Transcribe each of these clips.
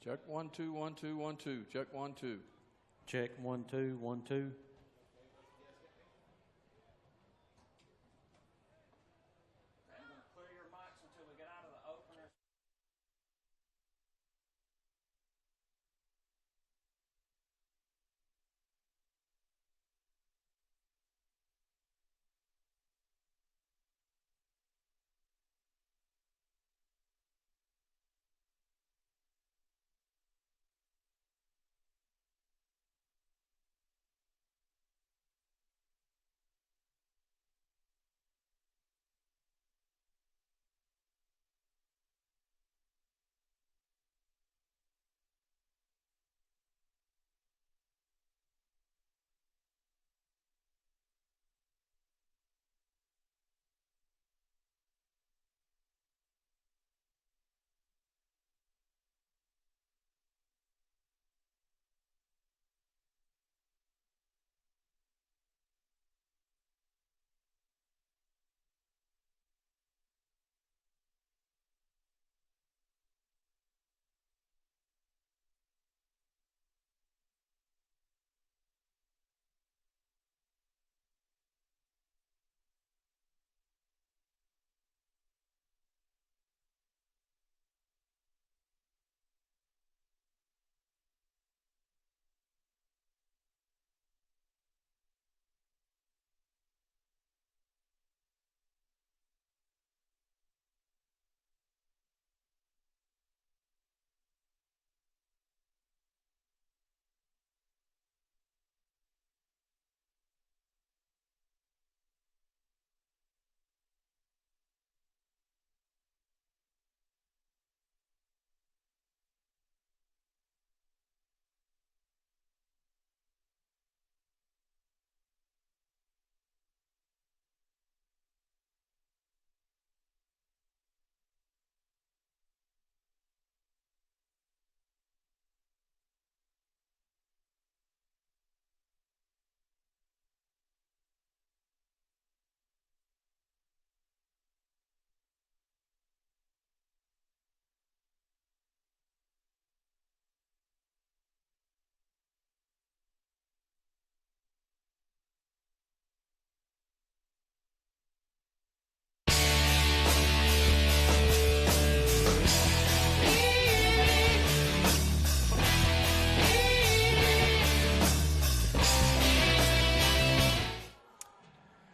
Check 1 2 1 2 1 2. Check 1 2. Check 1 2 1 2.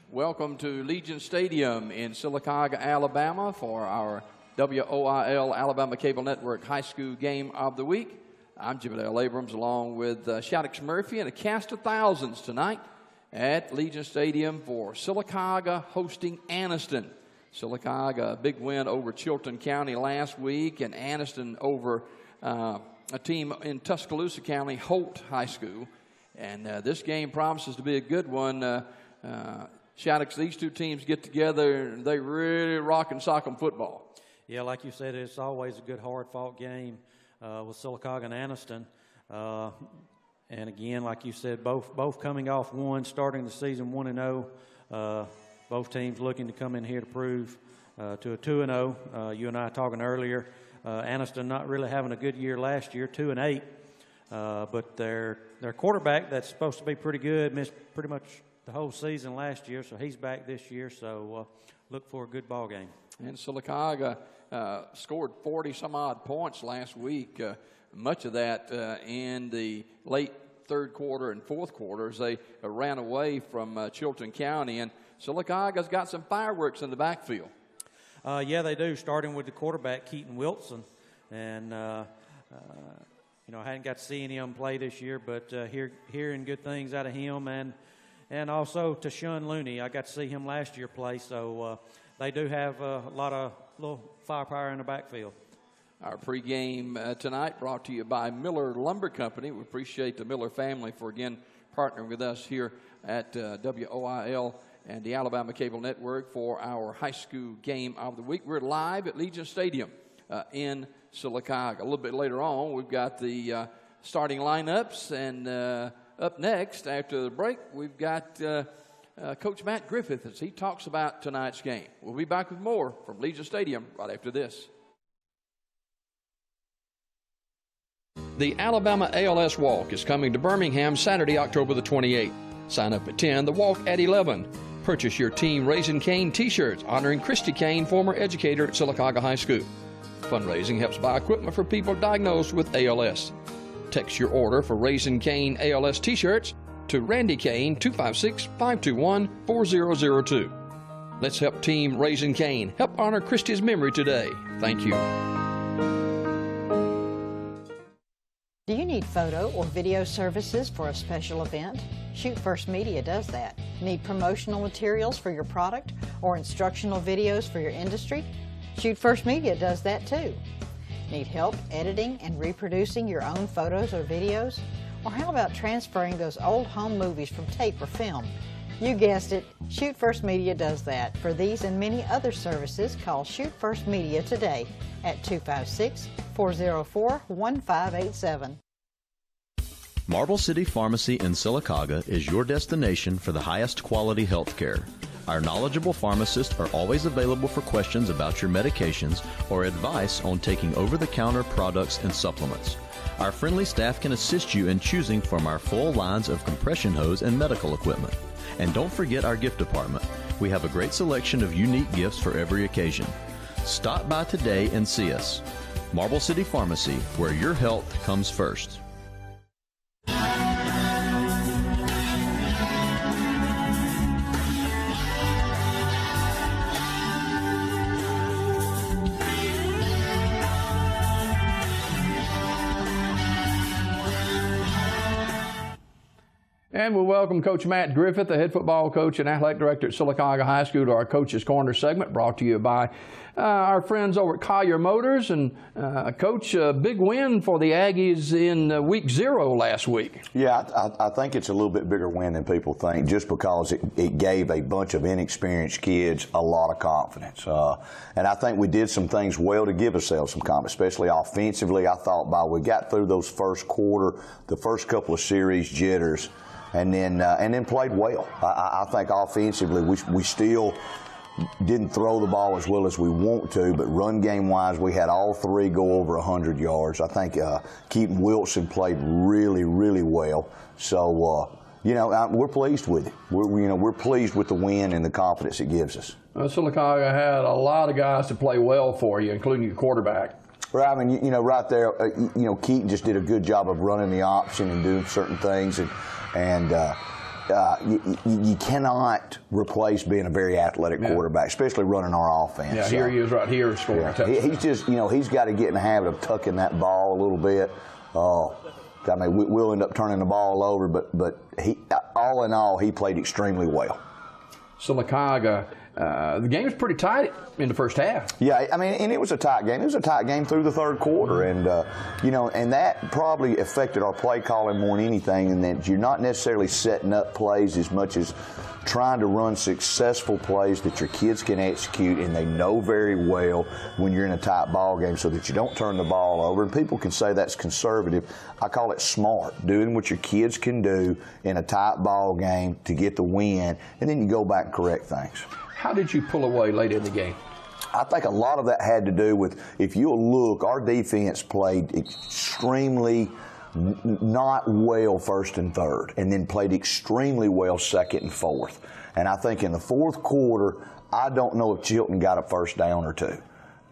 Welcome to Legion Stadium in Sylacauga, Alabama for our WOIL Alabama Cable Network High School Game of the Week. I'm Jim Dale Abrams along with Shaddix Murphy and a cast of thousands tonight at Legion Stadium for Sylacauga hosting Anniston. Sylacauga, a big win over Chilton County last week, and Anniston over a team in Tuscaloosa County, Holt High School. And this game promises to be a good one. Shaddix, these two teams get together and they really rock and sock 'em football. Yeah, like you said, it's always a good, hard-fought game with Sylacauga and Anniston. And again, like you said, both coming off starting the season 1-0. Both teams looking to come in here to prove to a 2-0. You and I talking earlier, Anniston not really having a good year last year, 2-8. But their quarterback that's supposed to be pretty good missed pretty much the whole season last year, so he's back this year. So look for a good ball game. And Sylacauga scored 40-some-odd points last week, much of that in the late third quarter and fourth quarters. They ran away from Chilton County, and Sylacauga's got some fireworks in the backfield. Yeah, they do, starting with the quarterback, Keaton Wilson. And, I hadn't got to see any of them play this year, but hearing good things out of him, and also Tashun Looney. I got to see him last year play, so they do have a lot of little firepower in the backfield. Our pregame tonight brought to you by Miller Lumber Company. We appreciate the Miller family for, again, partnering with us here at WOIL and the Alabama Cable Network for our high school game of the week. We're live at Legion Stadium in Sylacauga. A little bit later on, we've got the starting lineups, and up next, after the break, we've got Coach Matt Griffith as he talks about tonight's game. We'll be back with more from Legion Stadium right after this. The Alabama ALS Walk is coming to Birmingham Saturday, October the 28th. Sign up at 10, the walk at 11. Purchase your Team Raising Cane t-shirts honoring Christy Cane, former educator at Sylacauga High School. Fundraising helps buy equipment for people diagnosed with ALS. Text your order for Raising Cane ALS t-shirts to Randy Cane 256-521-4002. Let's help Team Raising Cane help honor Christy's memory today. Thank you. Do you need photo or video services for a special event? Shoot First Media does that. Need promotional materials for your product or instructional videos for your industry? Shoot First Media does that too. Need help editing and reproducing your own photos or videos? Or how about transferring those old home movies from tape or film? You guessed it, Shoot First Media does that. For these and many other services, call Shoot First Media today at 256-404-1587. Marble City Pharmacy in Sylacauga is your destination for the highest quality health care. Our knowledgeable pharmacists are always available for questions about your medications or advice on taking over-the-counter products and supplements. Our friendly staff can assist you in choosing from our full lines of compression hose and medical equipment. And don't forget our gift department. We have a great selection of unique gifts for every occasion. Stop by today and see us. Marble City Pharmacy, where your health comes first. And we welcome Coach Matt Griffith, the head football coach and athletic director at Sylacauga High School, to our Coach's Corner segment, brought to you by our friends over at Collier Motors. And Coach, a big win for the Aggies in week 0 last week. Yeah, I think it's a little bit bigger win than people think, just because it gave a bunch of inexperienced kids a lot of confidence. And I think we did some things well to give ourselves some confidence, especially offensively. I thought we got through those first quarter, the first couple of series jitters, and then played well. I think offensively we still didn't throw the ball as well as we want to, but run game wise we had all three go over 100 yards. I think Keaton Wilson played really, really well. So we're pleased with it. We're pleased with the win and the confidence it gives us. Sylacauga had a lot of guys to play well for you, including your quarterback. Right, I mean, right there, Keaton just did a good job of running the option and doing certain things, and you cannot replace being a very athletic quarterback, especially running our offense. Yeah, here he is right here scoring a touchdown. He's just, he's got to get in the habit of tucking that ball a little bit. I mean, we'll end up turning the ball over, but he, all in all, he played extremely well. Sylacauga, the game was pretty tight in the first half. Yeah, I mean, and it was a tight game. It was a tight game through the third quarter, and and that probably affected our play calling more than anything. And that you're not necessarily setting up plays as much as trying to run successful plays that your kids can execute, and they know very well when you're in a tight ball game, so that you don't turn the ball over. And people can say that's conservative. I call it smart, doing what your kids can do in a tight ball game to get the win, and then you go back and correct things. How did you pull away late in the game? I think a lot of that had to do with, if you'll look, our defense played extremely not well first and third, and then played extremely well second and fourth. And I think in the fourth quarter, I don't know if Chilton got a first down or two.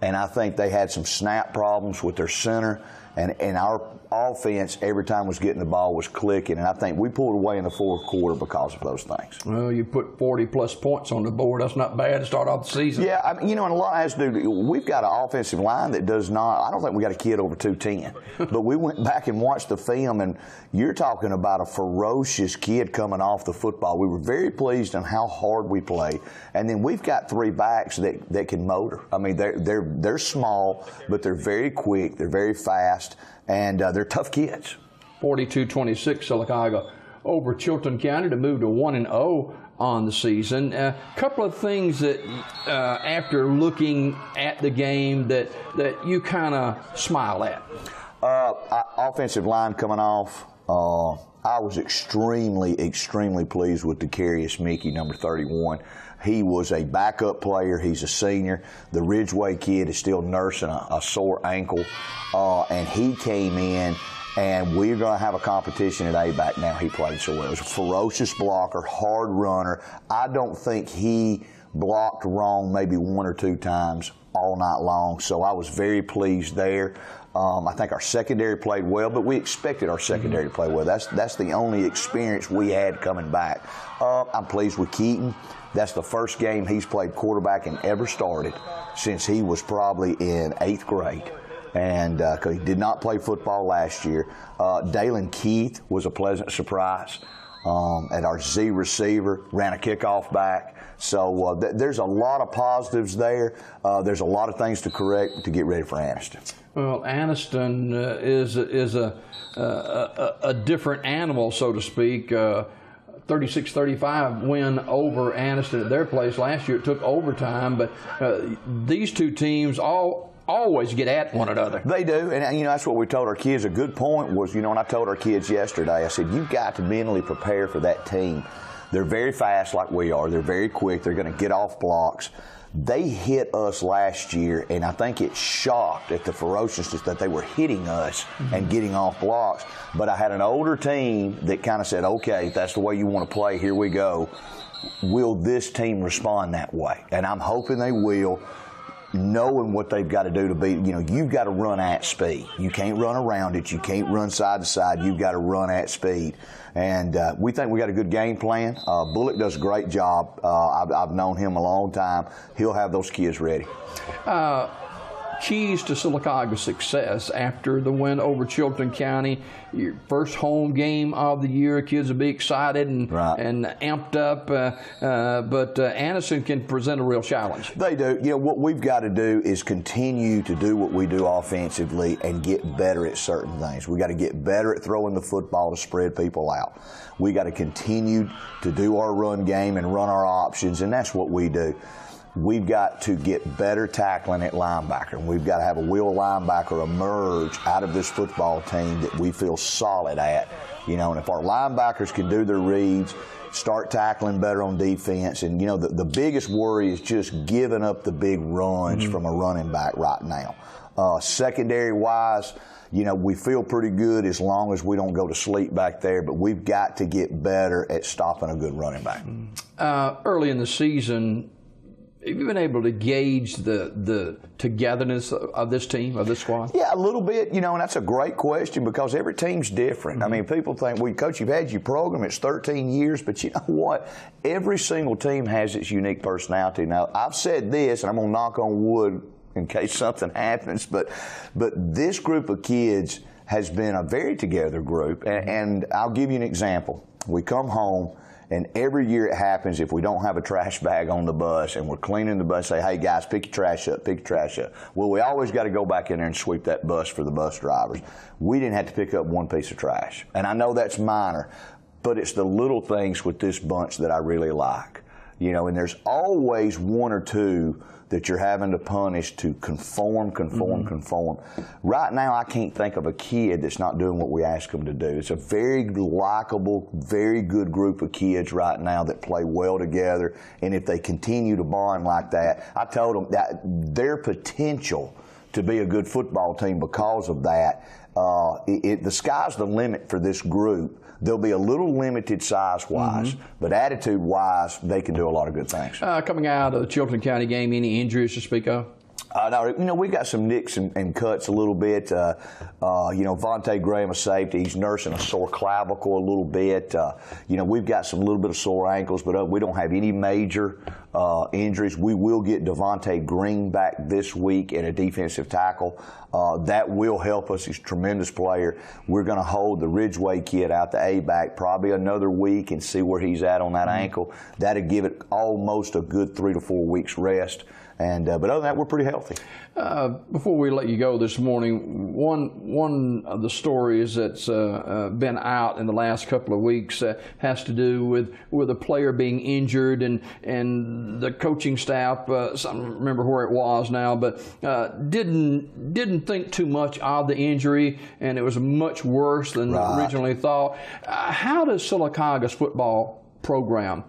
And I think they had some snap problems with their center, and our offense every time was getting the ball was clicking, and I think we pulled away in the fourth quarter because of those things. Well, you put 40-plus points on the board. That's not bad to start off the season. Yeah, and a lot has to do, we've got an offensive line that does not, I don't think we got a kid over 210, but we went back and watched the film, and you're talking about a ferocious kid coming off the football. We were very pleased on how hard we play, and then we've got three backs that can motor. I mean, they're small, but they're very quick, they're very fast, and they're tough kids. 42-26 Sylacauga over Chilton County to move to 1-0 on the season. A couple of things that after looking at the game that you kind of smile at. Offensive line coming off. I was extremely pleased with Decarius Mickey, number 31. He was a backup player. He's a senior. The Ridgeway kid is still nursing a sore ankle, and he came in and we're going to have a competition at A-back now. He played so well. He was a ferocious blocker, hard runner. I don't think he blocked wrong maybe 1 or 2 times all night long, so I was very pleased there. I think our secondary played well, but we expected our secondary to play well. That's the only experience we had coming back. I'm pleased with Keaton. That's the first game he's played quarterback and ever started since he was probably in 8th grade. And because he did not play football last year. Dalen Keith was a pleasant surprise at our Z receiver, ran a kickoff back. So there's a lot of positives there. There's a lot of things to correct to get ready for Anniston. Well, Anniston is a different animal, so to speak. 36-35 win over Anniston at their place last year. It took overtime, but these two teams always get at one another. They do, and that's what we told our kids. A good point was, and I told our kids yesterday, I said, you've got to mentally prepare for that team. They're very fast like we are. They're very quick. They're going to get off blocks. They hit us last year, and I think it shocked at the ferociousness that they were hitting us and getting off blocks. But I had an older team that kind of said, okay, if that's the way you want to play, here we go. Will this team respond that way? And I'm hoping they will, knowing what they've got to do to be, you've got to run at speed. You can't run around it. You can't run side to side. You've got to run at speed. And we think we got a good game plan. Bullock does a great job. I've known him a long time. He'll have those kids ready. Keys to Sylacauga's success after the win over Chilton County, your first home game of the year. Kids will be excited and amped up, but Anniston can present a real challenge. They do. What we've got to do is continue to do what we do offensively and get better at certain things. We got to get better at throwing the football to spread people out. We got to continue to do our run game and run our options, and that's what we do. We've got to get better tackling at linebacker. We've got to have a will linebacker emerge out of this football team that we feel solid at. And if our linebackers can do their reads, start tackling better on defense, and the biggest worry is just giving up the big runs from a running back right now. Secondary-wise, we feel pretty good as long as we don't go to sleep back there, but we've got to get better at stopping a good running back. Early in the season, have you been able to gauge the togetherness of this team, of this squad? Yeah, a little bit, and that's a great question because every team's different. I mean, people think, well, Coach, you've had your program, it's 13 years, but you know what? Every single team has its unique personality. Now, I've said this, and I'm going to knock on wood in case something happens, but this group of kids has been a very together group, and I'll give you an example. We come home, and every year it happens if we don't have a trash bag on the bus and we're cleaning the bus, say, hey, guys, pick your trash up, pick your trash up. Well, we always got to go back in there and sweep that bus for the bus drivers. We didn't have to pick up one piece of trash. And I know that's minor, but it's the little things with this bunch that I really like. And there's always one or two that you're having to punish to conform. Right now, I can't think of a kid that's not doing what we ask them to do. It's a very likable, very good group of kids right now that play well together, and if they continue to bond like that, I told them that their potential to be a good football team because of that, the sky's the limit for this group. They'll be a little limited size-wise, but attitude-wise, they can do a lot of good things. Coming out of the Chilton County game, any injuries to speak of? No, we got some nicks and cuts a little bit. Vontae Graham, a safety, he's nursing a sore clavicle a little bit. We've got some little bit of sore ankles, but we don't have any major injuries. We will get Devontae Green back this week at a defensive tackle. That will help us. He's a tremendous player. We're going to hold the Ridgeway kid out the A-back probably another week and see where he's at on that ankle. That'll give it almost a good 3 to 4 weeks rest. But other than that, we're pretty healthy. Before we let you go this morning, one of the stories that's been out in the last couple of weeks has to do with a player being injured and the coaching staff. I don't remember where it was now, but didn't think too much of the injury, and it was much worse than originally thought. How does Sylacauga's football program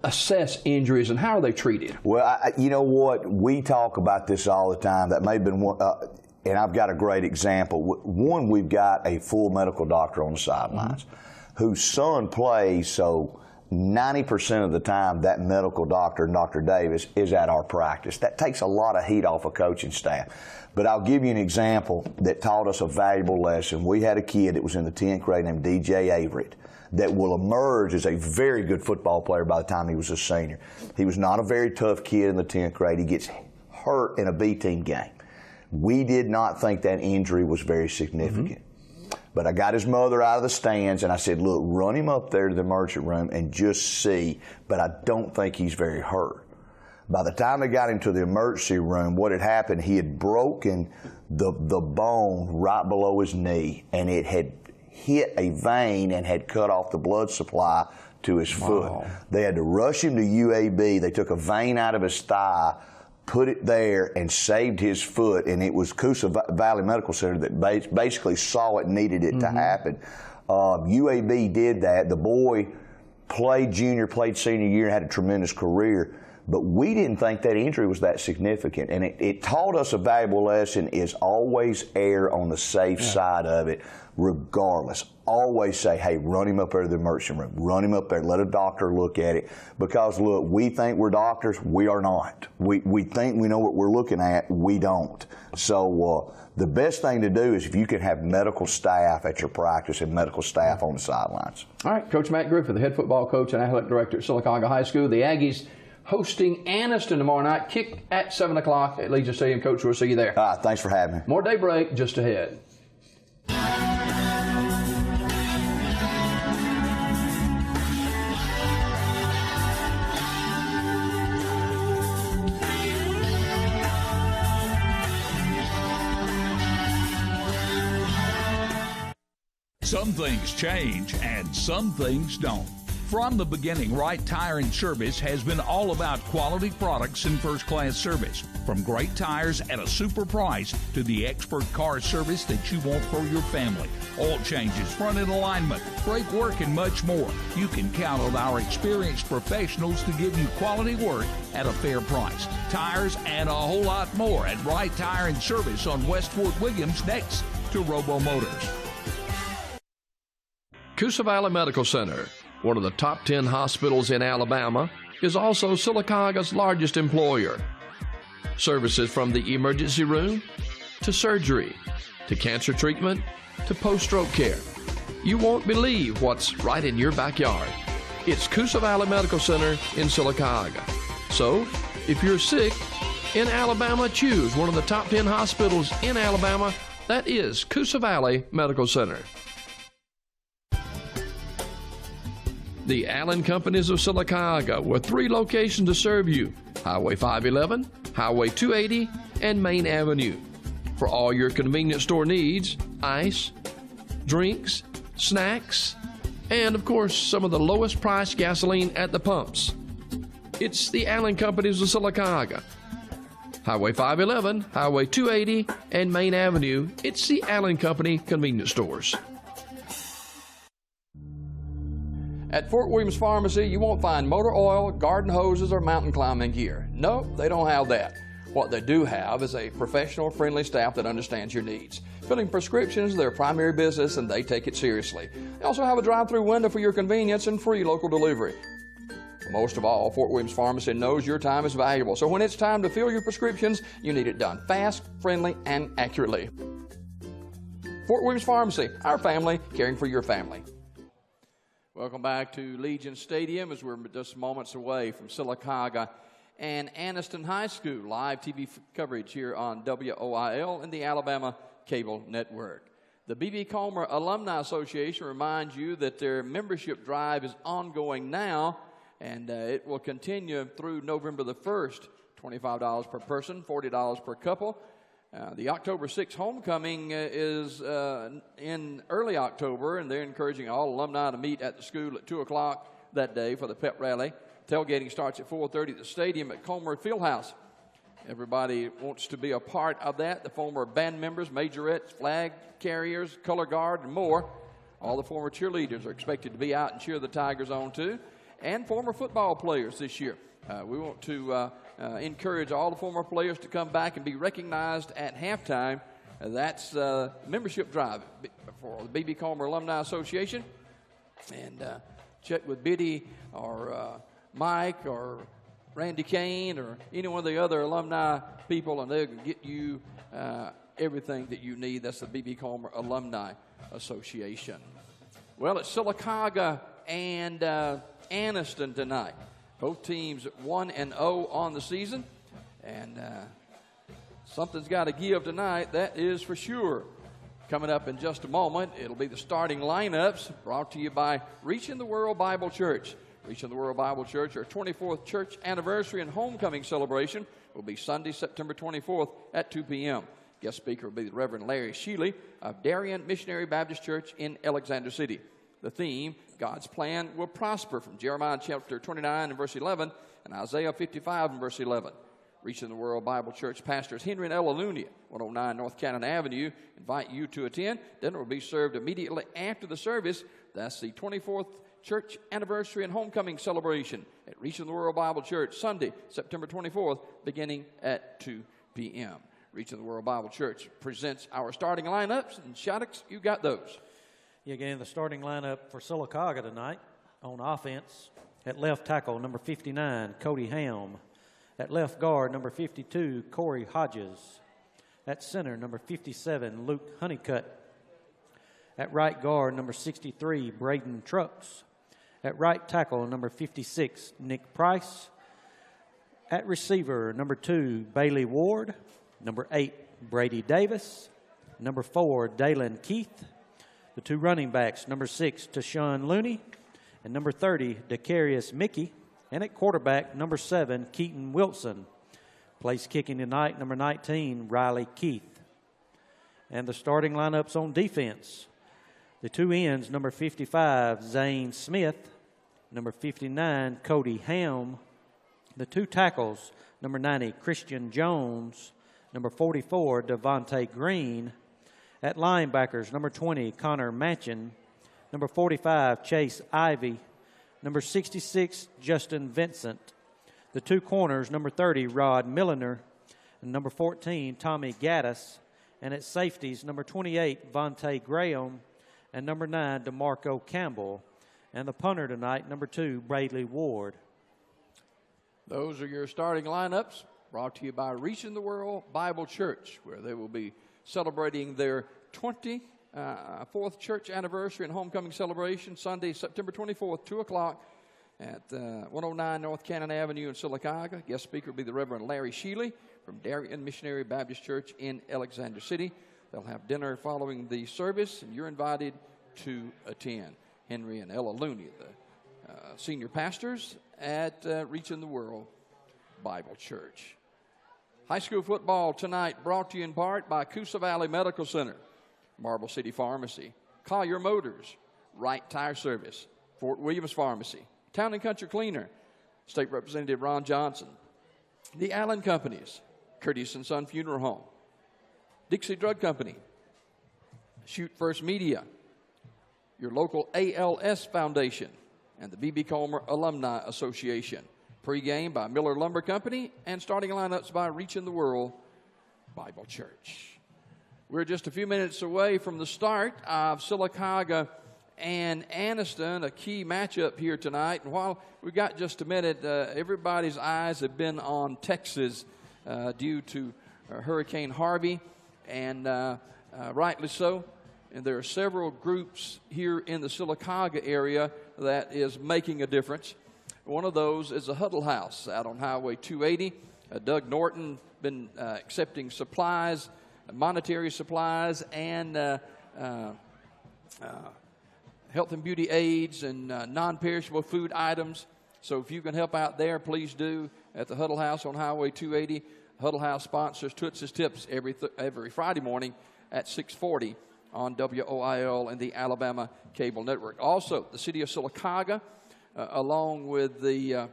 assess injuries, and how are they treated? Well, you know what? We talk about this all the time. That may have been one. and I've got a great example. One, we've got a full medical doctor on the sidelines whose son plays, so 90% of the time that medical doctor, Dr. Davis, is at our practice. That takes a lot of heat off a coaching staff. But I'll give you an example that taught us a valuable lesson. We had a kid that was in the 10th grade named DJ Averett that will emerge as a very good football player by the time he was a senior. He was not a very tough kid in the 10th grade. He gets hurt in a B-team game. We did not think that injury was very significant. But I got his mother out of the stands, and I said, look, run him up there to the emergency room and just see, but I don't think he's very hurt. By the time they got him to the emergency room, what had happened, he had broken the bone right below his knee, and it had hit a vein and had cut off the blood supply to his foot. They had to rush him to UAB. They took a vein out of his thigh, put it there, and saved his foot, and it was Coosa Valley Medical Center that basically saw it and needed it to happen. UAB did that. The boy played junior, played senior year, and had a tremendous career, but we didn't think that injury was that significant, and it taught us a valuable lesson is always err on the safe side of it, regardless. Always say, hey, run him up there to the emergency room. Run him up there. Let a doctor look at it. Because, look, we think we're doctors. We are not. We think we know what we're looking at. We don't. So the best thing to do is if you can have medical staff at your practice and medical staff on the sidelines. All right, Coach Matt Griffith, the head football coach and athletic director at Sylacauga High School. The Aggies hosting Anniston tomorrow night. Kick at 7 o'clock at Legion Stadium. Coach, we'll see you there. Thanks for having me. More daybreak just ahead. Some things change and some things don't. From the beginning, Wright Tire and Service has been all about quality products and first-class service. From great tires at a super price to the expert car service that you want for your family. Oil changes, front-end alignment, brake work, and much more. You can count on our experienced professionals to give you quality work at a fair price. Tires and a whole lot more at Wright Tire and Service on West Fort Williams next to Robo Motors. Coosa Valley Medical Center, one of the top 10 hospitals in Alabama, is also Sylacauga's largest employer. Services from the emergency room to surgery to cancer treatment to post-stroke care. You won't believe what's right in your backyard. It's Coosa Valley Medical Center in Sylacauga. So, if you're sick in Alabama, choose one of the top 10 hospitals in Alabama. That is Coosa Valley Medical Center. The Allen Companies of Sylacauga, with 3 locations to serve you: Highway 511, Highway 280, and Main Avenue. For all your convenience store needs, ice, drinks, snacks, and of course, some of the lowest priced gasoline at the pumps. It's the Allen Companies of Sylacauga. Highway 511, Highway 280, and Main Avenue. It's the Allen Company convenience stores. At Fort Williams Pharmacy, you won't find motor oil, garden hoses, or mountain climbing gear. No, they don't have that. What they do have is a professional, friendly staff that understands your needs. Filling prescriptions is their primary business, and they take it seriously. They also have a drive-through window for your convenience and free local delivery. Most of all, Fort Williams Pharmacy knows your time is valuable, so when it's time to fill your prescriptions, you need it done fast, friendly, and accurately. Fort Williams Pharmacy, our family, caring for your family. Welcome back to Legion Stadium as we're just moments away from Sylacauga and Anniston High School. Live TV coverage here on WOIL and the Alabama Cable Network. The B.B. Comer Alumni Association reminds you that their membership drive is ongoing now, and it will continue through November the 1st. $25 per person, $40 per couple. The October 6th homecoming is in early October, and they're encouraging all alumni to meet at the school at 2 o'clock that day for the pep rally. Tailgating starts at 4:30 at the stadium at Comer Fieldhouse. Everybody wants to be a part of that. The former band members, majorettes, flag carriers, color guard, and more. All the former cheerleaders are expected to be out and cheer the Tigers on too, and former football players this year. We want to encourage all the former players to come back and be recognized at halftime That's membership drive for the B.B. Comer Alumni Association. And check with Biddy or Mike or Randy Kane or any one of the other alumni people, and they'll get you everything that you need. That's the B.B. Comer Alumni Association. Well, it's Sylacauga and Anniston tonight. Both teams 1-0 on the season, and something's got to give tonight, that is for sure. Coming up in just a moment, it'll be the starting lineups brought to you by Reaching the World Bible Church. Reaching the World Bible Church, our 24th church anniversary and homecoming celebration will be Sunday, September 24th at 2 p.m. Guest speaker will be the Reverend Larry Shealy of Darien Missionary Baptist Church in Alexander City. The theme, God's plan will prosper, from Jeremiah chapter 29 and verse 11 and Isaiah 55 and verse 11. Reaching the World Bible Church pastors Henry and Ella Looney, 109 North Cannon Avenue, invite you to attend. Dinner will be served immediately after the service. That's the 24th church anniversary and homecoming celebration at Reaching the World Bible Church, Sunday, September 24th, beginning at 2 p.m. Reaching the World Bible Church presents our starting lineups. And Shaddix, you got those. Yeah, again, the starting lineup for Sylacauga tonight on offense. At left tackle, number 59, Cody Helm. At left guard, number 52, Corey Hodges. At center, number 57, Luke Honeycutt. At right guard, number 63, Braden Trucks. At right tackle, number 56, Nick Price. At receiver, number 2, Bailey Ward. Number 8, Brady Davis. Number 4, Dalen Keith. The 2 running backs, number 6, Tashawn Looney. And number 30, Decarius Mickey. And at quarterback, number 7, Keaton Wilson. Place kicking tonight, number 19, Riley Keith. And the starting lineups on defense. The 2 ends, number 55, Zane Smith. Number 59, Cody Helm. The 2 tackles, number 90, Christian Jones. Number 44, Devontae Green. At linebackers, number 20, Connor Matchin. Number 45, Chase Ivy. Number 66, Justin Vincent. The 2 corners, number 30, Rod Milliner. And number 14, Tommy Gaddis. And at safeties, number 28, Vontae Graham. And number 9, DeMarco Campbell. And the punter tonight, number 2, Bradley Ward. Those are your starting lineups, brought to you by Reaching the World Bible Church, where they will be celebrating their 24th church anniversary and homecoming celebration, Sunday, September 24th, 2 o'clock at 109 North Cannon Avenue in Sylacauga. Guest speaker will be the Reverend Larry Shealy from Darien Missionary Baptist Church in Alexander City. They'll have dinner following the service, and you're invited to attend. Henry and Ella Looney, the senior pastors at Reaching the World Bible Church. High school football tonight brought to you in part by Coosa Valley Medical Center, Marble City Pharmacy, Collier Motors, Wright Tire Service, Fort Williams Pharmacy, Town and Country Cleaner, State Representative Ron Johnson, the Allen Companies, Curtis & Son Funeral Home, Dixie Drug Company, Shoot First Media, your local ALS Foundation, and the B.B. Comer Alumni Association. Pregame by Miller Lumber Company, and starting lineups by Reaching the World Bible Church. We're just a few minutes away from the start of Sylacauga and Anniston, a key matchup here tonight. And while we've got just a minute, everybody's eyes have been on Texas due to Hurricane Harvey, and rightly so. And there are several groups here in the Sylacauga area that is making a difference. One of those is a Huddle House out on Highway 280. Doug Norton been accepting supplies, monetary supplies, and health and beauty aids and non-perishable food items. So if you can help out there, please do at the Huddle House on Highway 280. Huddle House sponsors Toots's Tips every Friday morning at 6:40 on WOIL and the Alabama Cable Network. Also, the City of Sylacauga, along with the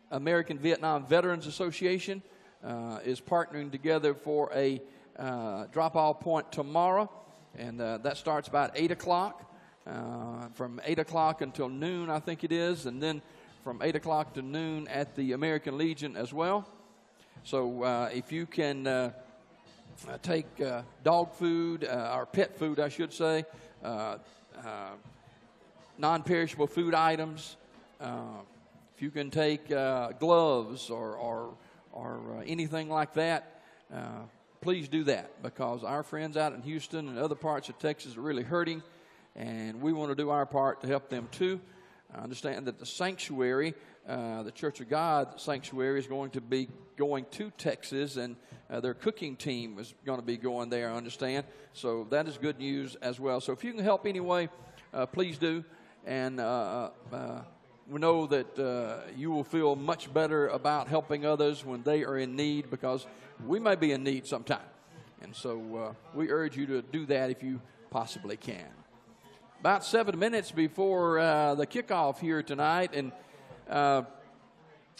American Vietnam Veterans Association, is partnering together for a drop-off point tomorrow, and that starts about 8 o'clock. From 8 o'clock until noon, I think it is, and then from 8 o'clock to noon at the American Legion as well. So if you can take dog food, or pet food, I should say, non-perishable food items. If you can take gloves or anything like that, please do that, because our friends out in Houston and other parts of Texas are really hurting, and we want to do our part to help them too. I understand that the sanctuary, the Church of God sanctuary, is going to be going to Texas, and their cooking team is going to be going there, I understand. So that is good news as well. So if you can help anyway, please do. And we know that you will feel much better about helping others when they are in need, because we may be in need sometime. And so we urge you to do that if you possibly can. About 7 minutes before the kickoff here tonight, and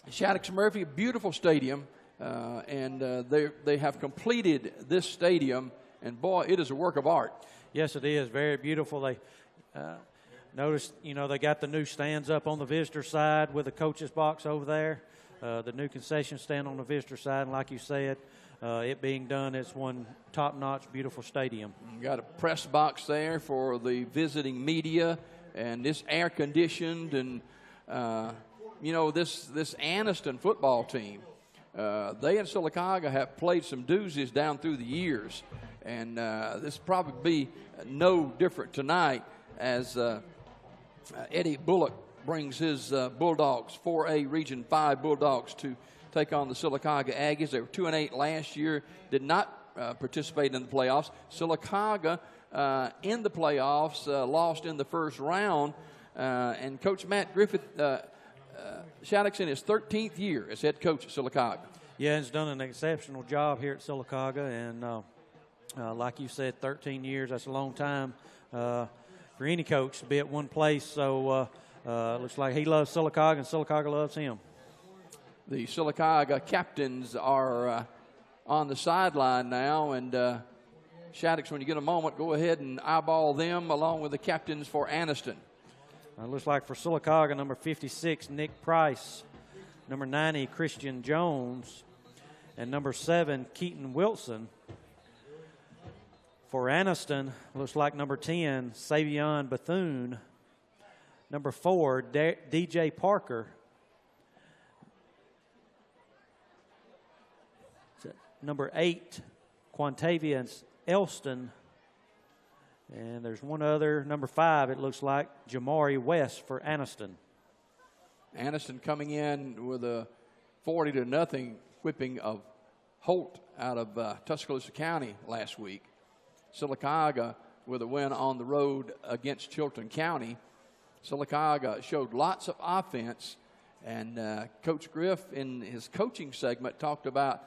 Shattuck Murphy, beautiful stadium, and they have completed this stadium, and boy, it is a work of art. Yes, it is. Very beautiful. They noticed, they got the new stands up on the visitor side with the coach's box over there, the new concession stand on the visitor side, and like you said, it being done, it's one top-notch, beautiful stadium. You got a press box there for the visiting media, and it's air-conditioned, and, this Anniston football team, they in Sylacauga have played some doozies down through the years, and this will probably be no different tonight as Eddie Bullock brings his Bulldogs, 4A Region 5 Bulldogs, to take on the Sylacauga Aggies. They were 2-8 last year, did not participate in the playoffs. Sylacauga in the playoffs lost in the first round, and Coach Matt Griffith, Shattuck's in his 13th year as head coach at Sylacauga. Yeah, he's done an exceptional job here at Sylacauga, and like you said, 13 years, that's a long time for any coach to be at one place. So looks like he loves Sylacauga, and Sylacauga loves him. The Sylacauga captains are on the sideline now, and Shattuck's, when you get a moment, go ahead and eyeball them along with the captains for Anniston. Looks like for Sylacauga, number 56, Nick Price, number 90, Christian Jones, and number 7, Keaton Wilson. For Anniston, looks like number 10, Savion Bethune, number 4, DJ Parker, number 8, Quantavious Elston, and there's one other, number 5, it looks like, Jamari West for Anniston. Anniston coming in with a 40-0 whipping of Holt out of Tuscaloosa County last week. Sylacauga with a win on the road against Chilton County. Sylacauga showed lots of offense, and Coach Griff in his coaching segment talked about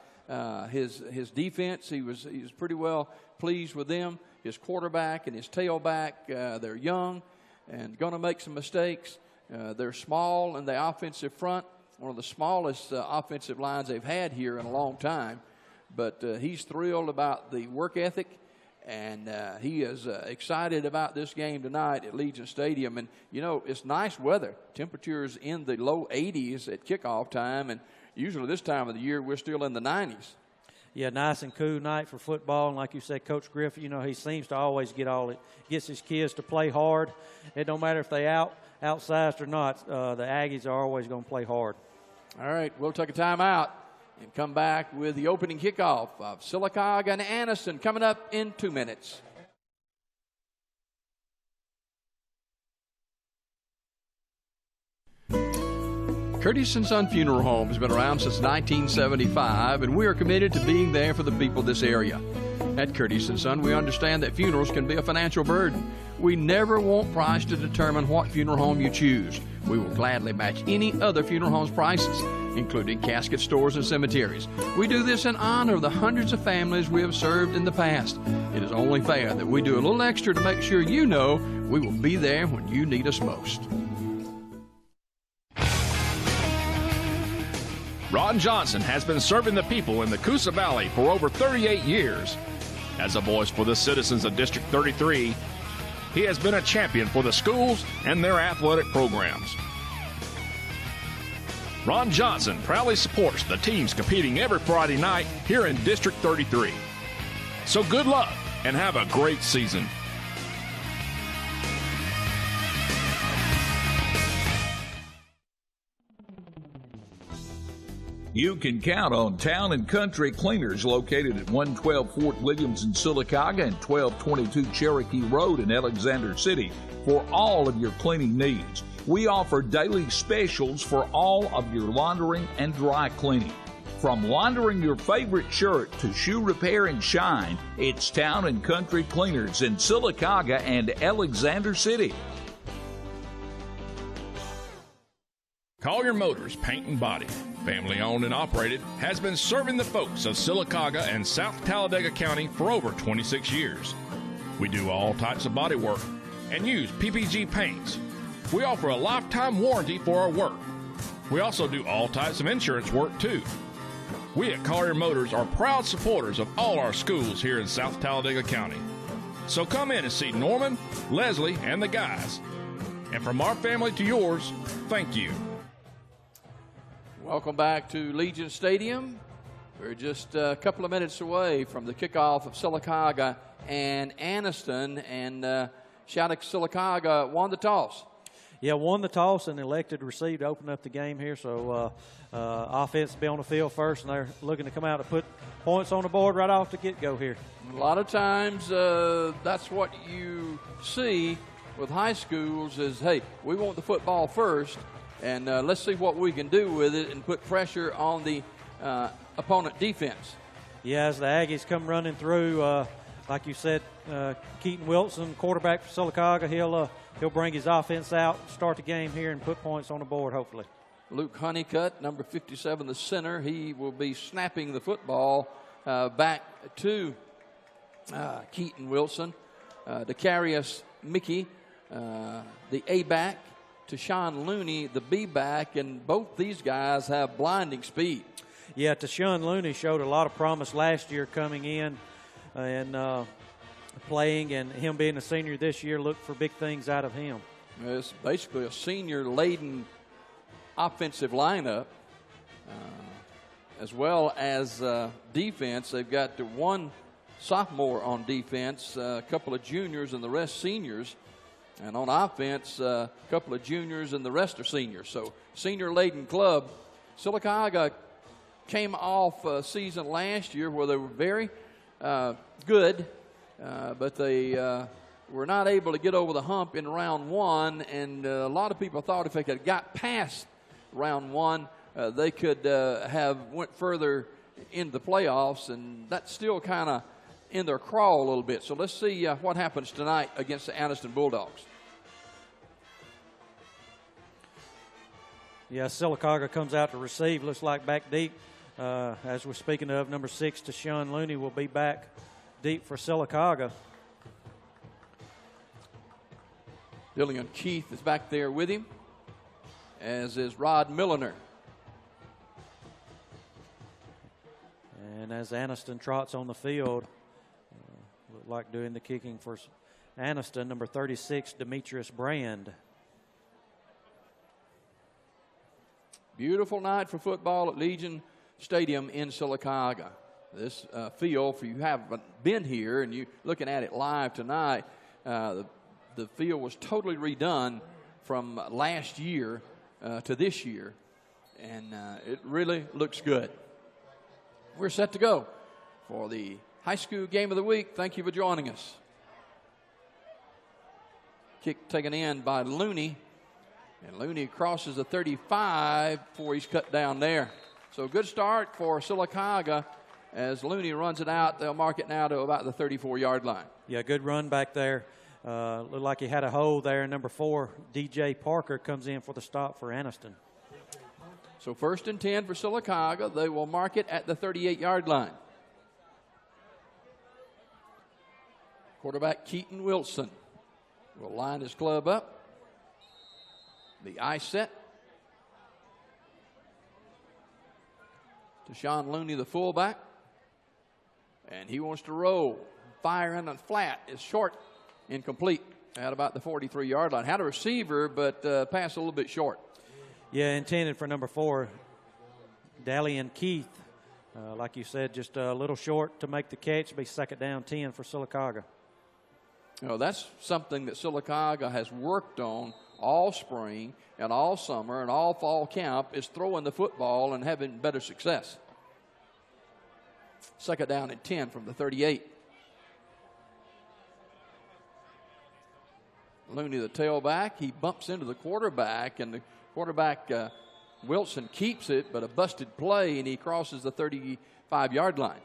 his defense. He was pretty well pleased with them. His quarterback and his tailback, they're young and going to make some mistakes. They're small in the offensive front, one of the smallest offensive lines they've had here in a long time. But he's thrilled about the work ethic, and he is excited about this game tonight at Legion Stadium. And, it's nice weather. Temperatures in the low 80s at kickoff time, and usually this time of the year we're still in the 90s. Yeah, nice and cool night for football. And like you said, Coach Griffith, he seems to always gets his kids to play hard. It don't matter if they outsized or not. The Aggies are always going to play hard. All right, we'll take a timeout and come back with the opening kickoff of Sylacauga and Anniston coming up in 2 minutes. Curtis & Son Funeral Home has been around since 1975, and we are committed to being there for the people of this area. At Curtis & Son, we understand that funerals can be a financial burden. We never want price to determine what funeral home you choose. We will gladly match any other funeral home's prices, including casket stores and cemeteries. We do this in honor of the hundreds of families we have served in the past. It is only fair that we do a little extra to make sure you know we will be there when you need us most. Ron Johnson has been serving the people in the Coosa Valley for over 38 years. As a voice for the citizens of District 33, he has been a champion for the schools and their athletic programs. Ron Johnson proudly supports the teams competing every Friday night here in District 33. So good luck and have a great season. You can count on Town and Country Cleaners located at 112 Fort Williams in Sylacauga and 1222 Cherokee Road in Alexander City for all of your cleaning needs. We offer daily specials for all of your laundering and dry cleaning. From laundering your favorite shirt to shoe repair and shine, it's Town and Country Cleaners in Sylacauga and Alexander City. Collier Motors Paint and Body, family owned and operated, has been serving the folks of Sylacauga and South Talladega County for over 26 years. We do all types of body work and use PPG paints. We offer a lifetime warranty for our work. We also do all types of insurance work too. We at Collier Motors are proud supporters of all our schools here in South Talladega County. So come in and see Norman, Leslie, and the guys. And from our family to yours, thank you. Welcome back to Legion Stadium. We're just a couple of minutes away from the kickoff of Sylacauga and Anniston, and Shattuck Sylacauga won the toss. Yeah, won the toss and elected to receive to open up the game here. So offense will be on the field first, and they're looking to come out to put points on the board right off the get-go here. A lot of times that's what you see with high schools is, hey, we want the football first, and let's see what we can do with it and put pressure on the opponent defense. Yeah, as the Aggies come running through, like you said, Keaton Wilson, quarterback for Sylacauga, he'll bring his offense out, start the game here, and put points on the board, hopefully. Luke Honeycutt, number 57, the center, he will be snapping the football back to Keaton Wilson. Decarius Mickey, the A-back, to Sean Looney, the B-back, and both these guys have blinding speed. Yeah, Tashawn Looney showed a lot of promise last year coming in and playing, and him being a senior this year, look for big things out of him. It's basically a senior-laden offensive lineup, as well as defense. They've got one sophomore on defense, a couple of juniors, and the rest seniors. And on offense, a couple of juniors, and the rest are seniors. So senior-laden club. Sylacauga came off a season last year where they were very good, but they were not able to get over the hump in round one, and a lot of people thought if they could have got past round one, they could have went further into the playoffs, and that's still kind of in their crawl a little bit. So let's see what happens tonight against the Anniston Bulldogs. Yeah, Sylacauga comes out to receive. Looks like back deep. As we're speaking of, number 6, Tashawn Looney will be back deep for Sylacauga. Dillian Keith is back there with him, as is Rod Milliner. And as Anniston trots on the field, look like doing the kicking for Anniston, number 36, Demetrius Brand. Beautiful night for football at Legion Stadium in Sylacauga. This field, for you haven't been here and you're looking at it live tonight, the field was totally redone from last year to this year, and it really looks good. We're set to go for the high school game of the week. Thank you for joining us. Kick taken in by Looney, and Looney crosses the 35 before he's cut down there. So good start for Sylacauga. As Looney runs it out, they'll mark it now to about the 34-yard line. Yeah, good run back there. Looked like he had a hole there. Number 4, DJ Parker, comes in for the stop for Anniston. So 1st and 10 for Sylacauga. They will mark it at the 38-yard line. Quarterback Keaton Wilson will line his club up. The I set. Tashawn Looney, the fullback. And he wants to roll. Firing and flat is short, incomplete at about the 43-yard line. Had a receiver, but passed a little bit short. Yeah, intended for number 4, Dalian Keith, Like you said, just a little short to make the catch. Be second down 10 for Sylacauga. You know, that's something that Sylacauga has worked on all spring and all summer and all fall camp, is throwing the football and having better success. Second down and 10 from the 38. Looney, the tailback, he bumps into the quarterback, and the quarterback, Wilson, keeps it, but a busted play, and he crosses the 35-yard line.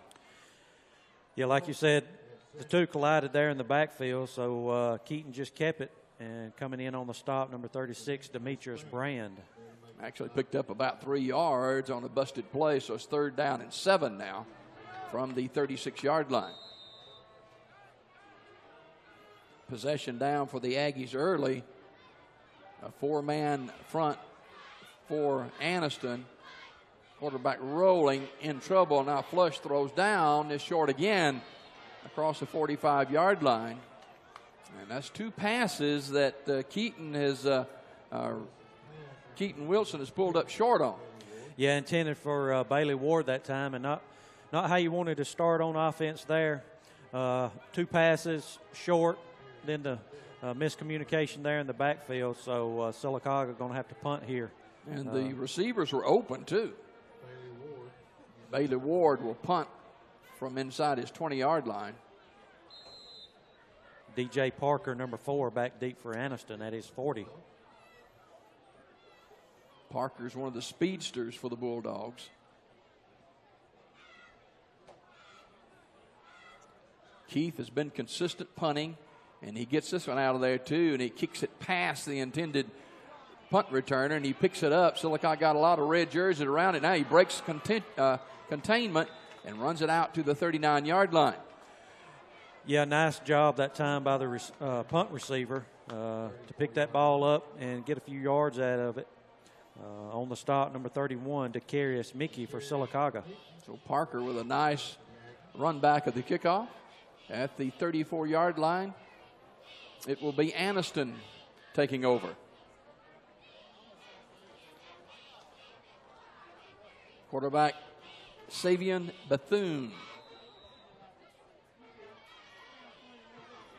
Yeah, like you said, the two collided there in the backfield, so Keaton just kept it, and coming in on the stop, number 36, Demetrius Brand. Actually picked up about 3 yards on a busted play, so it's third down and 7 now from the 36-yard line. Possession down for the Aggies early. A four-man front for Anniston. Quarterback rolling, in trouble. Now Flush throws down, is short again across the 45-yard line. And that's two passes that Keaton Wilson has pulled up short on. Yeah, intended for Bailey Ward that time, and not how you wanted to start on offense there. Two passes short, then the miscommunication there in the backfield. So Sylacauga going to have to punt here. And the receivers were open too. Bailey Ward will punt from inside his 20-yard line. DJ Parker, number 4, back deep for Anniston at his 40. Parker's one of the speedsters for the Bulldogs. Keith has been consistent punting, and he gets this one out of there too, and he kicks it past the intended punt returner, and he picks it up. Sylacauga got a lot of red jerseys around it. Now he breaks containment and runs it out to the 39-yard line. Yeah, nice job that time by the punt receiver to pick that ball up and get a few yards out of it. On the stop, number 31, Decarius Mickey for Sylacauga. So Parker with a nice run back of the kickoff at the 34-yard line. It will be Anniston taking over. Quarterback Savion Bethune.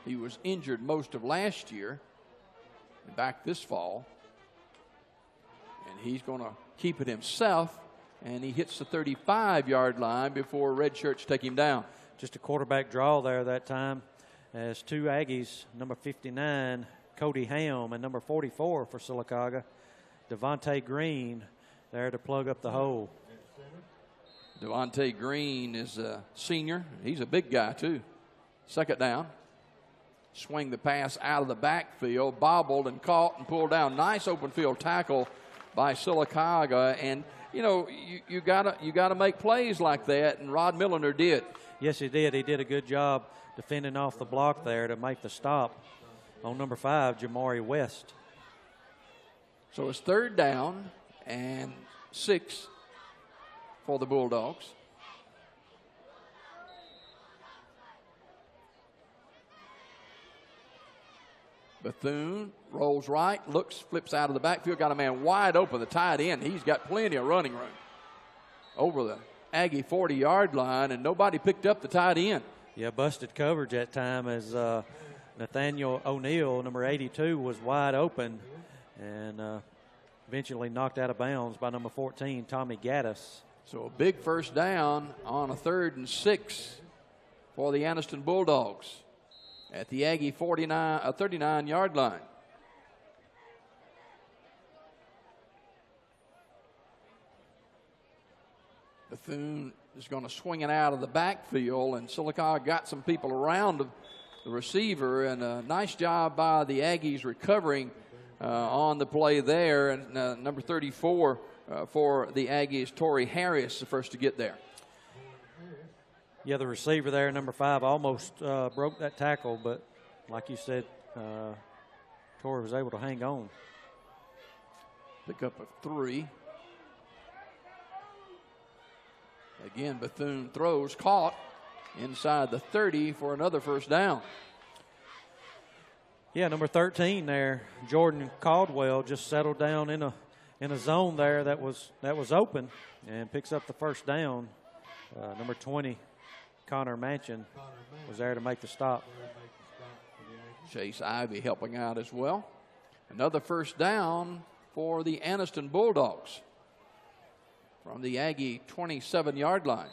He was injured most of last year and back this fall. And he's going to keep it himself, and he hits the 35-yard line before red shirts take him down. Just a quarterback draw there that time as two Aggies, number 59, Cody Ham, and number 44 for Sylacauga, Devontae Green, there to plug up the hole. Devontae Green is a senior. He's a big guy, too. Second down. Swing the pass out of the backfield, bobbled and caught and pulled down. Nice open field tackle by Sylacauga, and you know you gotta make plays like that, and Rod Milliner did. Yes, he did. He did a good job defending off the block there to make the stop on number 5, Jamari West. So it's third down and 6 for the Bulldogs. Bethune rolls right, looks, flips out of the backfield, got a man wide open, the tight end. He's got plenty of running room over the Aggie 40-yard line, and nobody picked up the tight end. Yeah, busted coverage that time as Nathaniel O'Neill, number 82, was wide open and eventually knocked out of bounds by number 14, Tommy Gaddis. So a big first down on a 3rd and 6 for the Anniston Bulldogs at the Aggie 39-yard line. Bethune is going to swing it out of the backfield, and Sylacauga got some people around the receiver, and a nice job by the Aggies recovering on the play there. And number 34 for the Aggies, Torrey Harris, the first to get there. Yeah, the receiver there, number 5, almost broke that tackle, but like you said, Torrey was able to hang on. Pick up a 3. Again, Bethune throws, caught inside the 30 for another first down. Yeah, number 13 there, Jordan Caldwell, just settled down in a zone there that was open and picks up the first down Number 20, Connor Manchin, was there to make the stop. Chase Ivy helping out as well. Another first down for the Anniston Bulldogs from the Aggie 27-yard line.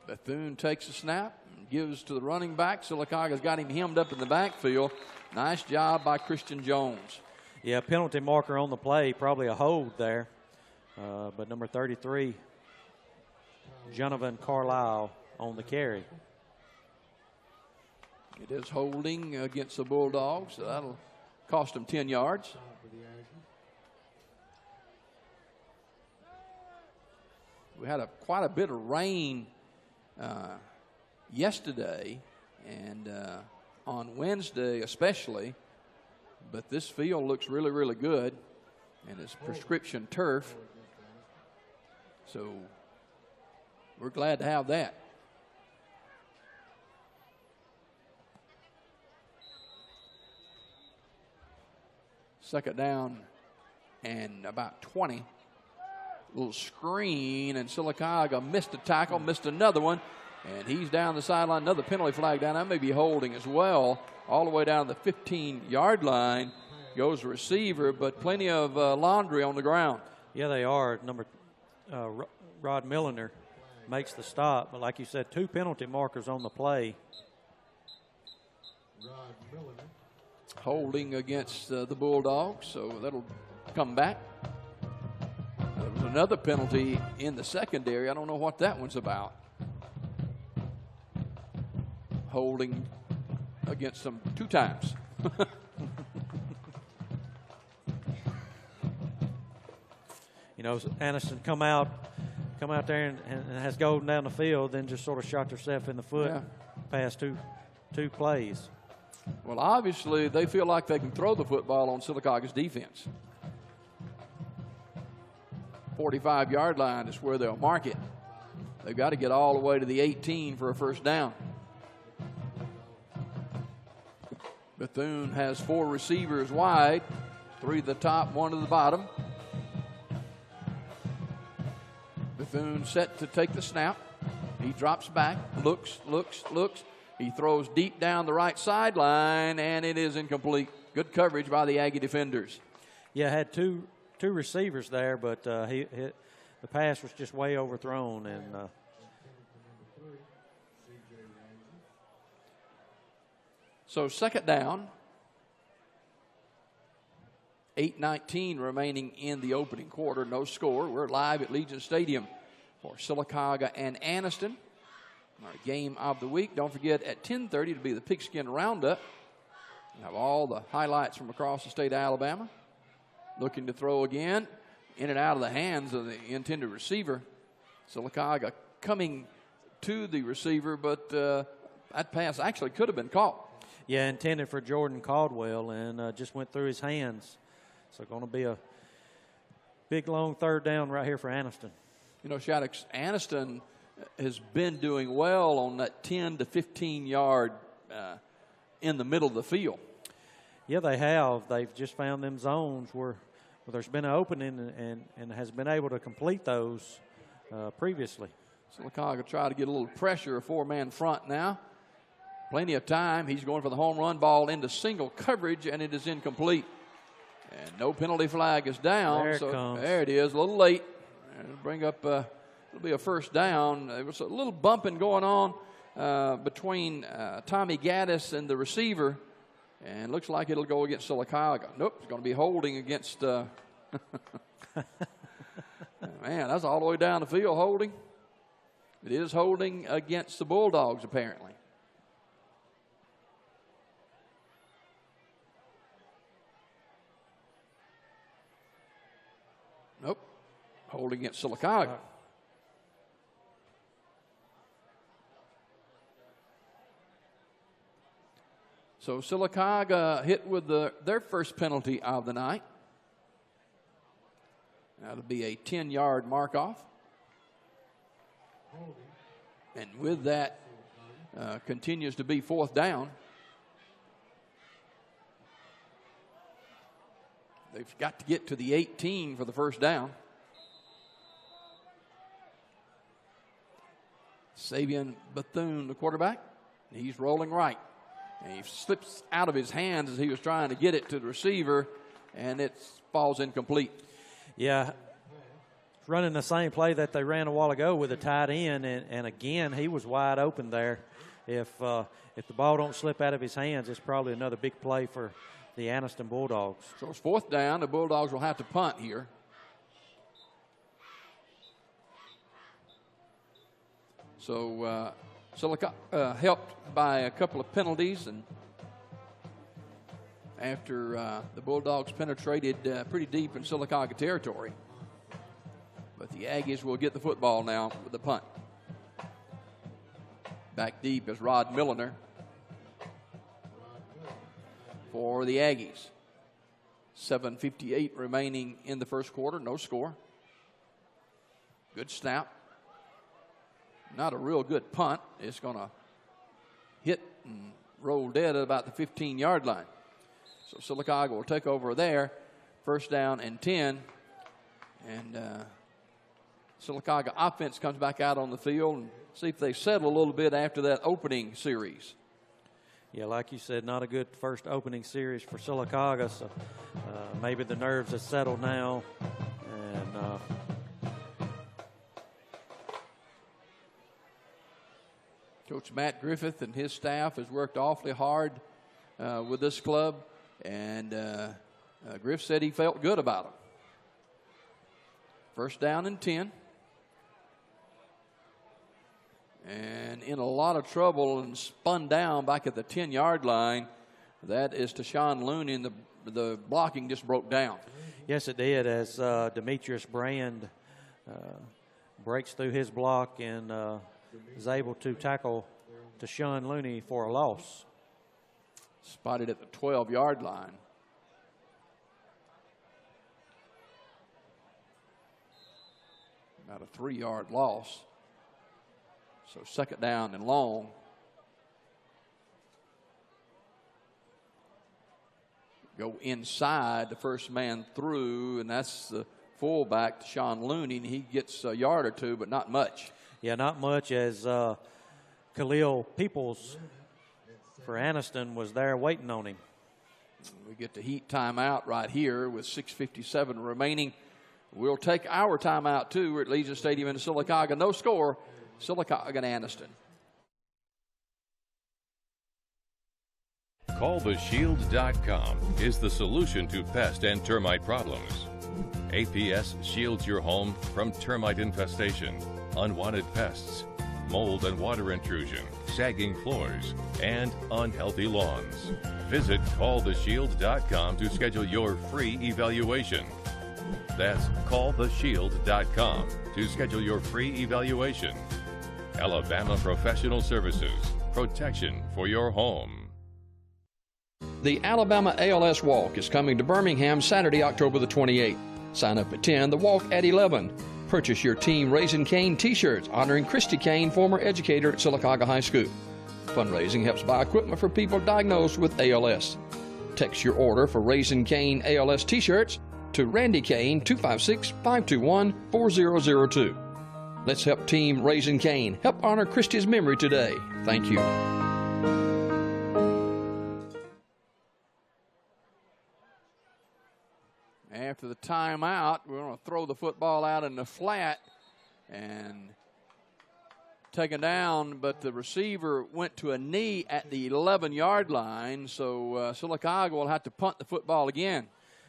Bethune takes a snap and gives to the running back. Sylacauga's got him hemmed up in the backfield. Nice job by Christian Jones. Yeah, penalty marker on the play, probably a hold there. But number 33, Jonathan Carlisle on the carry. It is holding against the Bulldogs, so that'll cost them 10 yards. We had quite a bit of rain yesterday and on Wednesday especially, but this field looks really, really good, and it's prescription turf, so we're glad to have that. Second down and about 20. Little screen, and Sylacauga missed a tackle, missed another one, and he's down the sideline. Another penalty flag down. That may be holding as well. All the way down the 15-yard line goes the receiver, but plenty of laundry on the ground. Yeah, they are. Number Rod Milliner makes the stop, but like you said, 2 penalty markers on the play. Holding against the Bulldogs, so that'll come back. There was another penalty in the secondary. I don't know what that one's about. Holding against them 2 times. You know, Anniston come out there and has golden down the field, then just sort of shot herself in the foot past two plays. Well, obviously, they feel like they can throw the football on Sylacauga's defense. 45-yard line is where they'll mark it. They've got to get all the way to the 18 for a first down. Bethune has 4 receivers wide, 3 to the top, 1 to the bottom. Bethune set to take the snap. He drops back, looks. He throws deep down the right sideline, and it is incomplete. Good coverage by the Aggie defenders. Yeah, had two receivers there, but the pass was just way overthrown. And so second down, 8:19 remaining in the opening quarter, no score. We're live at Legion Stadium for Sylacauga and Anniston. Our game of the week. Don't forget at 10:30 to be the Pigskin Roundup. We'll have all the highlights from across the state of Alabama. Looking to throw again, in and out of the hands of the intended receiver. Sylacauga coming to the receiver, but that pass actually could have been caught. Yeah, intended for Jordan Caldwell, and just went through his hands. So going to be a big, long third down right here for Anniston. You know, Shaddix, Anniston has been doing well on that 10 to 15-yard in the middle of the field. Yeah, they have. They've just found them zones where there's been an opening and has been able to complete those previously. Sylacauga try to get a little pressure, a 4-man front now. Plenty of time. He's going for the home run ball into single coverage, and it is incomplete. And no penalty flag is down. There it comes. There it is, a little late. It'll bring up, it'll be a first down. There was a little bumping going on between Tommy Gaddis and the receiver, and looks like it'll go against Sylacauga. Nope, it's going to be holding against, man, that's all the way down the field, holding. It is holding against the Bulldogs, apparently. Nope, holding against Sylacauga. So Sylacauga hit with their first penalty of the night. That'll be a 10-yard mark-off. And with that, continues to be fourth down. They've got to get to the 18 for the first down. Savion Bethune, the quarterback. He's rolling right. And he slips out of his hands as he was trying to get it to the receiver, and it falls incomplete. Yeah, running the same play that they ran a while ago with a tight end, and again, he was wide open there. If the ball don't slip out of his hands, it's probably another big play for the Anniston Bulldogs. So it's 4th down. The Bulldogs will have to punt here. So Sylacauga helped by a couple of penalties, and after the Bulldogs penetrated pretty deep in Sylacauga territory. But the Aggies will get the football now with the punt. Back deep is Rod Milliner for the Aggies. 7:58 remaining in the first quarter, no score. Good snap. Not a real good punt. It's going to hit and roll dead at about the 15-yard line. So Sylacauga will take over there. 1st down and 10. And Sylacauga offense comes back out on the field and see if they settle a little bit after that opening series. Yeah, like you said, not a good first opening series for Sylacauga, so maybe the nerves have settled now. And Coach Matt Griffith and his staff has worked awfully hard with this club, and Griff said he felt good about them. 1st down and 10. And in a lot of trouble and spun down back at the 10-yard line. That is Tashawn Looney, and the blocking just broke down. Yes, it did, as Demetrius Brand breaks through his block and is able to tackle Tashawn Looney for a loss. Spotted at the 12-yard line. About a 3-yard loss. So 2nd down and long. Go inside, the first man through, and that's the fullback, Sean Looney, and he gets a yard or two, but not much. Yeah, not much, as Khalil Peoples for Anniston was there waiting on him. We get the Heat timeout right here with 6:57 remaining. We'll take our timeout, too. We're at Legion Stadium in Sylacauga. No score, Sylacauga and Anniston. CallTheShield.com is the solution to pest and termite problems. APS shields your home from termite infestation, unwanted pests, mold and water intrusion, sagging floors, and unhealthy lawns. Visit CallTheShield.com to schedule your free evaluation. That's CallTheShield.com to schedule your free evaluation. Alabama Professional Services, protection for your home. The Alabama ALS Walk is coming to Birmingham Saturday, October the 28th. Sign up at 10, the walk at 11. Purchase your Team Raising Cane t-shirts honoring Christy Kane, former educator at Sylacauga High School. Fundraising helps buy equipment for people diagnosed with ALS. Text your order for Raising Cane ALS t-shirts to Randy Kane, 256-521-4002. Let's help Team Raising Cane. Help honor Christy's memory today. Thank you. After the timeout, we're going to throw the football out in the flat and taken down, but the receiver went to a knee at the 11-yard line, so Sylacauga will have to punt the football again.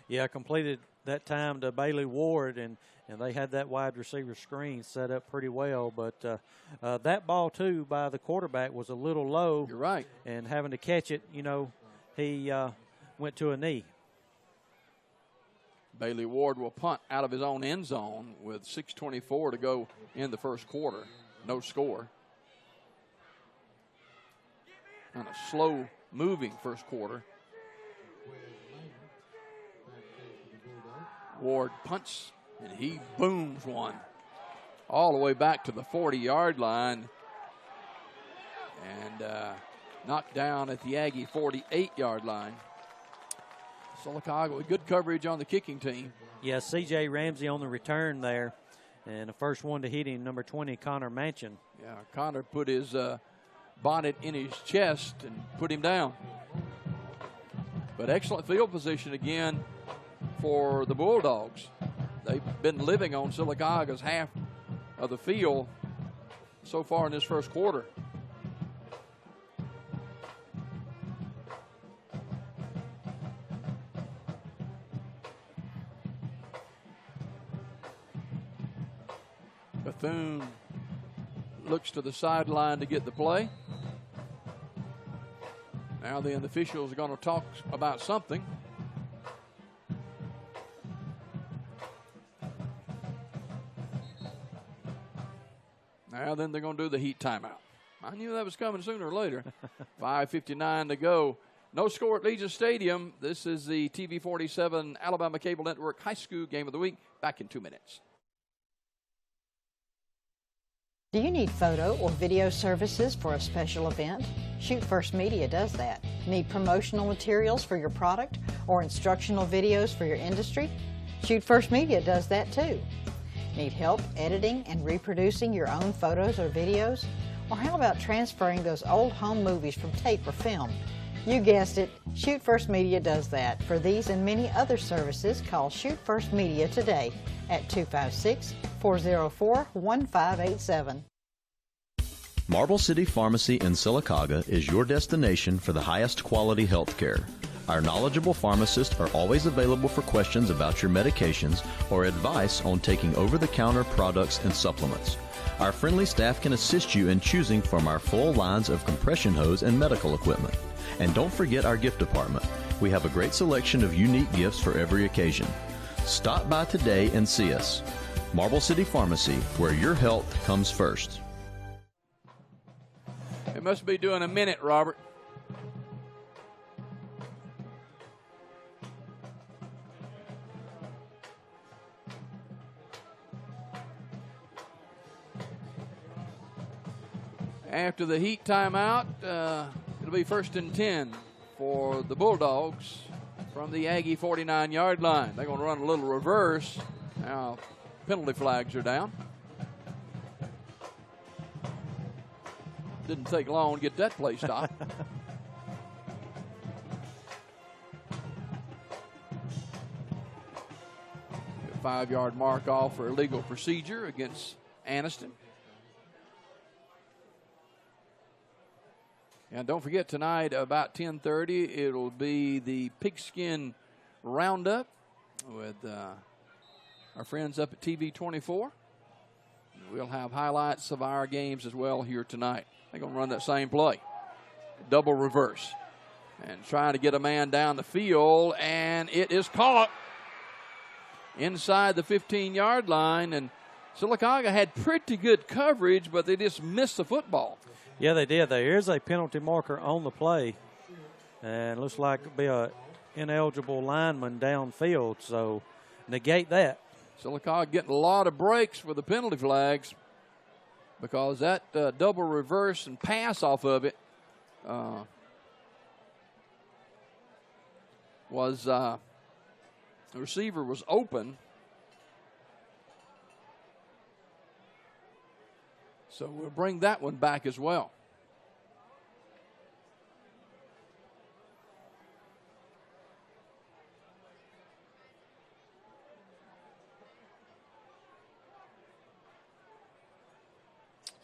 Yeah, completed that time to Bailey Ward, and they had that wide receiver screen set up pretty well. But that ball, too, by the quarterback was a little low. You're right. And having to catch it, he went to a knee. Bailey Ward will punt out of his own end zone with 6:24 to go in the first quarter. No score. And a slow-moving first quarter. Ward punts, and he booms one all the way back to the 40-yard line and knocked down at the Aggie 48-yard line. Sylacauga with good coverage on the kicking team. Yeah, C.J. Ramsey on the return there. And the first one to hit him, number 20, Connor Manchin. Yeah, Connor put his bonnet in his chest and put him down. But excellent field position again for the Bulldogs. They've been living on Sylacauga's half of the field so far in this first quarter. Bethune looks to the sideline to get the play. Now then, the officials are going to talk about something. Now then, they're going to do the heat timeout. I knew that was coming sooner or later. 5:59 to go. No score at Legion Stadium. This is the TV 47 Alabama Cable Network High School Game of the Week. Back in 2 minutes. Do you need photo or video services for a special event? Shoot First Media does that. Need promotional materials for your product or instructional videos for your industry? Shoot First Media does that too. Need help editing and reproducing your own photos or videos? Or how about transferring those old home movies from tape or film? You guessed it, Shoot First Media does that. For these and many other services, call Shoot First Media today at 256-404-1587. Marble City Pharmacy in Sylacauga is your destination for the highest quality health care. Our knowledgeable pharmacists are always available for questions about your medications or advice on taking over-the-counter products and supplements. Our friendly staff can assist you in choosing from our full lines of compression hose and medical equipment. And don't forget our gift department. We have a great selection of unique gifts for every occasion. Stop by today and see us. Marble City Pharmacy, where your health comes first. It must be doing a minute, Robert. After the heat timeout, it'll be 1st and 10 for the Bulldogs from the Aggie 49-yard line. They're going to run a little reverse. Now, penalty flags are down. Didn't take long to get that play stopped. A 5-yard mark off for illegal procedure against Anniston. And don't forget, tonight about 10:30, it'll be the Pigskin Roundup with our friends up at TV 24. We'll have highlights of our games as well here tonight. They're going to run that same play. Double reverse. And trying to get a man down the field, and it is caught inside the 15-yard line. And Sylacauga had pretty good coverage, but they just missed the football. Yeah, they did. There is a penalty marker on the play, and it looks like it'll be an ineligible lineman downfield, so negate that. Sylacauga getting a lot of breaks for the penalty flags because that double reverse and pass off of it was the receiver was open. So we'll bring that one back as well.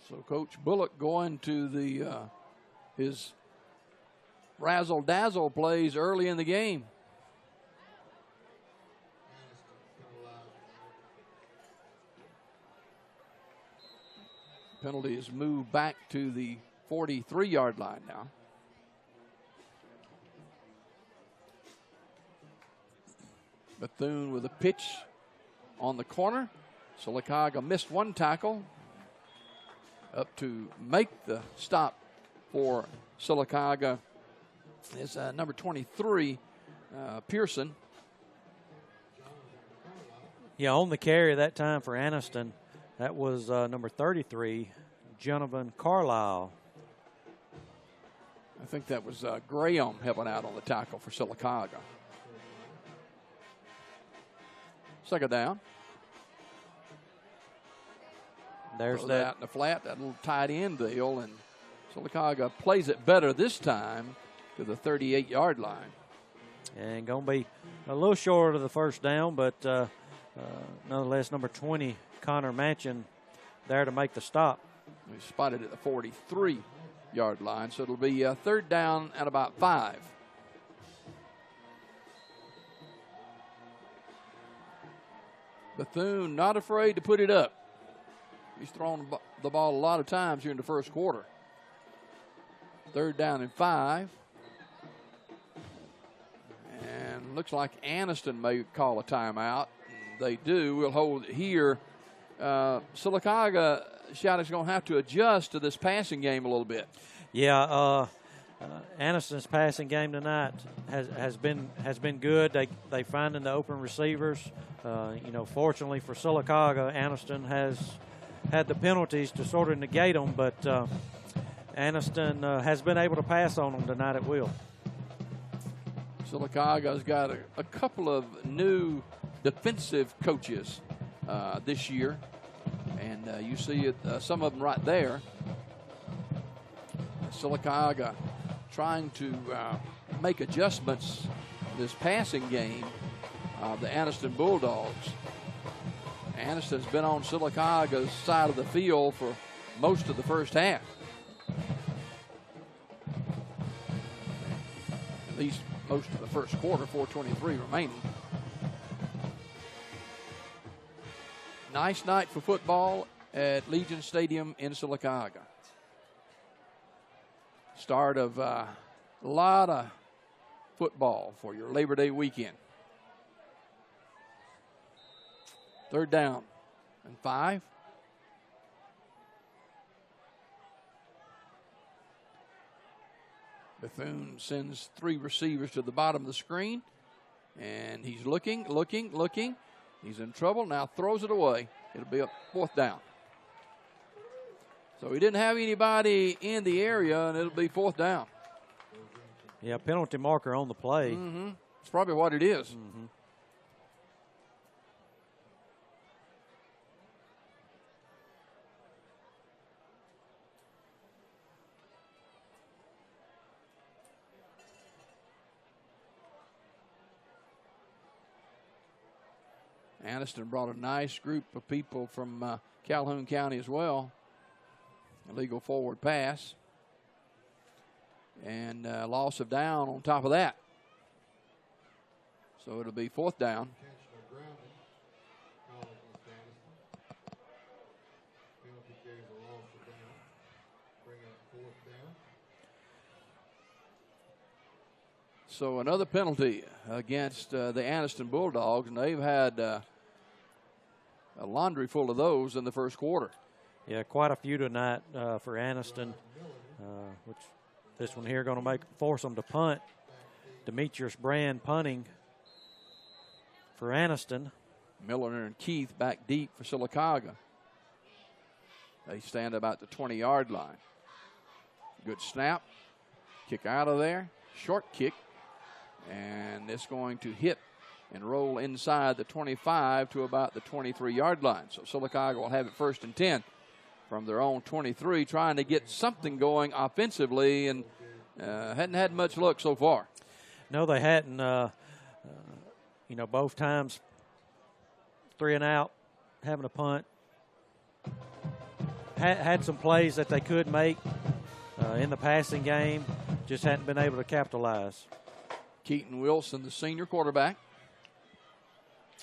So Coach Bullock going to the his razzle-dazzle plays early in the game. Penalty is moved back to the 43-yard line now. Bethune with a pitch on the corner. Sylacauga missed one tackle. Up to make the stop for Sylacauga is number 23, Pearson. Yeah, on the carry that time for Anniston, that was number 33, Jonathan Carlisle. I think that was Graham helping out on the tackle for Sylacauga. Second down. there's that in the flat, that little tight end deal, and Sylacauga plays it better this time to the 38-yard line. And going to be a little short of the first down, but nonetheless, number 20, Connor Manchin, there to make the stop. We spotted at the 43-yard line, so it'll be a third down at about 5. Bethune not afraid to put it up. He's thrown the ball a lot of times here in the first quarter. Third down and 5. And looks like Anniston may call a timeout. They do. We'll hold it here. Sylacauga, Shattuck's going to have to adjust to this passing game a little bit. Yeah, Anniston's passing game tonight has been good. They finding the open receivers. Fortunately for Sylacauga, Anniston has had the penalties to sort of negate them, but Anniston has been able to pass on them tonight at will. Sylacauga's got a couple of new defensive coaches this year, and you see it, some of them right there. Sylacauga trying to make adjustments in this passing game of the Anniston Bulldogs. Anniston's been on Sylacauga's side of the field for most of the first half. At least most of the first quarter, 4:23 remaining. Nice night for football at Legion Stadium in Sylacauga. Start of a lot of football for your Labor Day weekend. Third down and 5. Bethune sends 3 receivers to the bottom of the screen, and he's looking. He's in trouble, now throws it away. It'll be a 4th down. So he didn't have anybody in the area, and it'll be 4th down. Yeah, penalty marker on the play. Mm-hmm. It's probably what it is. Mm-hmm. Anniston brought a nice group of people from Calhoun County as well. Illegal forward pass. And loss of down on top of that. So it'll be 4th down. So another penalty against the Anniston Bulldogs, and they've had a laundry full of those in the first quarter. Yeah, quite a few tonight for Anniston, which this one here going to force them to punt. Demetrius Brand punting for Anniston. Miller and Keith back deep for Sylacauga. They stand about the 20-yard line. Good snap. Kick out of there. Short kick. And it's going to hit and roll inside the 25 to about the 23-yard line. So Sylacauga will have it 1st and 10 from their own 23, trying to get something going offensively, and hadn't had much luck so far. No, they hadn't. Both times 3 and out, having a punt. Had some plays that they could make in the passing game, just hadn't been able to capitalize. Keaton Wilson, the senior quarterback.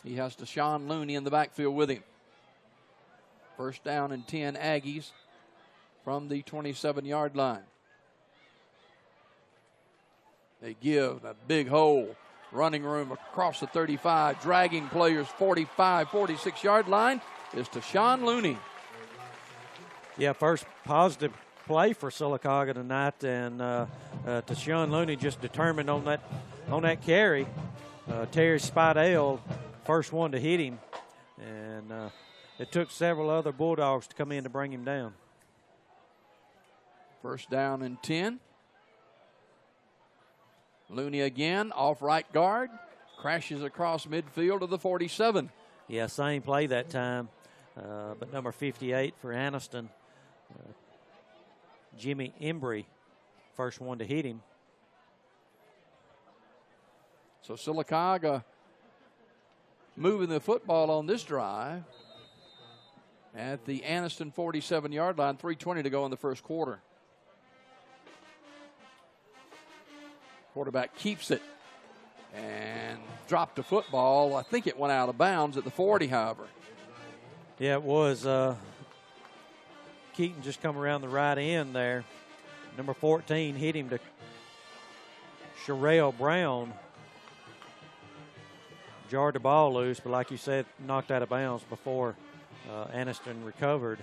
He has Deshaun Looney in the backfield with him. 1st down and 10 Aggies from the 27-yard line. They give a big hole. Running room across the 35. Dragging players 45, 46-yard line is Deshaun Looney. Yeah, first positive play for Sylacauga tonight, and Deshaun Looney just determined on that carry. Terry Spidell, first one to hit him, and it took several other Bulldogs to come in to bring him down. 1st down and 10. Looney again, off right guard, crashes across midfield to the 47. Yeah, same play that time. but number 58 for Anniston, Jimmy Embry, first one to hit him. So Sylacauga moving the football on this drive at the Anniston 47-yard line, 3:20 to go in the first quarter. Quarterback keeps it and dropped the football. I think it went out of bounds at the 40, however. Yeah, it was. Keaton just come around the right end there. Number 14 hit him to Sherelle Brown. Jarred the ball loose, but like you said, knocked out of bounds before Anniston recovered.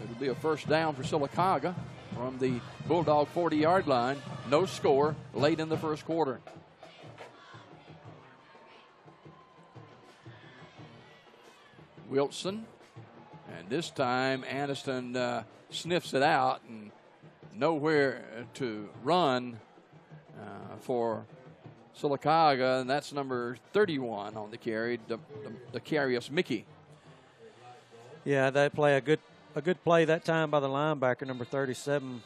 It'll be a first down for Sylacauga from the Bulldog 40-yard line. No score late in the first quarter. Wilson, and this time Anniston sniffs it out, and nowhere to run for Sylacauga, and that's number 31 on the carry, the Carius Mickey. Yeah, they play a good play that time by the linebacker, number 37,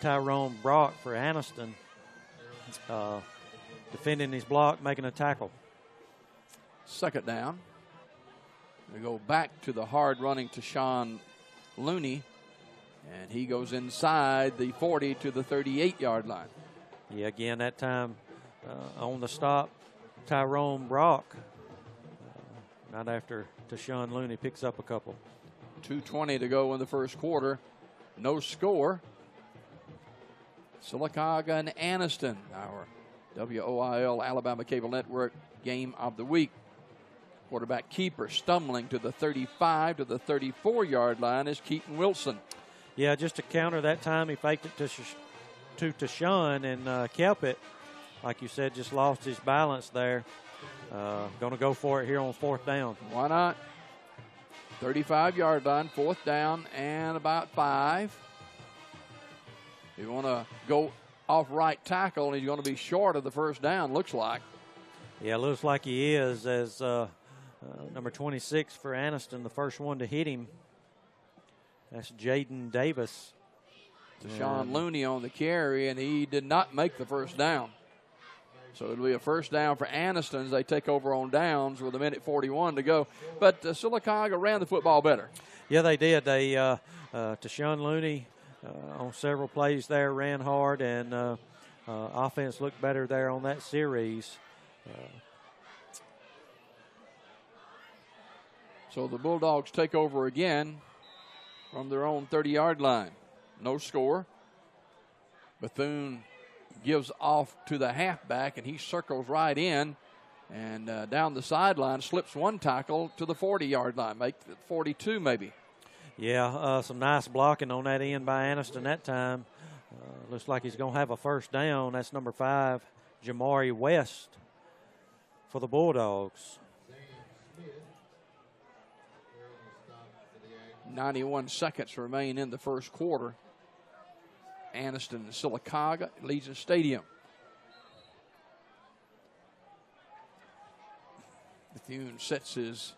Tyrone Brock for Anniston, defending his block, making a tackle. Second down. We go back to the hard running Tashawn Looney, and he goes inside the 40 to the 38-yard line. Yeah, again, that time on the stop, Tyrone Brock, right after Tashawn Looney picks up a couple. 2:20 to go in the first quarter. No score. Sylacauga and Anniston, our WOIL Alabama Cable Network game of the week. Quarterback keeper stumbling to the 35 to the 34-yard line is Keaton Wilson. Yeah, just to counter that time, he faked it to Tashawn and kept it. Like you said, just lost his balance there. Going to go for it here on fourth down. Why not? 35-yard line, fourth down and about 5. You want to go off right tackle, and he's going to be short of the first down, looks like. Yeah, looks like he is, as number 26 for Anniston, the first one to hit him. That's Jaden Davis. Tashawn Looney on the carry, and he did not make the first down. So it'll be a first down for Anniston as they take over on downs with 1:41 to go. But Sylacauga ran the football better. Yeah, they did. They Tashawn Looney on several plays there ran hard, and offense looked better there on that series. So the Bulldogs take over again from their own 30-yard line. No score. Bethune gives off to the halfback, and he circles right in and down the sideline, slips one tackle to the 40-yard line, make it 42 maybe. Yeah, some nice blocking on that end by Anniston that time. Looks like he's going to have a first down. That's number 5, Jamari West for the Bulldogs. 91 seconds remain in the first quarter. Anniston and Sylacauga, Legion Stadium. Bethune sets his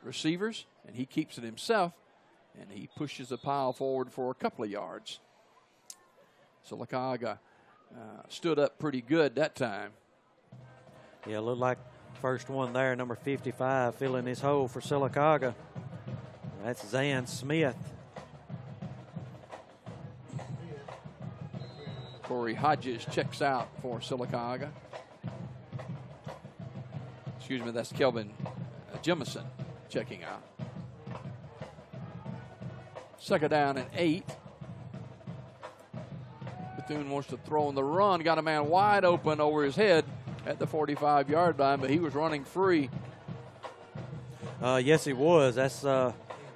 receivers, and he keeps it himself, and he pushes the pile forward for a couple of yards. Sylacauga stood up pretty good that time. Yeah, looked like first one there, number 55, filling his hole for Sylacauga. That's Zan Smith. Corey Hodges checks out for Sylacauga. Excuse me, that's Kelvin Jemison checking out. Second down and 8. Bethune wants to throw on the run. Got a man wide open over his head at the 45-yard line, but he was running free. Yes, he was. That's,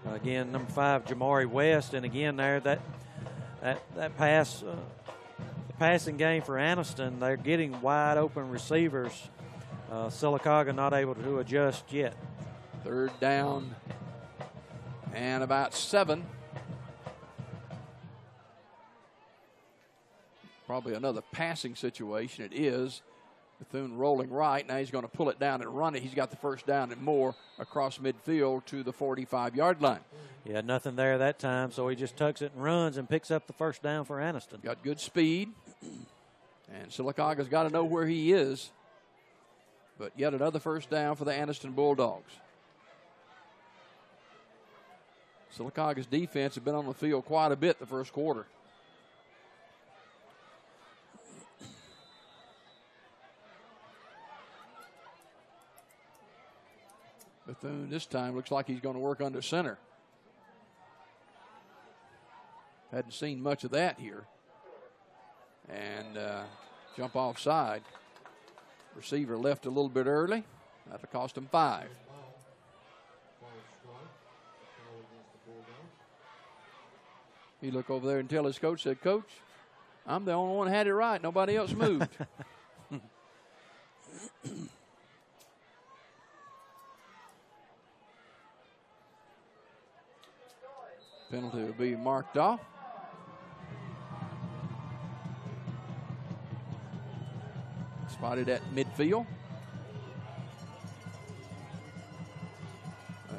again, number 5, Jamari West. And, again, there, that pass, the passing game for Anniston, they're getting wide open receivers. Sylacauga not able to adjust yet. Third down and about 7. Probably another passing situation. It is Bethune rolling right. Now he's going to pull it down and run it. He's got the first down and more across midfield to the 45-yard line. Yeah, nothing there that time, so he just tucks it and runs and picks up the first down for Anniston. Got good speed, and Sylacauga's got to know where he is. But yet another first down for the Anniston Bulldogs. Sylacauga's defense has been on the field quite a bit the first quarter. Bethune this time looks like he's going to work under center. Hadn't seen much of that here. And jump offside. Receiver left a little bit early. That'll cost him 5. He looked over there and tell his coach, said, "Coach, I'm the only one who had it right. Nobody else moved." Penalty will be marked off. Spotted at midfield.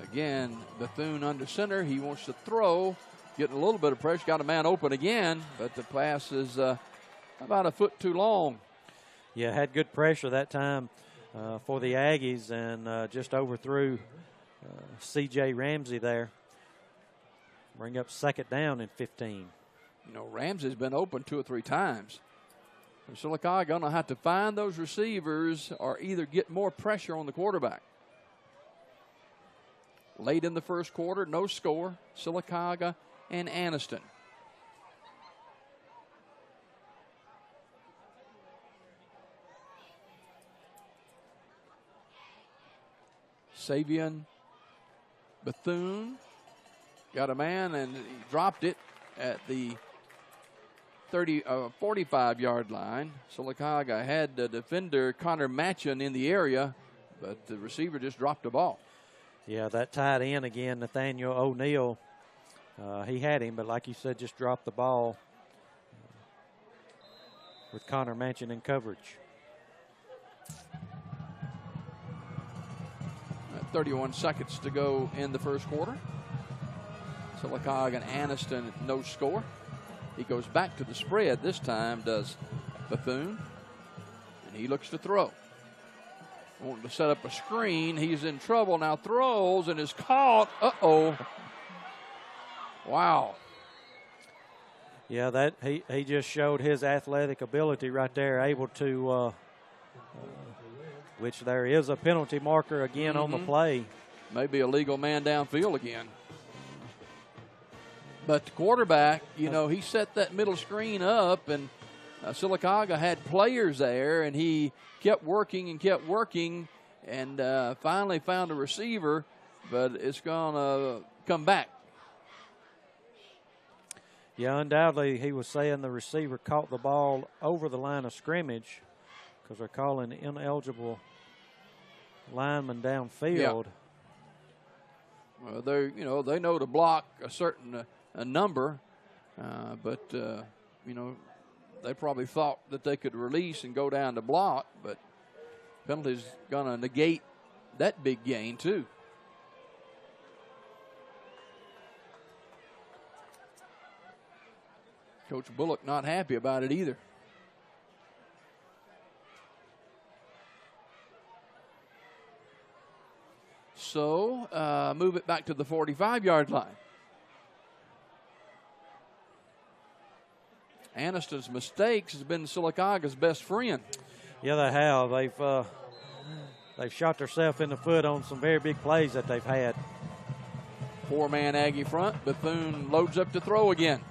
Again, Bethune under center. He wants to throw. Getting a little bit of pressure. Got a man open again, but the pass is about a foot too long. Yeah, had good pressure that time for the Aggies and just overthrew C.J. Ramsey there. Bring up second down and 15. You know, Ramsey's been open 2 or 3 times. And Sylacauga going to have to find those receivers or either get more pressure on the quarterback. Late in the first quarter, no score. Sylacauga and Anniston. Savion Bethune got a man and he dropped it at the 45-yard line. Sylacauga had the defender Connor Matchin in the area, but the receiver just dropped the ball. Yeah, that tight end again, Nathaniel O'Neal. He had him, but like you said, just dropped the ball with Connor Matchin in coverage. 31 seconds to go in the first quarter. Sylacauga and Anniston, no score. He goes back to the spread this time, does Bethune, and he looks to throw. Wanting to set up a screen. He's in trouble now. Throws and is caught. Uh-oh. Wow. Yeah, that he just showed his athletic ability right there, able to, which there is a penalty marker again on the play. Maybe a legal man downfield again. But the quarterback, you know, he set that middle screen up, and Sylacauga had players there, and he kept working, and finally found a receiver, but it's going to come back. Yeah, undoubtedly, he was saying the receiver caught the ball over the line of scrimmage because they're calling ineligible lineman downfield. Yeah. Well, they know to block a certain a number, but they probably thought that they could release and go down to block, but penalty's going to negate that big gain too. Coach Bullock not happy about it either. So move it back to the 45-yard line. Anniston's mistakes has been Sylacauga's best friend. Yeah, they have. They've shot themselves in the foot on some very big plays that they've had. 4-man Aggie front. Bethune loads up to throw again.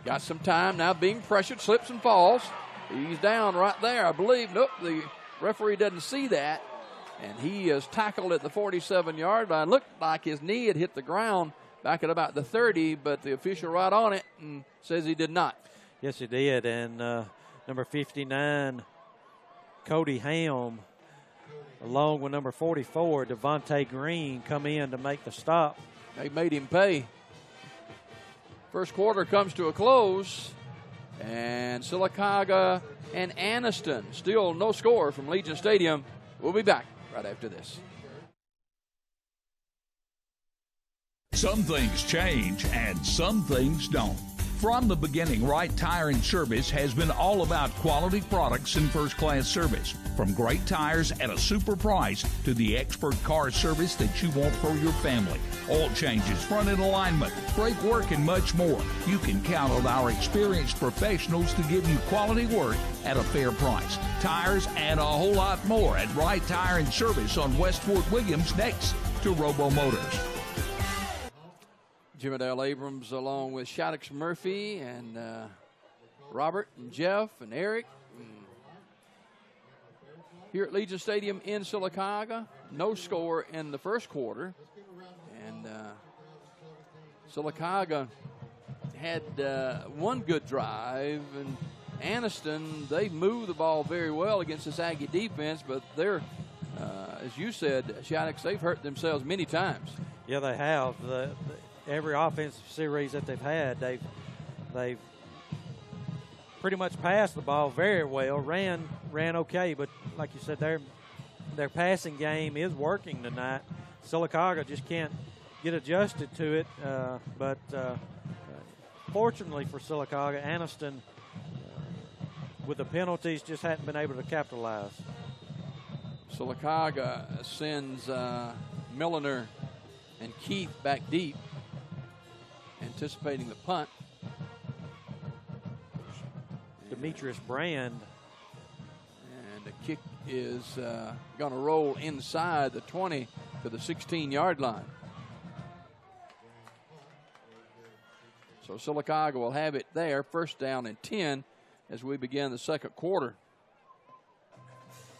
Got some time now, being pressured, slips and falls. He's down right there, I believe. Nope, the referee doesn't see that. And he is tackled at the 47-yard line. Looked like his knee had hit the ground back at about the 30, but the official right on it and says he did not. Yes, he did. And number 59, Cody Helm, along with number 44, Devontae Green, come in to make the stop. They made him pay. First quarter comes to a close. And Sylacauga and Anniston, still no score from Legion Stadium. We'll be back right after this. Some things change and some things don't. From the beginning, Wright Tire and Service has been all about quality products and first-class service. From great tires at a super price to the expert car service that you want for your family. Oil changes, front-end alignment, brake work, and much more. You can count on our experienced professionals to give you quality work at a fair price. Tires and a whole lot more at Wright Tire and Service on West Fort Williams, next to Robo Motors. Jim Adele Abrams along with Shaddix Murphy and Robert and Jeff and Eric. Here at Legion Stadium in Sylacauga, no score in the first quarter. And Sylacauga had one good drive, and Anniston, they moved the ball very well against this Aggie defense, but they're, as you said, Shaddix, they've hurt themselves many times. Yeah, they have. Every offensive series that they've had, they've pretty much passed the ball very well, ran okay, but like you said, their passing game is working tonight. Sylacauga just can't get adjusted to it, but fortunately for Sylacauga, Anniston, with the penalties, just hadn't been able to capitalize. Sylacauga sends Milliner and Keith back deep, anticipating the punt. Demetrius Brand. And the kick is going to roll inside the 20 to the 16-yard line. So Sylacauga will have it there, first down and 10 as we begin the second quarter.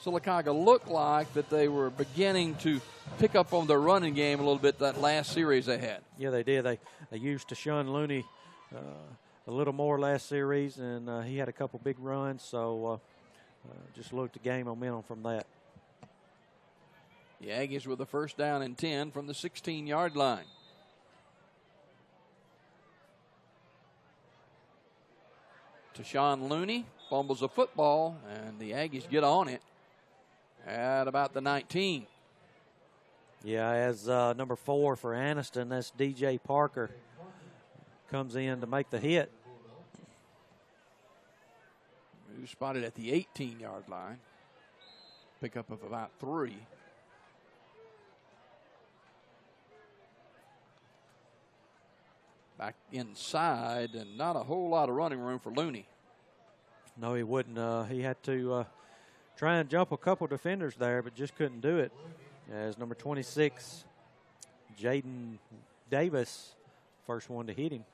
Sylacauga looked like that they were beginning to pick up on their running game a little bit that last series they had. Yeah, they did. They used Tashawn Looney a little more last series, and he had a couple big runs, so just looked to gain momentum from that. The Aggies with the first down and 10 from the 16-yard line. Tashawn Looney fumbles a football, and the Aggies get on it at about the 19. Yeah, as number 4 for Anniston, that's DJ Parker, comes in to make the hit. Who's spotted at the 18-yard line. Pickup of about 3. Back inside, and not a whole lot of running room for Looney. No, he wouldn't. He had to try and jump a couple defenders there, but just couldn't do it. As number 26, Jaden Davis, first one to hit him.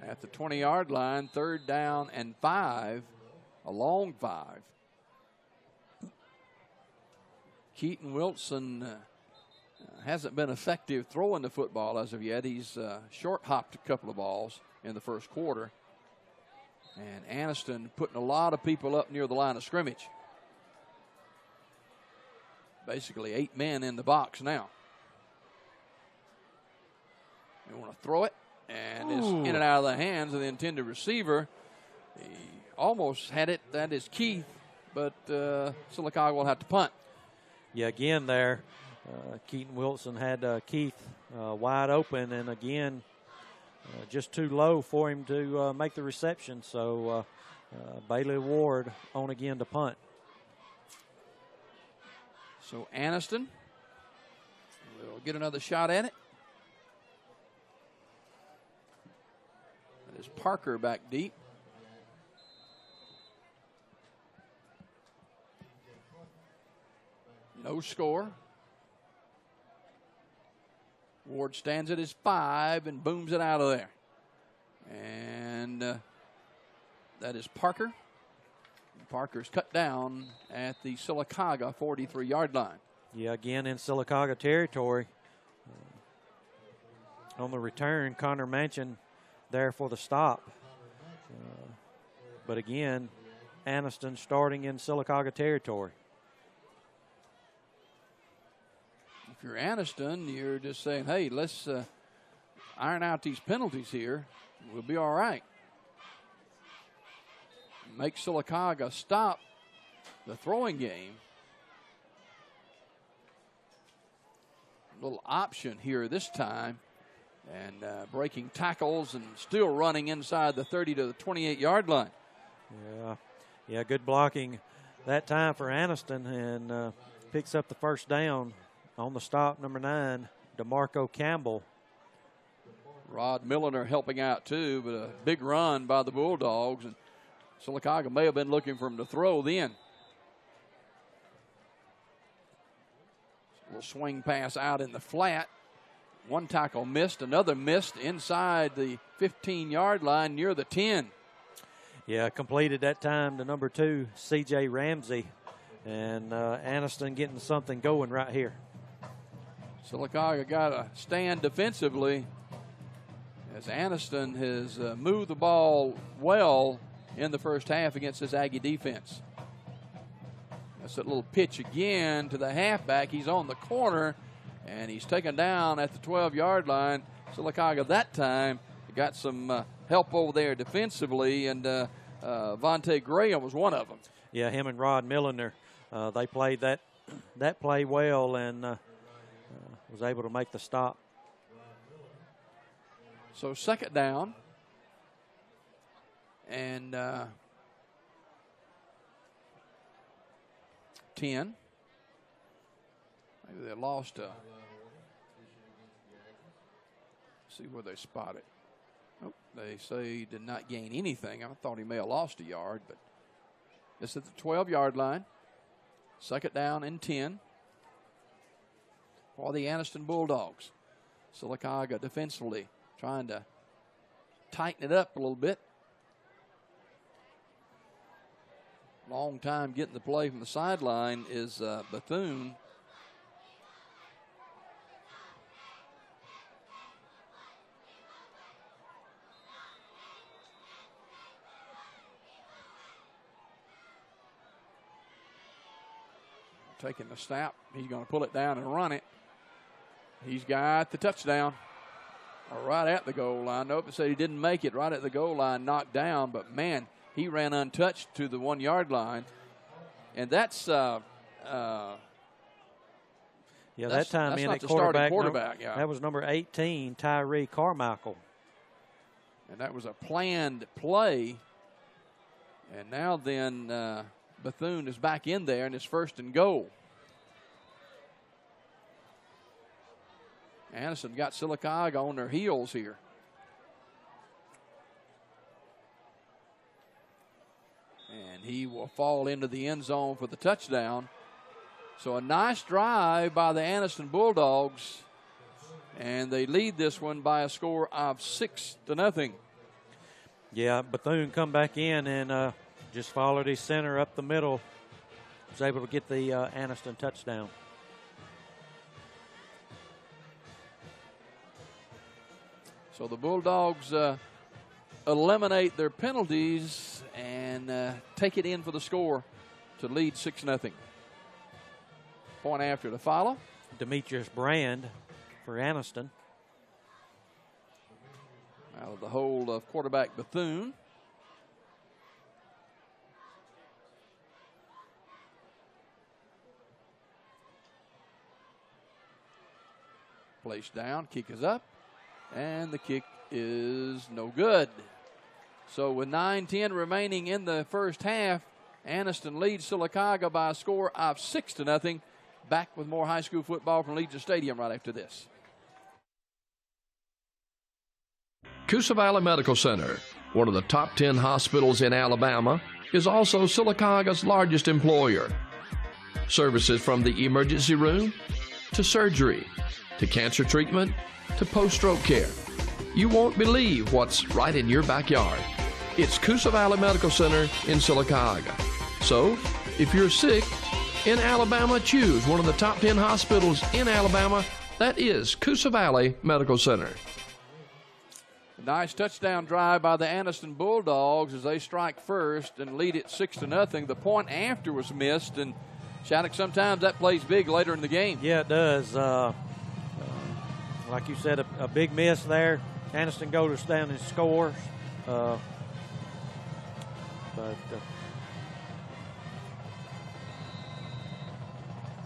At the 20-yard line, third down and 5, a long 5. Keaton Wilson hasn't been effective throwing the football as of yet. He's short-hopped a couple of balls in the first quarter. And Anniston putting a lot of people up near the line of scrimmage. Basically 8 men in the box now. They want to throw it, and it's in and out of the hands of the intended receiver. He almost had it. That is Keith, but Sylacauga will have to punt. Yeah, again there, Keaton Wilson had Keith wide open, and again, just too low for him to make the reception. So Bailey Ward on again to punt. So Anniston will get another shot at it. That is Parker back deep. No score. Ward stands at his 5 and booms it out of there. And that is Parker. Parker's cut down at the Sylacauga 43-yard line. Yeah, again in Sylacauga territory. On the return, Connor Manchin there for the stop. But again, Anniston starting in Sylacauga territory. If you're Anniston, you're just saying, hey, let's iron out these penalties here. We'll be all right. make Sylacauga stop the throwing game. A little option here this time, and breaking tackles and still running inside the 30 to the 28-yard line. Yeah, good blocking that time for Anniston, and picks up the first down on the stop, number 9, DeMarco Campbell. Rod Milliner helping out too, but a big run by the Bulldogs, and Sylacauga may have been looking for him to throw then. A little swing pass out in the flat. One tackle missed, another missed inside the 15-yard line near the 10. Yeah, completed that time to number 2, C.J. Ramsey. And Anniston getting something going right here. Sylacauga got to stand defensively as Anniston has moved the ball well in the first half against this Aggie defense. That's that little pitch again to the halfback. He's on the corner, and he's taken down at the 12-yard line. Sylacauga that time got some help over there defensively, and Vontae Graham was one of them. Yeah, him and Rod Milliner, they played that play well, and was able to make the stop. So second down, and 10. Maybe they lost a. See where they spot it. Oh, they say he did not gain anything. I thought he may have lost a yard, but it's at the 12-yard line. Second down and 10 for the Anniston Bulldogs. Sylacauga defensively trying to tighten it up a little bit. Long time getting the play from the sideline is Bethune. Taking the snap. He's going to pull it down and run it. He's got the touchdown. Right at the goal line. Nope, it said he didn't make it. Right at the goal line, knocked down. But, man, he ran untouched to the 1-yard line. And that's that time in at quarterback. Yeah. That was number 18, Tyree Carmichael. And that was a planned play. And now then Bethune is back in there, and it's 1st and goal. Anniston got Sylacauga on their heels here. And he will fall into the end zone for the touchdown. So a nice drive by the Anniston Bulldogs. And they lead this one by a score of 6-0. Yeah, Bethune come back in and just followed his center up the middle. Was able to get the Anniston touchdown. So the Bulldogs eliminate their penalties and take it in for the score to lead 6-0. Point after to follow. Demetrius Brand for Anniston. Out of the hold of quarterback Bethune. Placed down, kick is up, and the kick is no good. So with 9:10 remaining in the first half, Anniston leads Sylacauga by a score of 6-0. Back with more high school football from Legion Stadium right after this. Coosa Valley Medical Center, one of the top 10 hospitals in Alabama, is also Sylacauga's largest employer. Services from the emergency room to surgery to cancer treatment to post-stroke care. You won't believe what's right in your backyard. It's Coosa Valley Medical Center in Sylacauga. So, if you're sick in Alabama, choose one of the top 10 hospitals in Alabama. That is Coosa Valley Medical Center. Nice touchdown drive by the Anniston Bulldogs as they strike first and lead it 6-0. The point after was missed, and Shattuck, sometimes that plays big later in the game. Yeah, it does. Like you said, a big miss there. Anniston goes down and scores. But But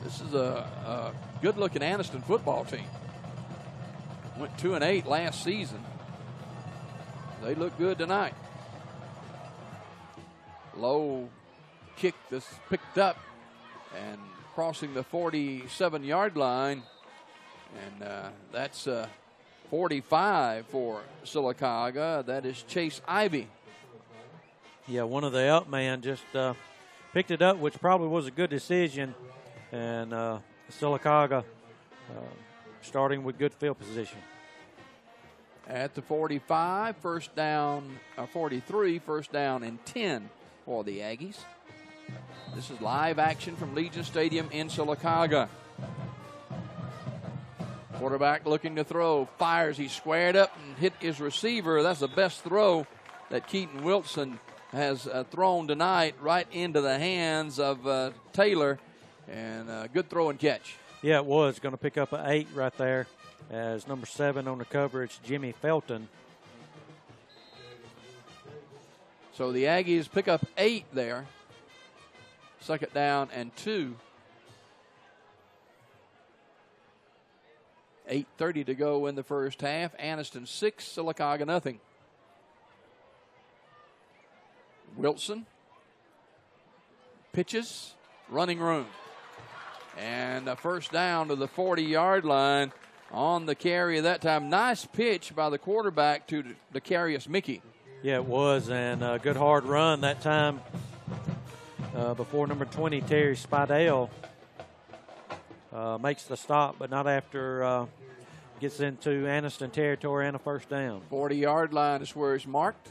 this is a good-looking Anniston football team. Went 2-8 last season. They look good tonight. Low kick that's picked up and crossing the 47-yard line. And that's 45 for Sylacauga. That is Chase Ivy. yeah, one of the up man just picked it up, which probably was a good decision. And Sylacauga starting with good field position. At the 45, first down, 43, first down and 10 for the Aggies. This is live action from Legion Stadium in Sylacauga. Quarterback looking to throw, fires, he squared up and hit his receiver. That's the best throw that Keaton Wilson has thrown tonight, right into the hands of Taylor, and good throw and catch. Yeah, it was going to pick up an 8 right there as number 7 on the coverage, Jimmy Felton. So the Aggies pick up 8 there. Second down and 2. 8:30 to go in the first half. Anniston 6, Sylacauga nothing. Wilson pitches, running room. And a first down to the 40-yard line on the carry that time. Nice pitch by the quarterback to Decarius Mickey. Yeah, it was, and a good hard run that time before number 20, Terry Spidell, makes the stop, but not after gets into Anniston territory and a first down. 40-yard line is where it's marked.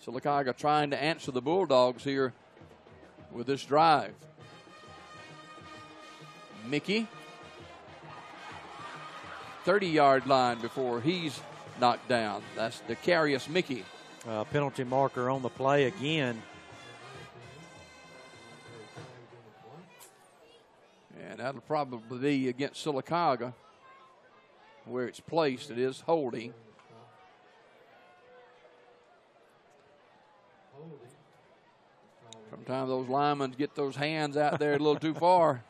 Sylacauga trying to answer the Bulldogs here with this drive. Mickey, 30-yard line before he's knocked down. That's Decarius Mickey. Penalty marker on the play again. And that'll probably be against Sylacauga where it's placed. It is holding. Sometimes those linemen get those hands out there a little too far.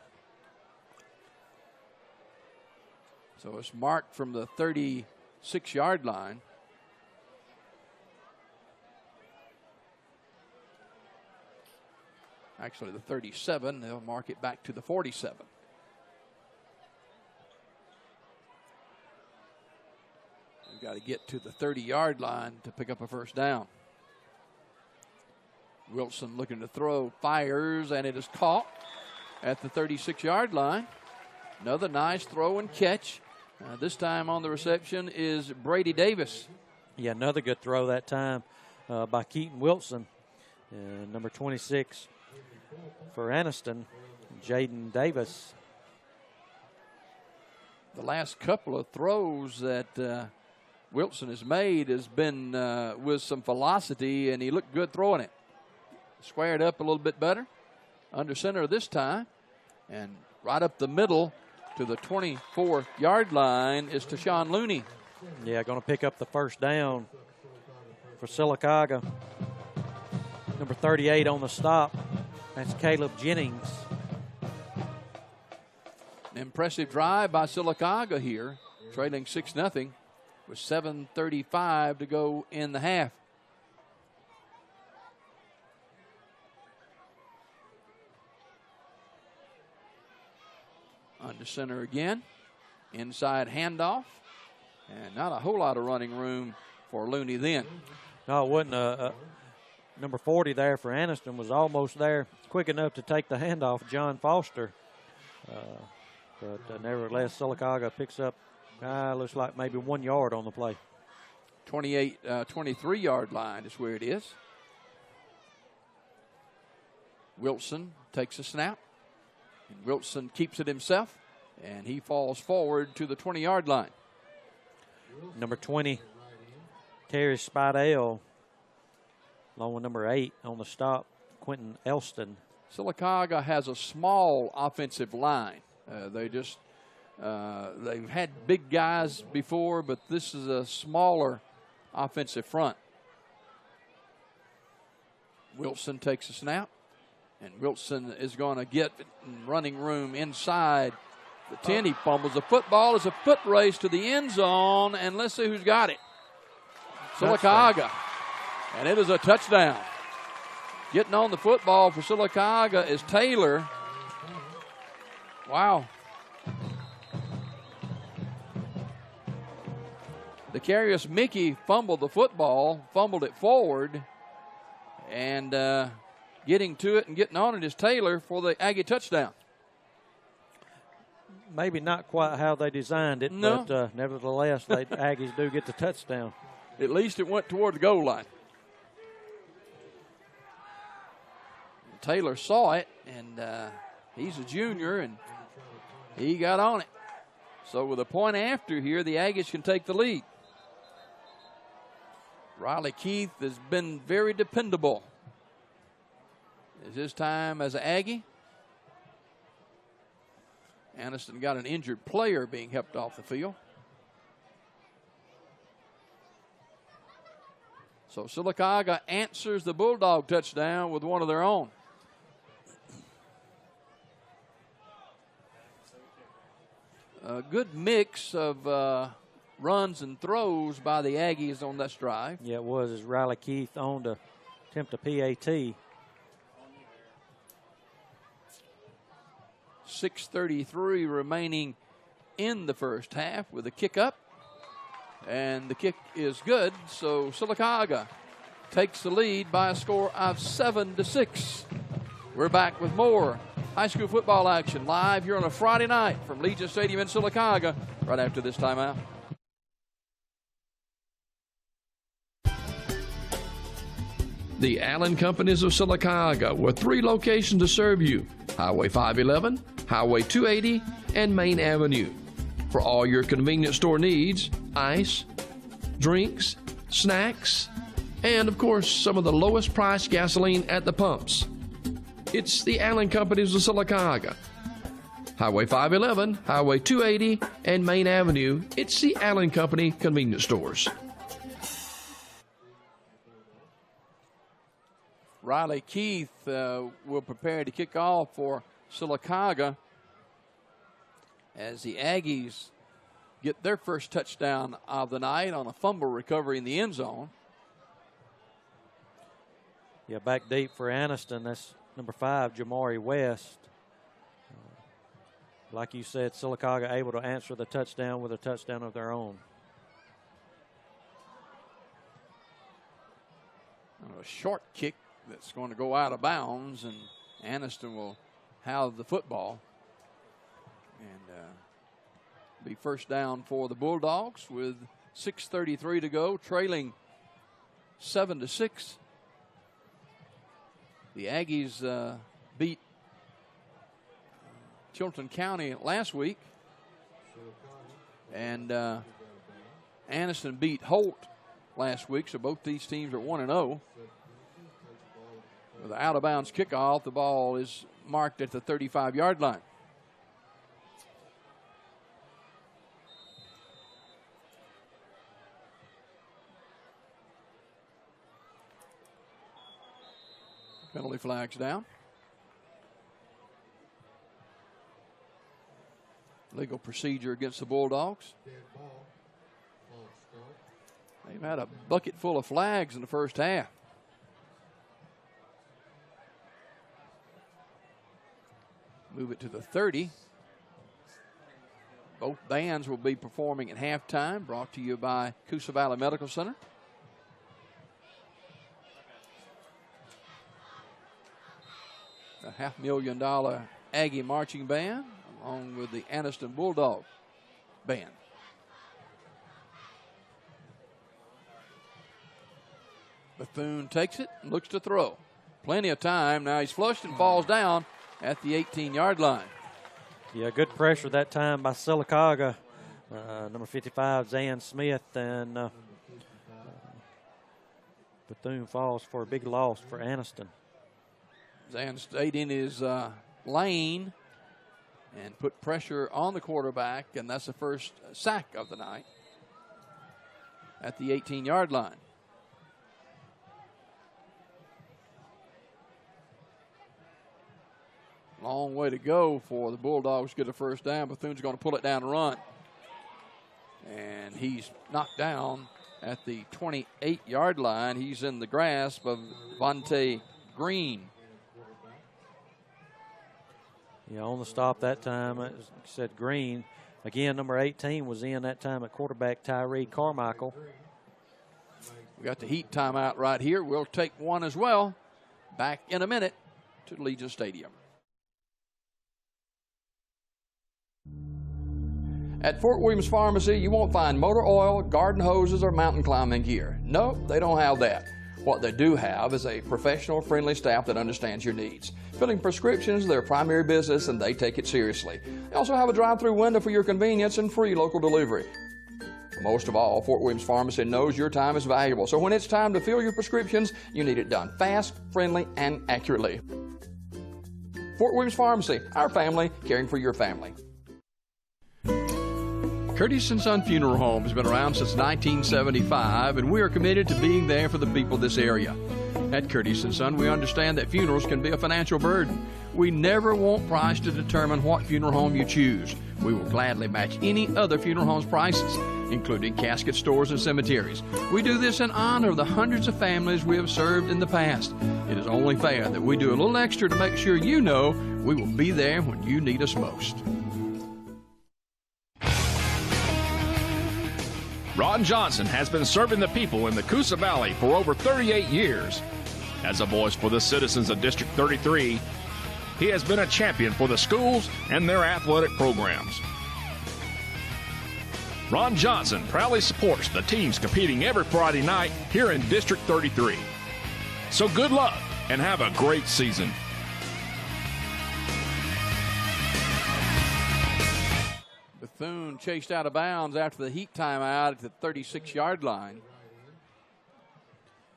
So it's marked from the 36-yard line. Actually, the 37. They'll mark it back to the 47. We've got to get to the 30-yard line to pick up a first down. Wilson looking to throw, fires, and it is caught at the 36-yard line. Another nice throw and catch. This time on the reception is Brady Davis. Yeah, another good throw that time by Keaton Wilson. And number 26 for Anniston, Jaden Davis. The last couple of throws that Wilson has made has been with some velocity, and he looked good throwing it. Squared up a little bit better. Under center this time. And right up the middle to the 24-yard line is Tashawn Looney. Yeah, going to pick up the first down for Sylacauga. Number 38 on the stop. That's Caleb Jennings. An impressive drive by Sylacauga here, trailing 6-0 with 7:35 to go in the half. Under center again. Inside handoff. And not a whole lot of running room for Looney then. No, it wasn't. Number 40 there for Anniston was almost there, quick enough to take the handoff, John Foster. But nevertheless, Sylacauga picks up, looks like maybe 1 yard on the play. 23-yard line is where it is. Wilson takes a snap. And Wilson keeps it himself, and he falls forward to the 20-yard line. Number 20, Terry Spidell, along with number 8 on the stop, Quentin Elston. Sylacauga has a small offensive line. They've had big guys before, but this is a smaller offensive front. Wilson takes a snap, and Wilson is going to get running room inside the 10. He fumbles the football. It's a foot race to the end zone, and let's see who's got it. Sylacauga, and it is a touchdown. Getting on the football for Sylacauga is Taylor. Wow. The Carius Mickey fumbled the football, fumbled it forward, and getting to it and getting on it is Taylor for the Aggie touchdown. Maybe not quite how they designed it, no. But nevertheless, Aggies do get the touchdown. At least it went toward the goal line. Taylor saw it, and he's a junior, and he got on it. So with a point after here, the Aggies can take the lead. Riley Keith has been very dependable. Is his time as an Aggie? Anniston got an injured player being helped off the field. So Sylacauga answers the Bulldog touchdown with one of their own. A good mix of runs and throws by the Aggies on that drive. Yeah, it was. As Riley Keith on to attempt a PAT. 6:33 remaining in the first half with a kick up. And the kick is good, so Sylacauga takes the lead by a score of 7-6. We're back with more high school football action live here on a Friday night from Legion Stadium in Sylacauga right after this timeout. The Allen Companies of Sylacauga, with 3 locations to serve you: Highway 511, Highway 280, and Main Avenue. For all your convenience store needs, ice, drinks, snacks, and of course some of the lowest priced gasoline at the pumps. It's the Allen Companies of Sylacauga. Highway 511, Highway 280, and Main Avenue. It's the Allen Company convenience stores. Riley Keith will prepare to kick off for Sylacauga as the Aggies get their first touchdown of the night on a fumble recovery in the end zone. Yeah, back deep for Anniston. That's number 5, Jamari West. Like you said, Sylacauga able to answer the touchdown with a touchdown of their own. A short kick that's going to go out of bounds, and Anniston will have the football. And be first down for the Bulldogs with 6:33 to go, trailing 7-6. The Aggies beat Chilton County last week, and Anniston beat Holt last week, so both these teams are 1-0. With an out-of-bounds kickoff, the ball is marked at the 35-yard line. Penalty flags down. Legal procedure against the Bulldogs. They've had a bucket full of flags in the first half. Move it to the 30. Both bands will be performing at halftime, brought to you by Coosa Valley Medical Center. A $500,000 Aggie marching band, along with the Anniston Bulldog band. Bethune takes it and looks to throw. Plenty of time. Now he's flushed and falls down at the 18-yard line. Yeah, good pressure that time by Sylacauga. Number 55, Zan Smith, and Bethune falls for a big loss for Anniston. Zan stayed in his lane and put pressure on the quarterback, and that's the first sack of the night at the 18-yard line. Long way to go for the Bulldogs to get a first down. Bethune's going to pull it down and run. And he's knocked down at the 28-yard line. He's in the grasp of Vontae Green. Yeah, on the stop that time, as I said, Green. Again, number 18 was in that time at quarterback, Tyree Carmichael. We got the Heat timeout right here. We'll take one as well. Back in a minute to Legion Stadium. At Fort Williams Pharmacy, you won't find motor oil, garden hoses, or mountain climbing gear. No, they don't have that. What they do have is a professional, friendly staff that understands your needs. Filling prescriptions is their primary business, and they take it seriously. They also have a drive-through window for your convenience and free local delivery. Most of all, Fort Williams Pharmacy knows your time is valuable, so when it's time to fill your prescriptions, you need it done fast, friendly, and accurately. Fort Williams Pharmacy, our family, caring for your family. Curtis & Son Funeral Home has been around since 1975, and we are committed to being there for the people of this area. At Curtis & Son, we understand that funerals can be a financial burden. We never want price to determine what funeral home you choose. We will gladly match any other funeral home's prices, including casket stores and cemeteries. We do this in honor of the hundreds of families we have served in the past. It is only fair that we do a little extra to make sure you know we will be there when you need us most. Ron Johnson has been serving the people in the Coosa Valley for over 38 years. As a voice for the citizens of District 33, he has been a champion for the schools and their athletic programs. Ron Johnson proudly supports the teams competing every Friday night here in District 33. So good luck and have a great season. Bethune chased out of bounds after the Heat timeout at the 36-yard line.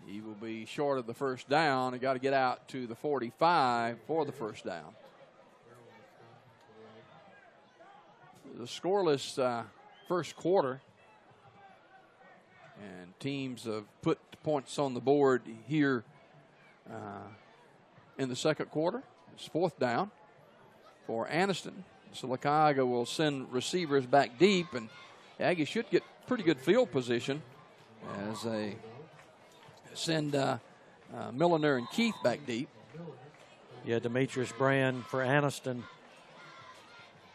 He will be short of the first down. He got to get out to the 45 for the first down. The scoreless first quarter, and teams have put points on the board here in the second quarter. It's fourth down for Anniston. Sylacauga will send receivers back deep, and the Aggies should get pretty good field position as they send Milliner and Keith back deep. Yeah, Demetrius Brand for Anniston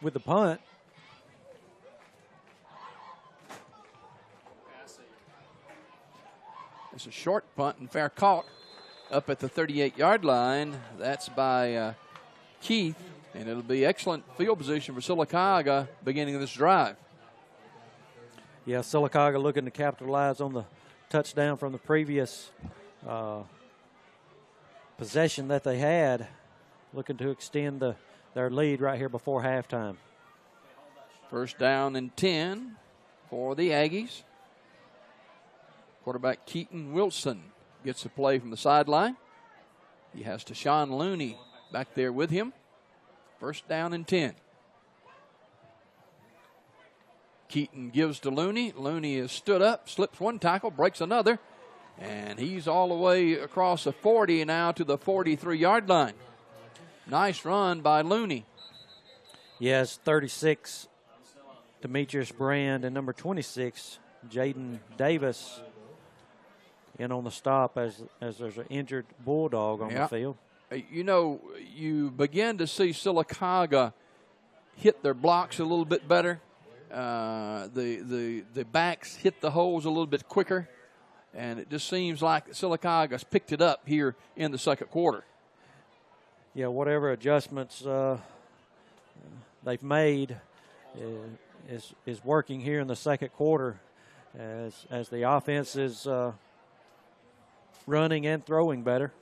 with the punt. It's a short punt and fair caught up at the 38-yard line. That's by Keith. And it'll be excellent field position for Sylacauga beginning of this drive. Yeah, Sylacauga looking to capitalize on the touchdown from the previous possession that they had, looking to extend their lead right here before halftime. First down and 10 for the Aggies. Quarterback Keaton Wilson gets a play from the sideline. He has Tashawn Looney back there with him. First down and 10. Keaton gives to Looney. Looney is stood up, slips one tackle, breaks another, and he's all the way across the 40 now to the 43-yard line. Nice run by Looney. Yes, 36, Demetrius Brand, and number 26, Jaden Davis, in on the stop as there's an injured Bulldog on the field. You know, you begin to see Sylacauga hit their blocks a little bit better. The backs hit the holes a little bit quicker, and it just seems like Sylacauga's picked it up here in the second quarter. Yeah, whatever adjustments they've made is working here in the second quarter as the offense is running and throwing better.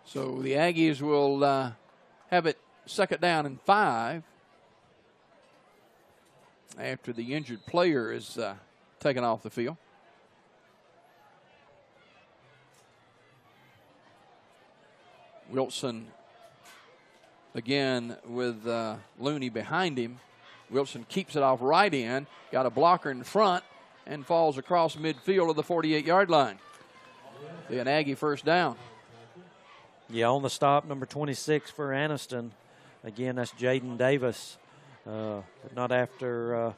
So the Aggies will have it second down and 5 after the injured player is taken off the field. Wilson again with Looney behind him. Wilson keeps it off right in, got a blocker in front, and falls across midfield of the 48-yard line. The Aggie first down. Yeah, on the stop, number 26 for Anniston. Again, that's Jaden Davis. But not after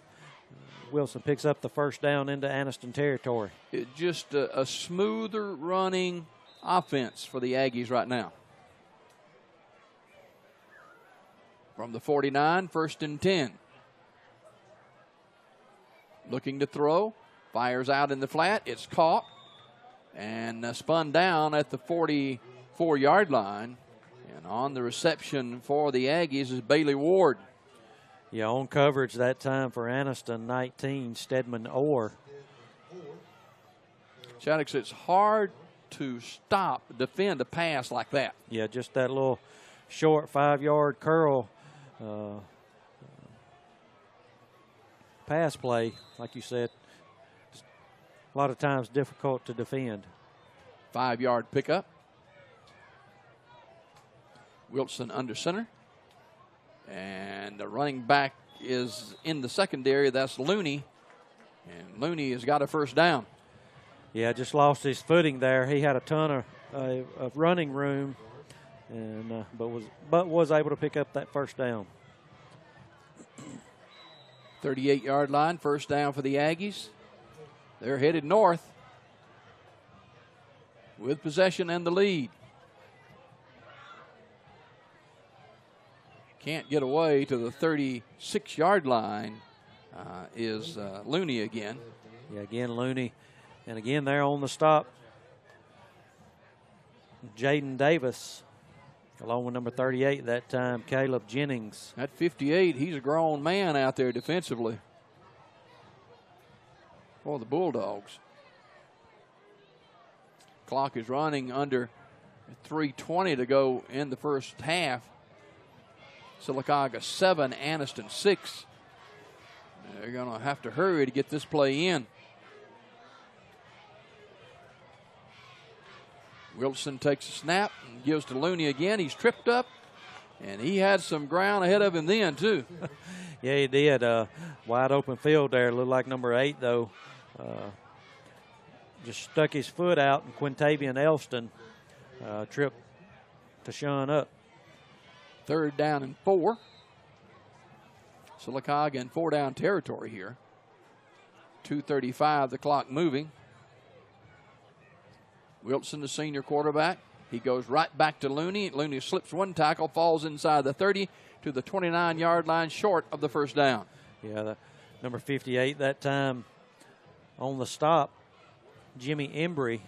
Wilson picks up the first down into Anniston territory. Just a smoother running offense for the Aggies right now. From the 49, 1st and 10. Looking to throw. Fires out in the flat. It's caught and spun down at the 44-yard line. And on the reception for the Aggies is Bailey Ward. Yeah, on coverage that time for Anniston, 19, Stedman Orr. Shaddix, it's hard to defend a pass like that. Yeah, just that little short 5-yard curl pass play, like you said, a lot of times difficult to defend. 5-yard pickup. Wilson under center. And the running back is in the secondary. That's Looney. And Looney has got a first down. Yeah, just lost his footing there. He had a ton of running room, and but was able to pick up that first down. 38-yard line, first down for the Aggies. They're headed north with possession and the lead. Can't get away to the 36-yard line is Looney again. Yeah, again, Looney. And again, there on the stop, Jaden Davis, along with number 38 that time, Caleb Jennings. At 58, he's a grown man out there defensively for the Bulldogs. Clock is running under 3:20 to go in the first half. Sylacauga 7, Anniston 6. They're going to have to hurry to get this play in. Wilson takes a snap and gives to Looney again. He's tripped up, and he had some ground ahead of him then, too. Yeah, he did. Wide open field there. Looked like number 8, though. Just stuck his foot out, and Quintavian Elston tripped Tashawn up. 3rd down and 4. Sylacauga in 4-down territory here. 2:35, the clock moving. Wilson, the senior quarterback. He goes right back to Looney. Looney slips one tackle, falls inside the 30 to the 29-yard line, short of the first down. Yeah, the number 58 that time on the stop, Jimmy Embry.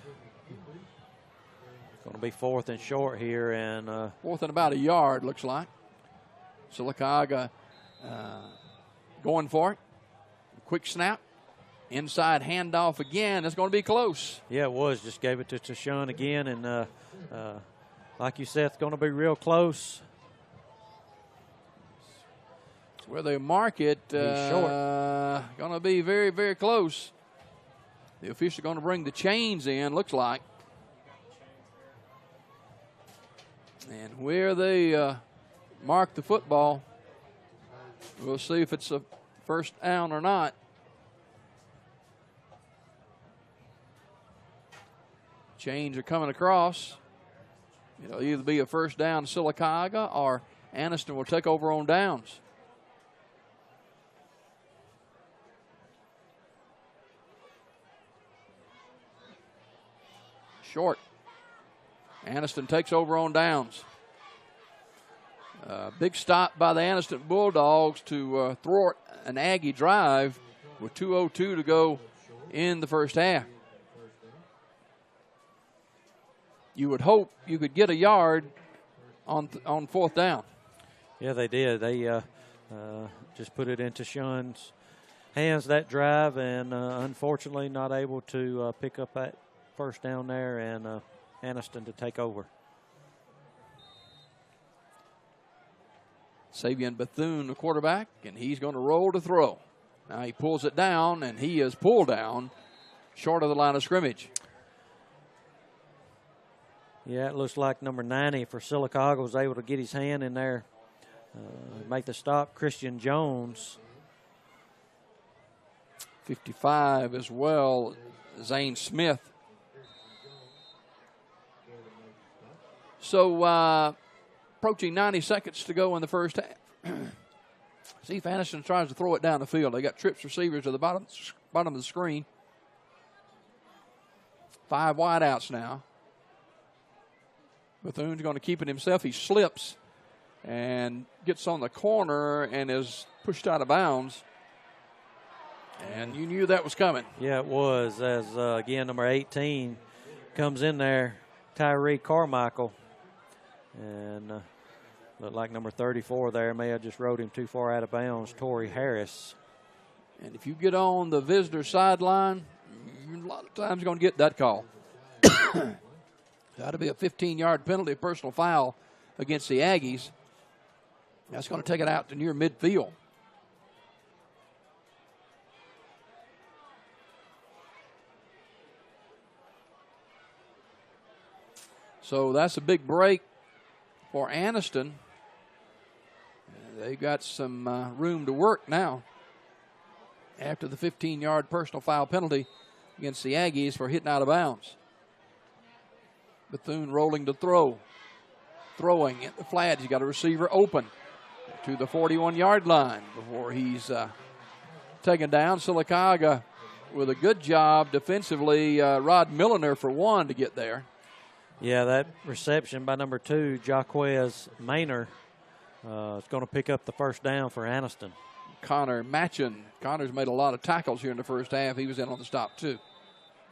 Going to be 4th and short here. And 4th and about a yard, looks like. Sylacauga going for it. Quick snap. Inside handoff again. It's going to be close. Yeah, it was. Just gave it to Tashawn again. And like you said, it's going to be real close. It's where they mark it. Short. Going to be very, very close. The official going to bring the chains in, looks like. And where they mark the football, we'll see if it's a first down or not. Chains are coming across. It'll either be a first down to Sylacauga or Anniston will take over on downs. Short. Anniston takes over on downs. Big stop by the Anniston Bulldogs to thwart an Aggie drive with 2:02 to go in the first half. You would hope you could get a yard on 4th down. Yeah, they did. They just put it into Sean's hands that drive, and unfortunately not able to pick up that first down there, and Anniston to take over. Savion Bethune, the quarterback, and he's going to roll to throw. Now he pulls it down, and he is pulled down short of the line of scrimmage. Yeah, it looks like number 90 for Sylacauga was able to get his hand in there, make the stop. Christian Jones. 55 as well, Zane Smith. So approaching 90 seconds to go in the first half. See if Anniston tries to throw it down the field. They got trips receivers to the bottom of the screen. 5 wideouts now. Bethune's going to keep it himself. He slips and gets on the corner and is pushed out of bounds. And you knew that was coming. Yeah, it was. As, again, number 18 comes in there, Tyree Carmichael. And looked like number 34 there may have just rode him too far out of bounds, Torrey Harris. And if you get on the visitor sideline, you're a lot of times going to get that call. That'll be a 15-yard penalty, personal foul against the Aggies. That's going to take it out to near midfield. So that's a big break for Anniston. They've got some room to work now after the 15-yard personal foul penalty against the Aggies for hitting out of bounds. Bethune rolling to throw. Throwing at the flat. He's got a receiver open to the 41-yard line before he's taken down. Sylacauga with a good job defensively. Rod Milliner for one to get there. Yeah, that reception by number 2, Jaquez Maynor, is going to pick up the first down for Anniston. Connor Matchin. Connor's made a lot of tackles here in the first half. He was in on the stop, too.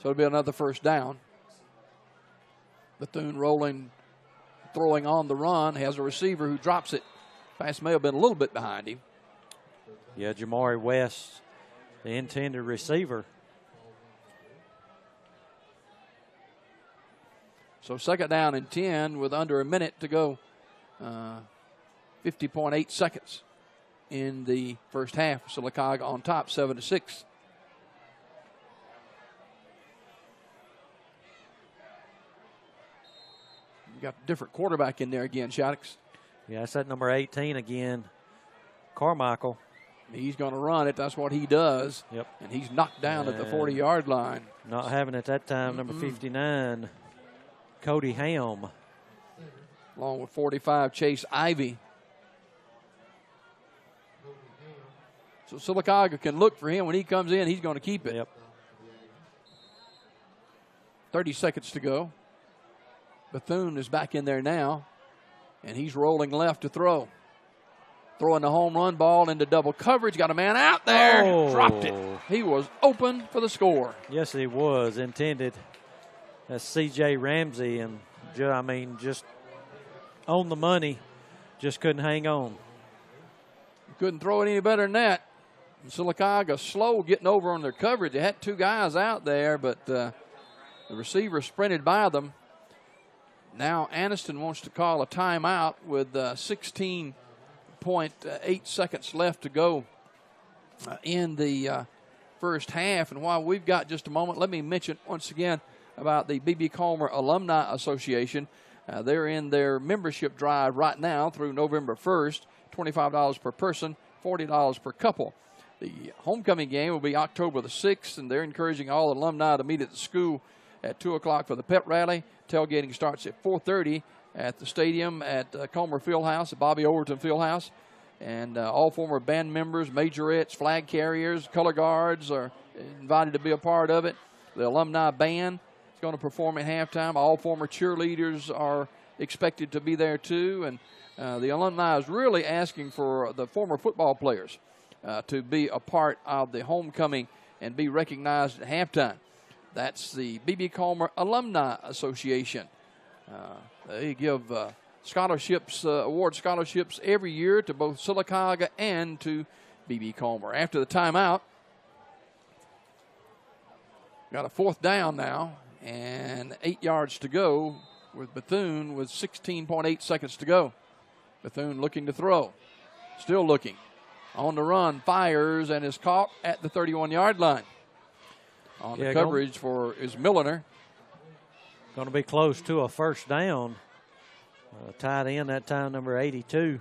So it'll be another first down. Bethune rolling, throwing on the run. Has a receiver who drops it. Pass may have been a little bit behind him. Yeah, Jamari West, the intended receiver. So second down and 10 with under a minute to go. 50.8 seconds in the first half. Sylacauga on top, 7-6. You got a different quarterback in there again, Shaddix. Yeah, that's that number 18 again, Carmichael. He's going to run it. That's what he does. Yep. And he's knocked down at the 40-yard line. Not having it that time, number 59, Cody Ham. Along with 45, Chase Ivy. So Sylacauga can look for him. When he comes in, he's going to keep it. Yep. 30 seconds to go. Bethune is back in there now, and he's rolling left to throw. Throwing the home run ball into double coverage. Got a man out there. Oh. Dropped it. He was open for the score. Yes, he was intended. That's C.J. Ramsey, and just on the money. Just couldn't hang on. Couldn't throw it any better than that. Sylacauga slow getting over on their coverage. They had 2 guys out there, but the receiver sprinted by them. Now Anniston wants to call a timeout with 16.8 seconds left to go in the first half. And while we've got just a moment, let me mention once again about the B.B. Comer Alumni Association. They're in their membership drive right now through November 1st, $25 per person, $40 per couple. The homecoming game will be October the 6th, and they're encouraging all alumni to meet at the school at 2 o'clock for the pep rally. Tailgating starts at 4:30 at the stadium at Comer Fieldhouse, at Bobby Overton Fieldhouse. And all former band members, majorettes, flag carriers, color guards are invited to be a part of it. The alumni band is going to perform at halftime. All former cheerleaders are expected to be there too. And the alumni is really asking for the former football players to be a part of the homecoming and be recognized at halftime. That's the B.B. Comer Alumni Association. They give scholarships, award scholarships every year to both Sylacauga and to B.B. Comer. After the timeout, got a 4th down now and 8 yards to go with Bethune with 16.8 seconds to go. Bethune looking to throw. Still looking. On the run, fires, and is caught at the 31-yard line. On the coverage for is Milliner. Going to be close to a first down. Tied in that time, number 82.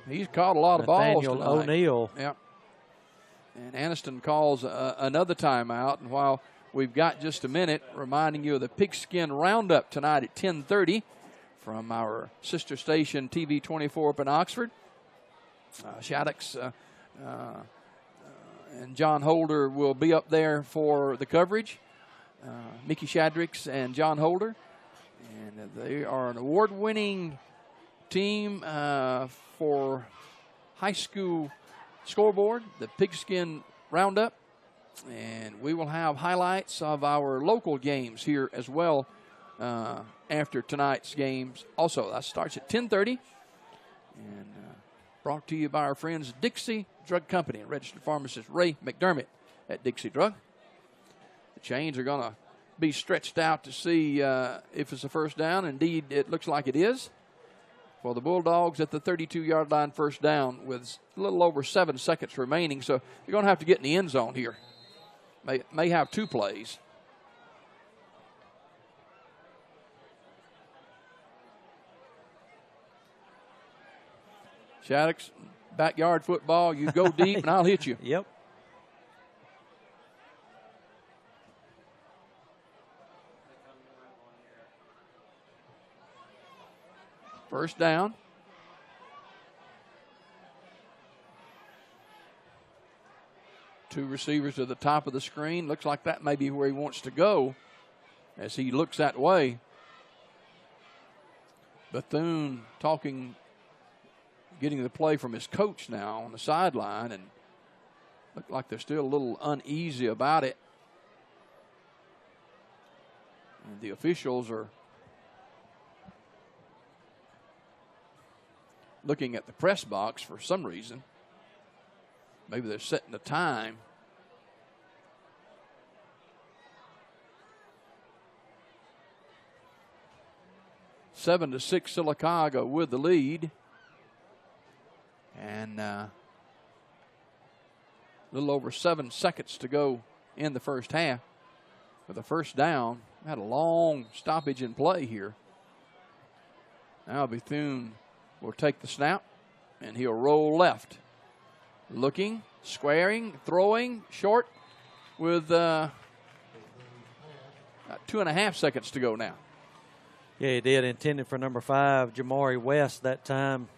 He's caught a lot of balls Nathaniel tonight. O'Neal. Yep. And Anniston calls another timeout. And while we've got just a minute, reminding you of the Pigskin Roundup tonight at 10:30 from our sister station TV 24 up in Oxford. Shaddix and John Holder will be up there for the coverage. Mickey Shaddricks and John Holder. And they are an award-winning team for high school scoreboard, the Pigskin Roundup. And we will have highlights of our local games here as well after tonight's games. Also, that starts at 10:30. And brought to you by our friends Dixie Drug Company and registered pharmacist Ray McDermott at Dixie Drug. The chains are going to be stretched out to see if it's a first down. Indeed, it looks like it is. For the Bulldogs at the 32-yard line, first down with a little over 7 seconds remaining. So you're going to have to get in the end zone here. May have 2 plays. Shaddix, backyard football, you go deep and I'll hit you. Yep. First down. Two receivers to the top of the screen. Looks like that may be where he wants to go as he looks that way. Bethune getting the play from his coach now on the sideline, and look like they're still a little uneasy about it. And the officials are looking at the press box for some reason. Maybe they're setting the time. Seven to 6 Sylacauga with the lead. And a little over 7 seconds to go in the first half. With a first down. Had a long stoppage in play here. Now Bethune will take the snap, and he'll roll left. Looking, squaring, throwing, short with 2.5 seconds to go now. Yeah, he did. Intended for number 5, Jamari West that time.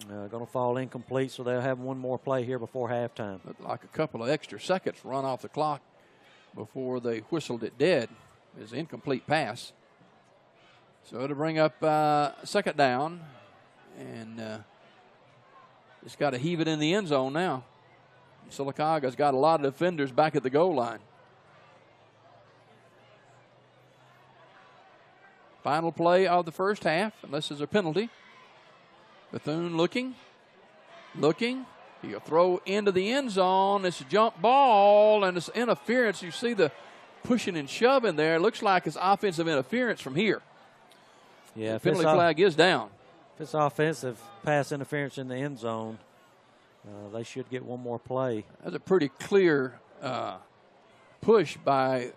Going to fall incomplete, so they'll have one more play here before halftime. Looked like a couple of extra seconds run off the clock before they whistled it dead. It was an incomplete pass. So it'll bring up second down, and just got to heave it in the end zone now. Sylacauga's got a lot of defenders back at the goal line. Final play of the first half, unless there's a penalty. Bethune looking. He'll throw into the end zone. It's a jump ball, and it's interference. You see the pushing and shoving there. It looks like it's offensive interference from here. Yeah, the penalty flag is down. If it's offensive pass interference in the end zone, they should get one more play. That's a pretty clear push by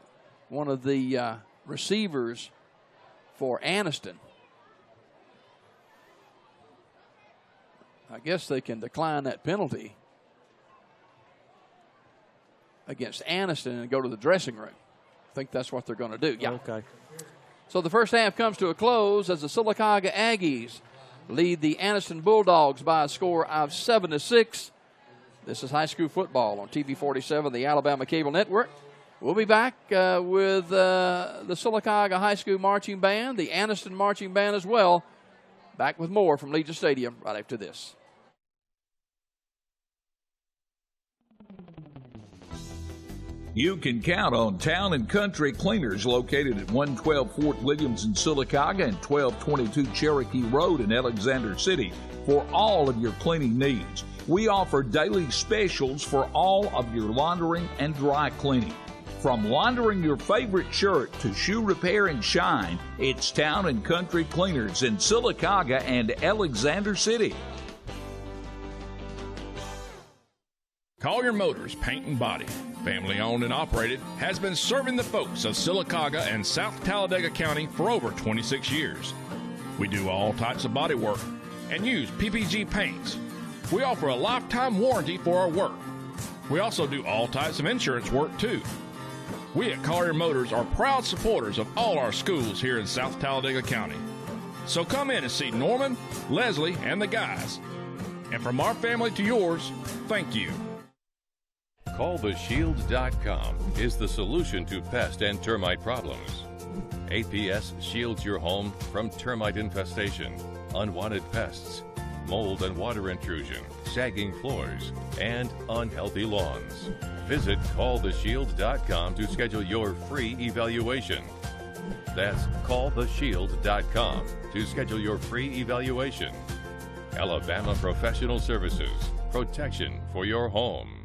one of the receivers for Anniston. I guess they can decline that penalty against Anniston and go to the dressing room. I think that's what they're going to do. Yeah. Okay. So the first half comes to a close as the Sylacauga Aggies lead the Anniston Bulldogs by a score of 7-6. This is high school football on TV 47, the Alabama Cable Network. We'll be back with the Sylacauga High School Marching Band, the Anniston Marching Band as well. Back with more from Legion Stadium right after this. You can count on Town and Country Cleaners located at 112 Fort Williams in Sylacauga and 1222 Cherokee Road in Alexander City for all of your cleaning needs. We offer daily specials for all of your laundering and dry cleaning. From laundering your favorite shirt to shoe repair and shine, it's Town and Country Cleaners in Sylacauga and Alexander City. Collier Motors Paint and Body, family owned and operated, has been serving the folks of Sylacauga and South Talladega County for over 26 years. We do all types of body work and use PPG paints. We offer a lifetime warranty for our work. We also do all types of insurance work too. We at Collier Motors are proud supporters of all our schools here in South Talladega County. So come in and see Norman, Leslie, and the guys. And from our family to yours, thank you. CallTheShield.com is the solution to pest and termite problems. APS shields your home from termite infestation, unwanted pests, mold and water intrusion, sagging floors, and unhealthy lawns. Visit CallTheShield.com to schedule your free evaluation. That's CallTheShield.com to schedule your free evaluation. Alabama Professional Services, protection for your home.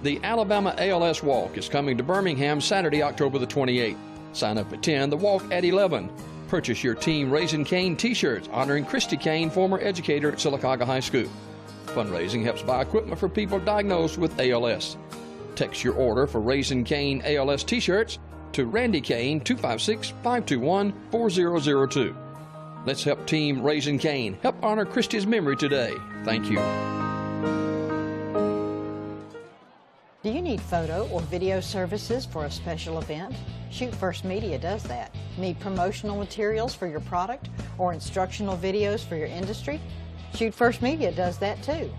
The Alabama ALS Walk is coming to Birmingham Saturday, October the 28th. Sign up at 10, the walk at 11. Purchase your Team Raising Cane t-shirts honoring Christy Cane, former educator at Sylacauga High School. Fundraising helps buy equipment for people diagnosed with ALS. Text your order for Raising Cane ALS t-shirts to Randy Cane 256-521-4002. Let's help Team Raising Cane help honor Christy's memory today. Thank you. Do you need photo or video services for a special event? Shoot First Media does that. Need promotional materials for your product or instructional videos for your industry? Shoot First Media does that too.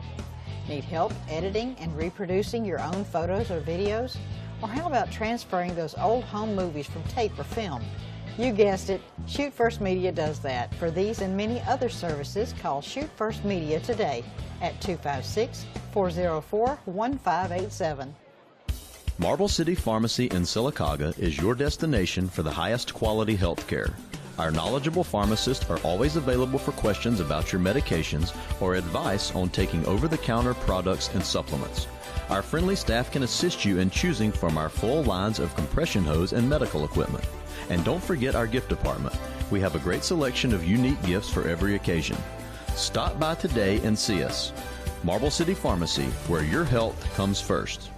Need help editing and reproducing your own photos or videos? Or how about transferring those old home movies from tape or film? You guessed it, Shoot First Media does that. For these and many other services, call Shoot First Media today at 256-404-1587. Marble City Pharmacy in Sylacauga is your destination for the highest quality health care. Our knowledgeable pharmacists are always available for questions about your medications or advice on taking over-the-counter products and supplements. Our friendly staff can assist you in choosing from our full lines of compression hose and medical equipment. And don't forget our gift department. We have a great selection of unique gifts for every occasion. Stop by today and see us. Marble City Pharmacy, where your health comes first.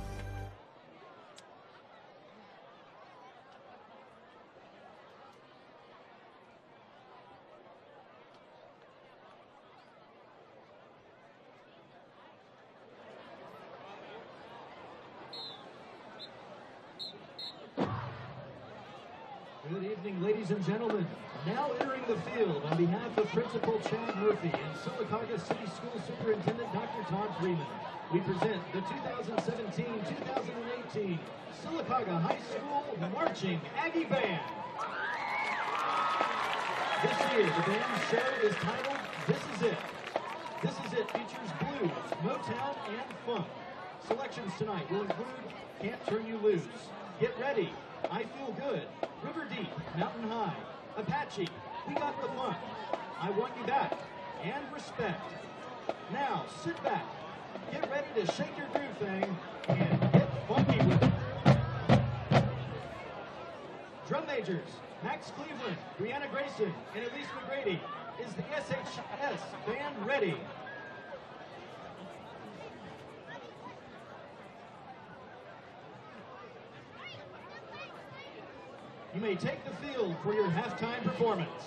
Good evening, ladies and gentlemen. Now entering the field on behalf of Principal Chad Murphy and Sylacauga City School Superintendent Dr. Todd Freeman, we present the 2017-2018 Sylacauga High School Marching Aggie Band. This year, the band's show is titled This Is It. This Is It features blues, Motown, and funk. Selections tonight will include Can't Turn You Loose, Get Ready, I Feel Good, River Deep, Mountain High, Apache, We Got the Funk, I Want You Back, and Respect. Now, sit back, get ready to shake your groove thing, and get funky with it. Drum majors, Max Cleveland, Brianna Grayson, and Elise McGrady. Is the SHS band ready? You may take the field for your halftime performance.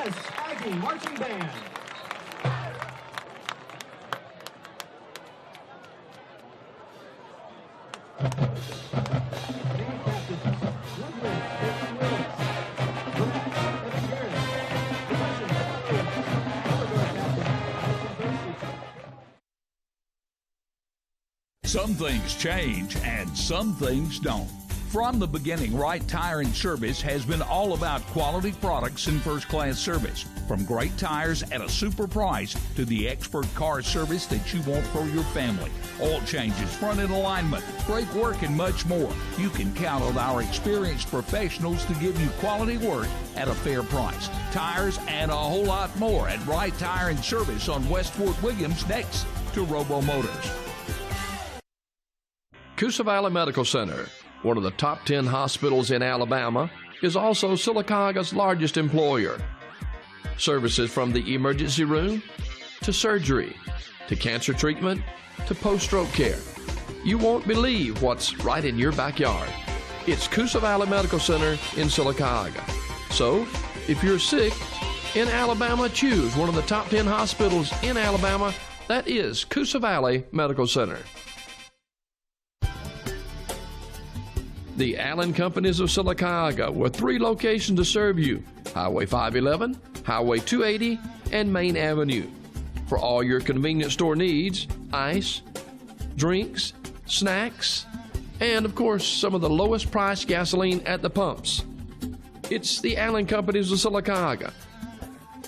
U.S. Aggie Marching Band. Some things change and some things don't. From the beginning, Wright Tire and Service has been all about quality products and first-class service. From great tires at a super price to the expert car service that you want for your family. Oil changes, front-end alignment, brake work, and much more. You can count on our experienced professionals to give you quality work at a fair price. Tires and a whole lot more at Wright Tire and Service on West Fort Williams next to Robo Motors. Coosa Valley Medical Center, one of the top 10 hospitals in Alabama, is also Sylacauga's largest employer. Services from the emergency room to surgery to cancer treatment to post-stroke care. You won't believe what's right in your backyard. It's Coosa Valley Medical Center in Sylacauga. So, if you're sick in Alabama, choose one of the top 10 hospitals in Alabama. That is Coosa Valley Medical Center. The Allen Companies of Sylacauga, with 3 locations to serve you: Highway 511, Highway 280, and Main Avenue. For all your convenience store needs, ice, drinks, snacks, and of course, some of the lowest priced gasoline at the pumps. It's the Allen Companies of Sylacauga.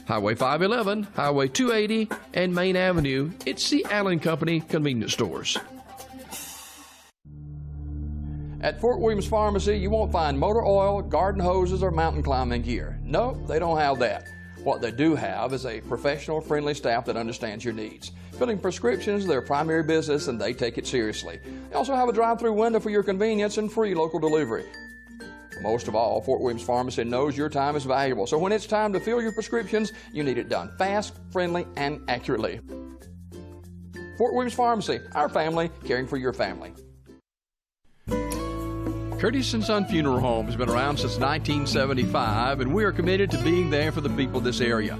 Highway 511, Highway 280, and Main Avenue. It's the Allen Company convenience stores. At Fort Williams Pharmacy, you won't find motor oil, garden hoses, or mountain climbing gear. No, they don't have that. What they do have is a professional, friendly staff that understands your needs. Filling prescriptions is their primary business, and they take it seriously. They also have a drive-through window for your convenience and free local delivery. Most of all, Fort Williams Pharmacy knows your time is valuable, so when it's time to fill your prescriptions, you need it done fast, friendly, and accurately. Fort Williams Pharmacy, our family, caring for your family. Curtis & Son Funeral Home has been around since 1975, and we are committed to being there for the people of this area.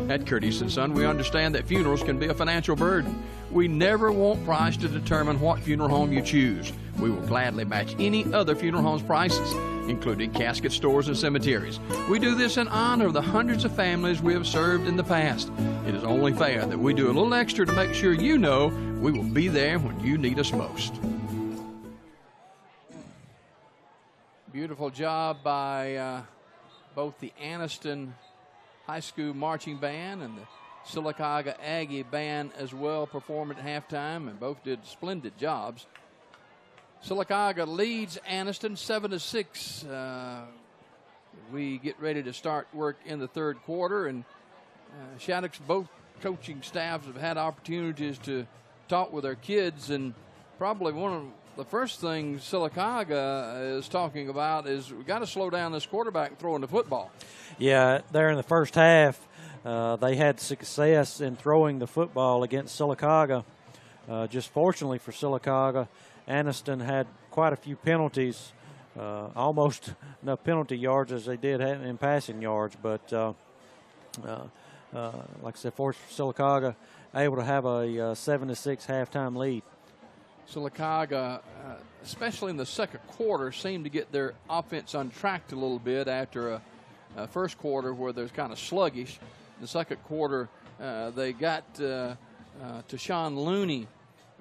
At Curtis & Son, we understand that funerals can be a financial burden. We never want price to determine what funeral home you choose. We will gladly match any other funeral home's prices, including casket stores and cemeteries. We do this in honor of the hundreds of families we have served in the past. It is only fair that we do a little extra to make sure you know we will be there when you need us most. Beautiful job by both the Anniston High School Marching Band and the Sylacauga Aggie Band as well performed at halftime, and both did splendid jobs. Sylacauga leads Anniston 7-6. We get ready to start work in the third quarter, and Shattuck's both coaching staffs have had opportunities to talk with their kids, and probably one of the first thing Sylacauga is talking about is we got to slow down this quarterback throwing the football. Yeah, there in the first half, they had success in throwing the football against Sylacauga. Just fortunately for Sylacauga, Anniston had quite a few penalties, almost enough penalty yards as they did in passing yards. But like I said, for Sylacauga, able to have a 7-6 halftime lead. Sylacauga, especially in the second quarter, seemed to get their offense untracked a little bit after a first quarter where they're kind of sluggish. In the second quarter, they got to Sean Looney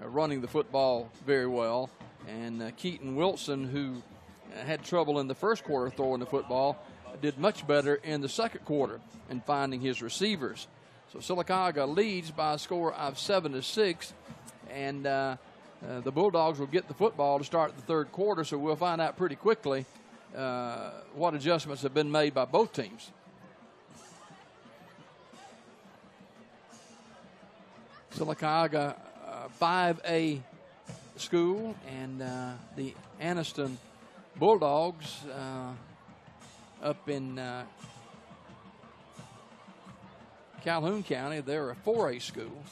running the football very well, and Keaton Wilson, who had trouble in the first quarter throwing the football, did much better in the second quarter in finding his receivers. So Sylacauga leads by a score of 7-6, and the Bulldogs will get the football to start the third quarter, so we'll find out pretty quickly what adjustments have been made by both teams. Sylacauga 5A school, and the Anniston Bulldogs up in Calhoun County, they're a 4A school.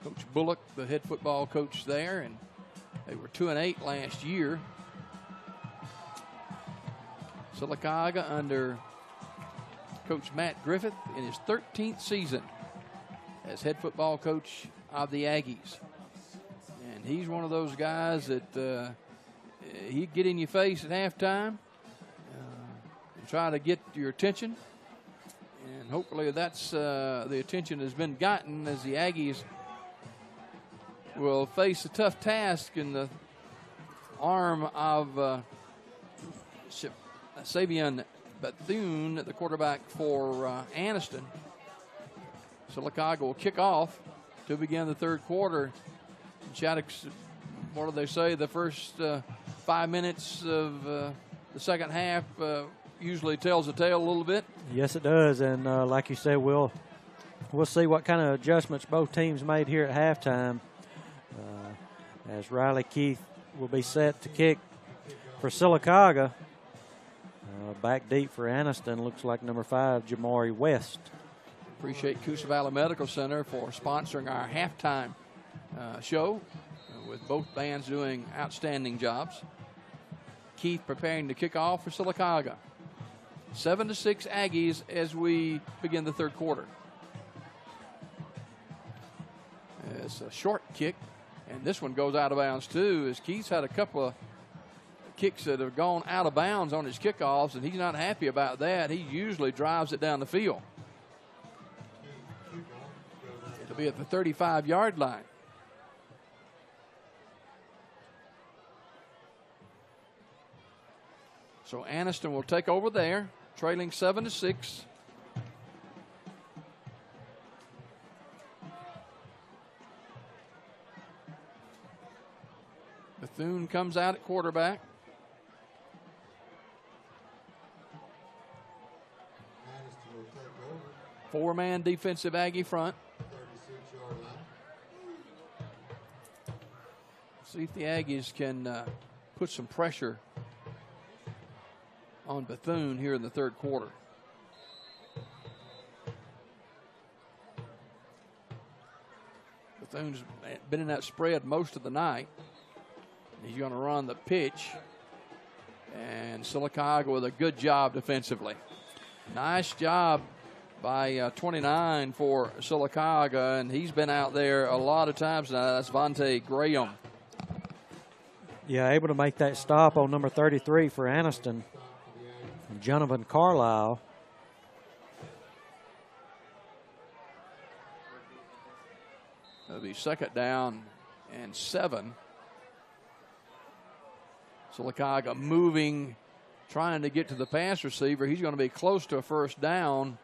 Coach Bullock, the head football coach there, and they were 2-8 last year. Sylacauga under Coach Matt Griffith in his 13th season as head football coach of the Aggies. And he's one of those guys that he'd get in your face at halftime and try to get your attention. And hopefully that's the attention has been gotten as the Aggies will face a tough task in the arm of Savion Bethune, the quarterback for Anniston. Sylacauga will kick off to begin the third quarter. Shattuck's, what do they say, the first 5 minutes of the second half usually tells the tale a little bit. Yes, it does, and like you said, we'll see what kind of adjustments both teams made here at halftime. As Riley Keith will be set to kick for Sylacauga. Back deep for Anniston looks like number 5, Jamari West. Appreciate Coosa Valley Medical Center for sponsoring our halftime show, with both bands doing outstanding jobs. Keith preparing to kick off for Sylacauga. 7-6 Aggies as we begin the third quarter. It's a short kick, and this one goes out of bounds too, as Keith's had a couple of kicks that have gone out of bounds on his kickoffs, and he's not happy about that. He usually drives it down the field. It'll be at the 35-yard line. So Anniston will take over there, trailing 7-6. Bethune comes out at quarterback. Four-man defensive Aggie front. See if the Aggies can put some pressure on Bethune here in the third quarter. Bethune's been in that spread most of the night. He's going to run the pitch. And Sylacauga with a good job defensively. Nice job by 29 for Sylacauga, and he's been out there a lot of times now. That's Vontae Graham. Yeah, able to make that stop on number 33 for Anniston, Jonathan Carlisle. It'll be second down and 7. Sylacauga moving, trying to get to the pass receiver. He's going to be close to a first down,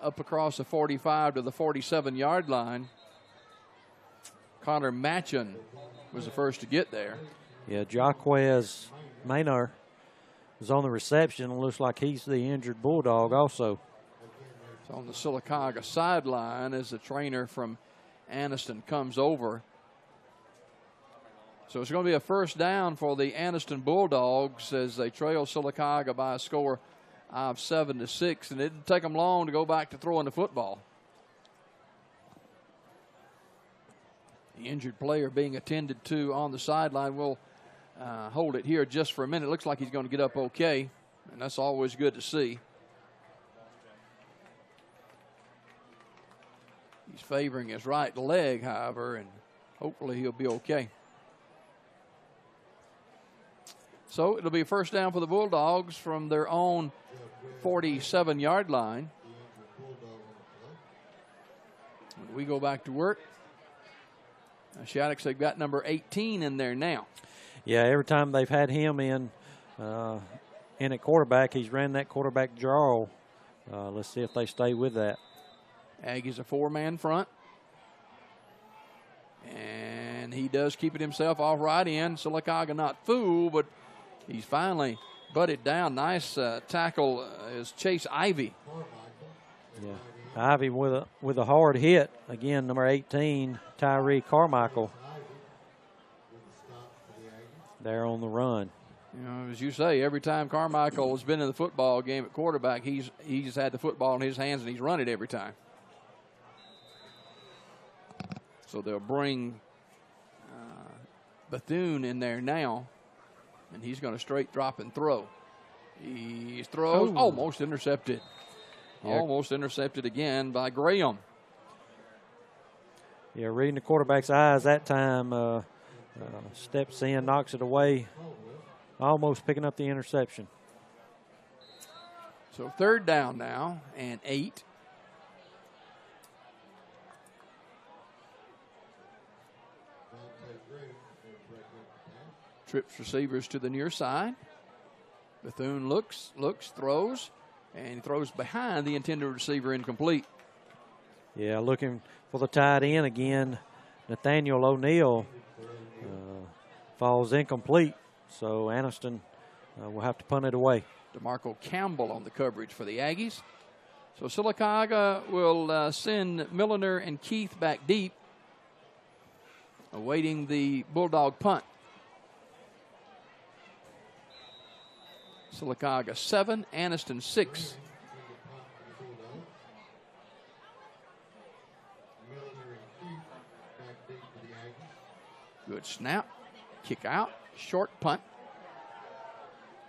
up across the 45 to the 47-yard line. Connor Matchin was the first to get there. Yeah, Jaquez Maynard was on the reception. It looks like he's the injured Bulldog also. It's on the Sylacauga sideline as the trainer from Anniston comes over. So it's going to be a first down for the Anniston Bulldogs as they trail Sylacauga by a score of 7-6, and it didn't take them long to go back to throwing the football. The injured player being attended to on the sideline. We'll hold it here just for a minute. It looks like he's going to get up okay, and that's always good to see. He's favoring his right leg, however, and hopefully he'll be okay. So it'll be a first down for the Bulldogs from their own 47-yard line. When we go back to work, Shattuck's, they've got number 18 in there now. Yeah, every time they've had him in at quarterback, he's ran that quarterback draw. Let's see if they stay with that. Aggie's a four-man front. And he does keep it himself off right in. Sylacauga not fooled, but he's finally butted down. Nice tackle is Chase Ivy. Yeah, Ivy with a hard hit. Again, number 18, Tyree Carmichael. There on the run. You know, as you say, every time Carmichael has been in the football game at quarterback, he's had the football in his hands and he's run it every time. So they'll bring Bethune in there now, and he's going to straight drop and throw. He throws, almost intercepted. Yeah. Almost intercepted again by Graham. Yeah, reading the quarterback's eyes that time, steps in, knocks it away, almost picking up the interception. So 3rd down now and 8. Trips receivers to the near side. Bethune looks, throws, and he throws behind the intended receiver, incomplete. Yeah, looking for the tight end again. Nathaniel O'Neal falls incomplete, so Anniston will have to punt it away. DeMarco Campbell on the coverage for the Aggies. So Sylacauga will send Milliner and Keith back deep, awaiting the Bulldog punt. Sylacauga 7, Anniston 6. Good snap, kick out, short punt.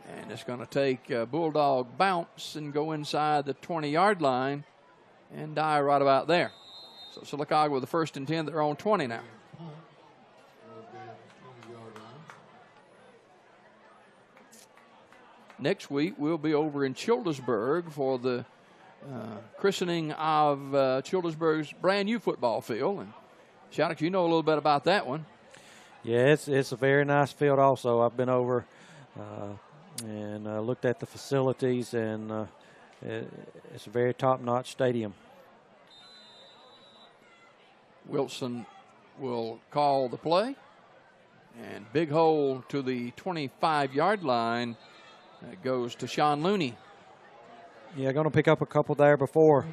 And it's going to take a Bulldog bounce and go inside the 20-yard line and die right about there. So Sylacauga with the 1st and 10, they're on 20 now. Next week, we'll be over in Childersburg for the christening of Childersburg's brand new football field. And Shattuck, you know a little bit about that one. Yeah, it's a very nice field also. I've been over and looked at the facilities, and it's a very top-notch stadium. Wilson will call the play. And big hole to the 25-yard line. It goes to Sean Looney. Yeah, going to pick up a couple there before.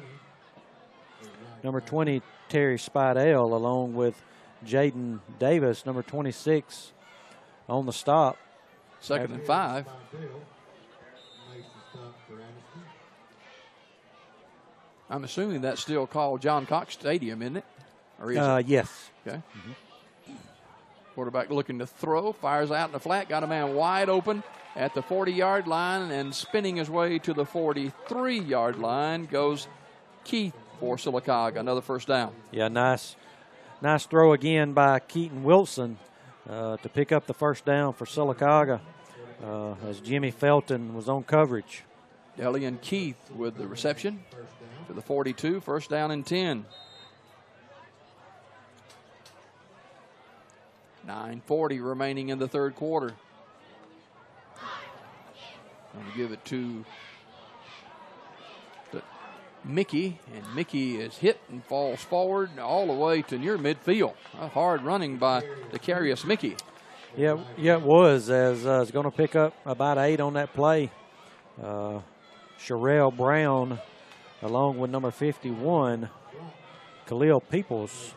Number 20, Terry Spidell, along with Jaden Davis, number 26, on the stop. 2nd and 5. I'm assuming that's still called John Cox Stadium, isn't it? Or is it? Yes. Okay. Quarterback looking to throw, fires out in the flat, got a man wide open at the 40-yard line, and spinning his way to the 43-yard line goes Keith for Sylacauga, another 1st down. Yeah, nice throw again by Keaton Wilson to pick up the 1st down for Sylacauga as Jimmy Felton was on coverage. Delian Keith with the reception to the 42, 1st down and 10. 9:40 remaining in the 3rd quarter. Going to give it to Mickey, and Mickey is hit and falls forward all the way to near midfield. A hard running by the Carius Mickey. Yeah, it was, as it's going to pick up about 8 on that play. Sherelle Brown, along with number 51, Khalil Peoples,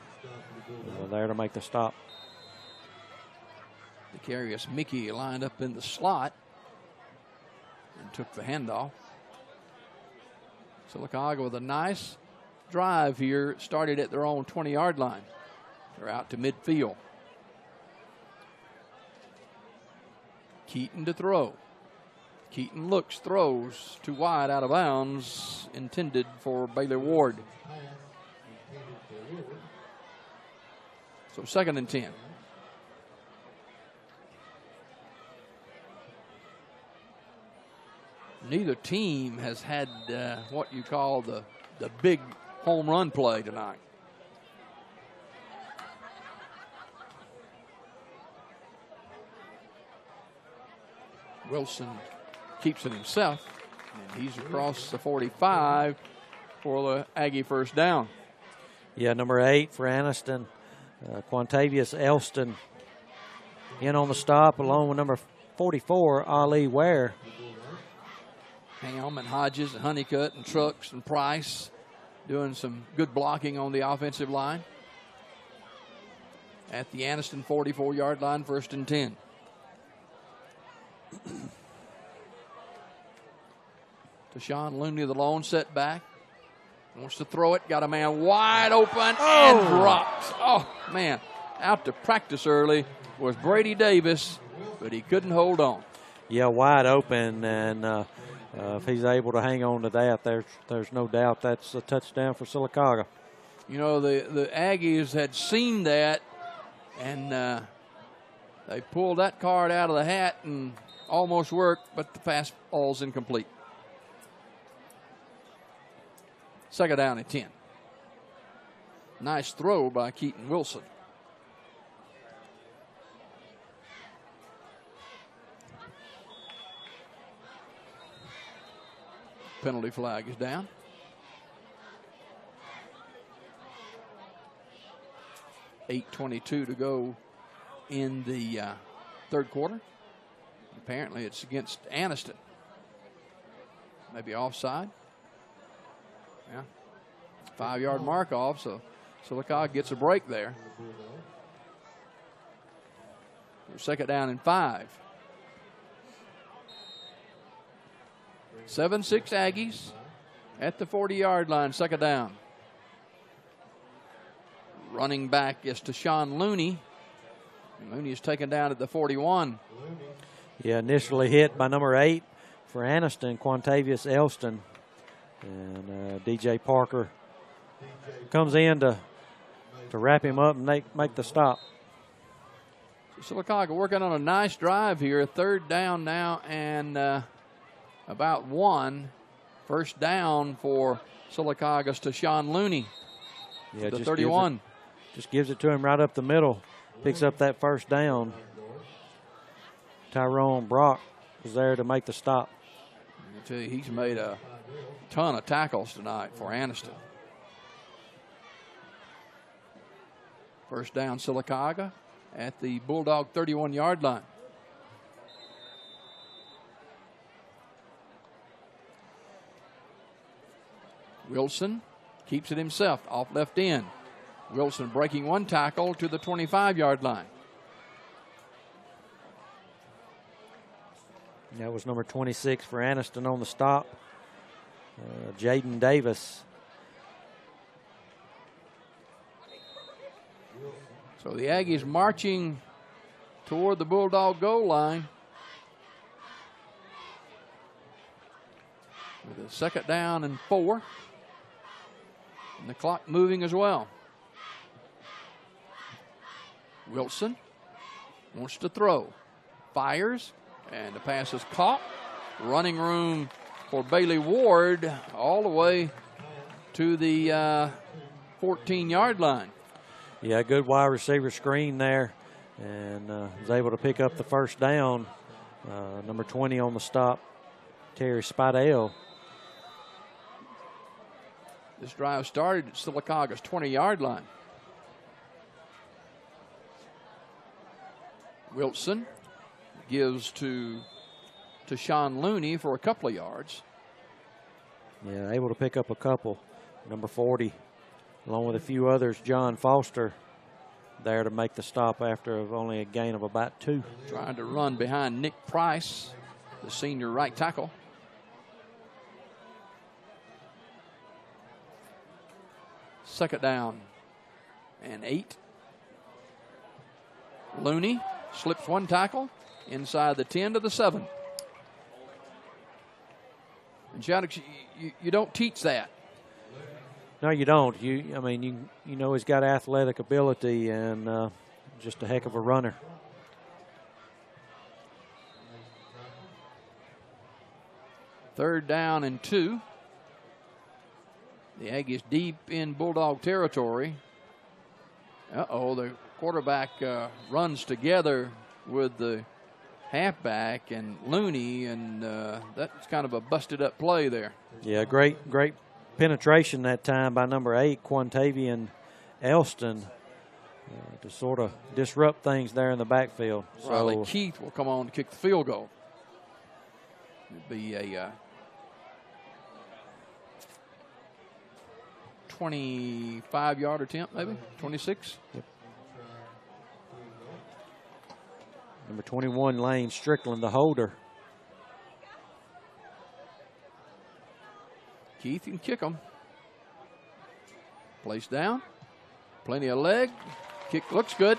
there to make the stop. The Carius Mickey lined up in the slot and took the handoff. Sylacauga with a nice drive here, started at their own 20-yard line. They're out to midfield. Keaton to throw. Keaton looks, throws too wide, out of bounds, intended for Bailey Ward. So 2nd and 10. Neither team has had what you call the big home run play tonight. Wilson keeps it himself, and he's across the 45 for the Aggie 1st down. Yeah, number 8 for Anniston, Quantavious Elston in on the stop, along with number 44, Ali Ware. Ham and Hodges and Honeycutt and Trucks and Price doing some good blocking on the offensive line. At the Anniston 44-yard line, 1st and 10. Deshaun Looney, the lone setback. Wants to throw it. Got a man wide open and drops. Oh, man. Out to practice early was Brady Davis, but he couldn't hold on. Yeah, wide open, and if he's able to hang on to that, there's no doubt that's a touchdown for Sylacauga. You know, the Aggies had seen that, and they pulled that card out of the hat and almost worked, but the pass ball's incomplete. Second down and 10. Nice throw by Keaton Wilson. Penalty flag is down. .8:22 to go in the third quarter. Apparently it's against Anniston. Maybe offside. Yeah. 5-yard mark off, so Sylacauga gets a break there. Second down and 5. 7-6 Aggies at the 40-yard line, second down. Running back is Tashawn Looney. Looney is taken down at the 41. Yeah, initially hit by number 8 for Anniston, Quantavious Elston. And DJ Parker comes in to wrap him up and make the stop. Sylacauga working on a nice drive here. Third down now and about 1. First down for Sylacauga's Tashawn Looney. Yeah, the 31. Just gives it to him right up the middle. Picks up that first down. Tyrone Brock was there to make the stop. I tell you, he's made a ton of tackles tonight for Anniston. First down Sylacauga at the Bulldog 31-yard line. Wilson keeps it himself off left end. Wilson breaking one tackle to the 25-yard line. That was number 26 for Anniston on the stop, Jaden Davis. So the Aggies marching toward the Bulldog goal line. With a second down and 4. And the clock moving as well. Wilson wants to throw. Fires. And the pass is caught. Running room for Bailey Ward all the way to the 14-yard line. Yeah, good wide receiver screen there, and was able to pick up the first down. Number 20 on the stop, Terry Spadale. This drive started at Sylacauga's 20-yard line. Wilson gives to Tashawn Looney for a couple of yards. Yeah, able to pick up a couple. Number 40, along with a few others, John Foster, there to make the stop after only a gain of about 2. Trying to run behind Nick Price, the senior right tackle. Second down and 8. Looney slips one tackle inside the 10 to the 7. And Shaddix, you don't teach that. No, you don't. You know he's got athletic ability and just a heck of a runner. Third down and 2. The Aggies deep in Bulldog territory. The quarterback runs together with the halfback and Looney, and that's kind of a busted up play there. Yeah, great penetration that time by number 8, Quantavious Elston, to sort of disrupt things there in the backfield. Riley Keith will come on to kick the field goal. It'd be a 25-yard attempt, maybe 26. Yep. Number 21, Lane Strickland, the holder. Keith can kick them. Place down. Plenty of leg. Kick looks good,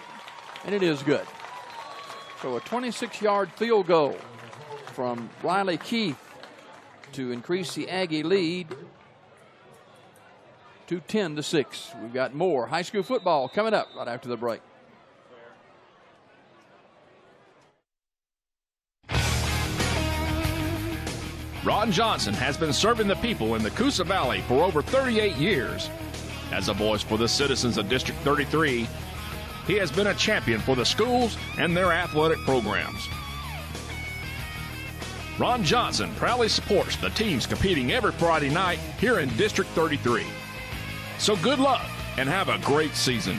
and it is good. So a 26-yard field goal from Riley Keith to increase the Aggie lead to 10-6. We've got more high school football coming up right after the break. Ron Johnson has been serving the people in the Coosa Valley for over 38 years. As a voice for the citizens of District 33, he has been a champion for the schools and their athletic programs. Ron Johnson proudly supports the teams competing every Friday night here in District 33. So good luck and have a great season.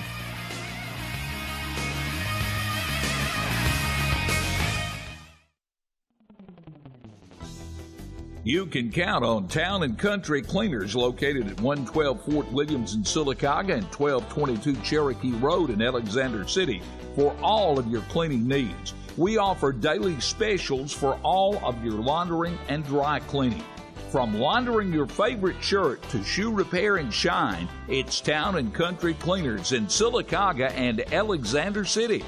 You can count on Town and Country Cleaners located at 112 Fort Williams in Sylacauga and 1222 Cherokee Road in Alexander City for all of your cleaning needs. We offer daily specials for all of your laundering and dry cleaning. From laundering your favorite shirt to shoe repair and shine, it's Town and Country Cleaners in Sylacauga and Alexander City.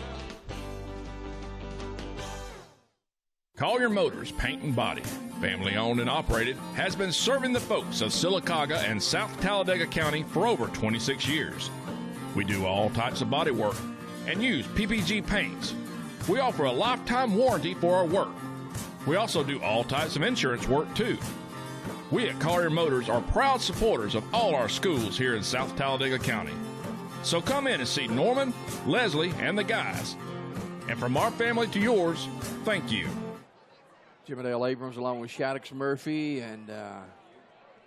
Collier Motors Paint and Body, family owned and operated, has been serving the folks of Sylacauga and South Talladega County for over 26 years. We do all types of body work and use PPG paints. We offer a lifetime warranty for our work. We also do all types of insurance work too. We at Collier Motors are proud supporters of all our schools here in South Talladega County. So come in and see Norman, Leslie, and the guys. And from our family to yours, thank you. Jim Dale Abrams along with Shaddix Murphy and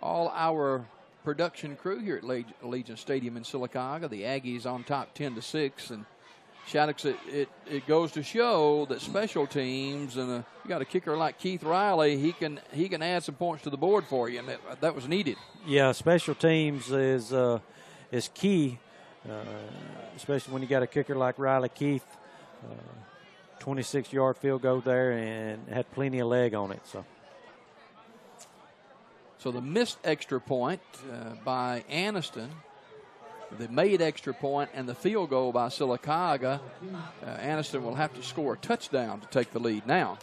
all our production crew here at Allegiant Stadium in Sylacauga. The Aggies on top 10-6. And Shaddix, it goes to show that special teams, and you got a kicker like Keith Riley, he can add some points to the board for you, and that was needed. Yeah, special teams is key, especially when you got a kicker like Riley Keith. 26-yard field goal there and had plenty of leg on it. So the missed extra point by Anniston, the made extra point, and the field goal by Sylacauga, Anniston will have to score a touchdown to take the lead now.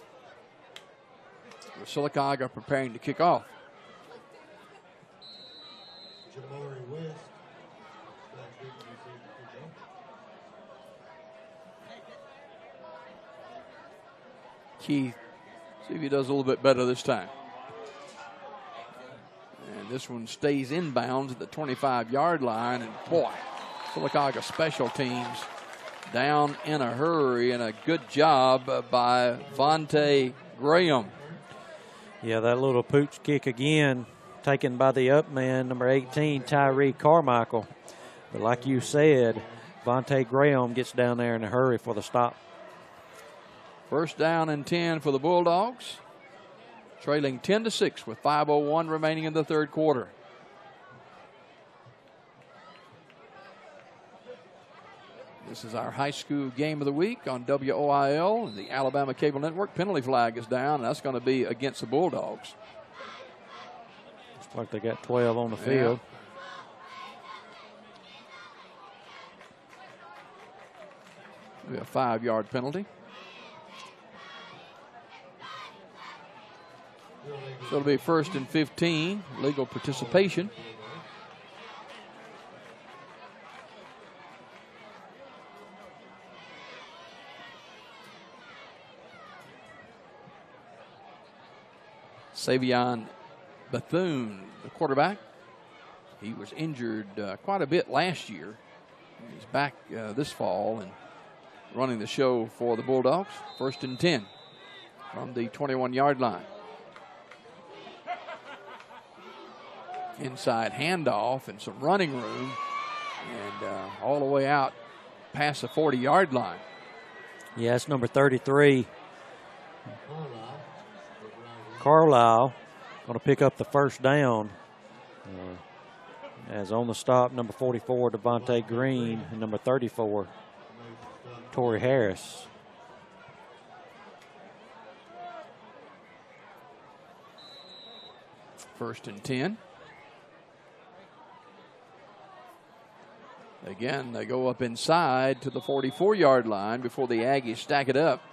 With Sylacauga preparing to kick off. Keith, see if he does a little bit better this time. And this one stays inbounds at the 25-yard line. And boy, Sylacauga special teams down in a hurry, and a good job by Vontae Graham. Yeah, that little pooch kick again, taken by the up man, number 18, Tyree Carmichael. But like you said, Vontae Graham gets down there in a hurry for the stop. First down and 10 for the Bulldogs, trailing 10-6 with 5:01 remaining in the third quarter. This is our high school game of the week on WOIL and the Alabama Cable Network. Penalty flag is down, and that's going to be against the Bulldogs. Looks like they got 12 on the field. It'll be a 5-yard penalty. So it'll be 1st and 15, legal participation. Savion Bethune, the quarterback, he was injured quite a bit last year. He's back this fall and running the show for the Bulldogs. 1st and 10 from the 21-yard line. Inside handoff and some running room, and all the way out past the 40-yard line. Yeah, it's number 33. Carlisle going to pick up the first down. As on the stop, number 44, Devontae Green, and number 34, Torrey Harris. First and 10. Again, they go up inside to the 44-yard line before the Aggies stack it up.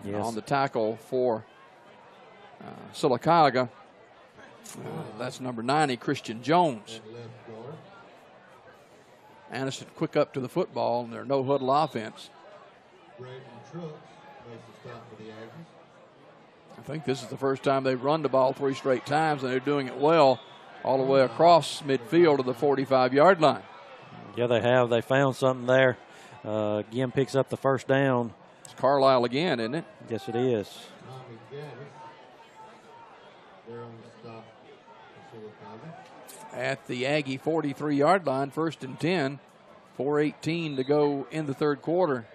Yes. On the tackle for Sylacauga. That's number 90, Christian Jones. Anniston quick up to the football, and their no-huddle offense. I think this is the first time they've run the ball 3 straight times, and they're doing it well all the way across midfield to the 45-yard line. Yeah, they have. They found something there. Again, picks up the first down. It's Carlisle again, isn't it? Yes, it is. At the Aggie 43-yard line, 1st and 10, 4:18 to go in the third quarter.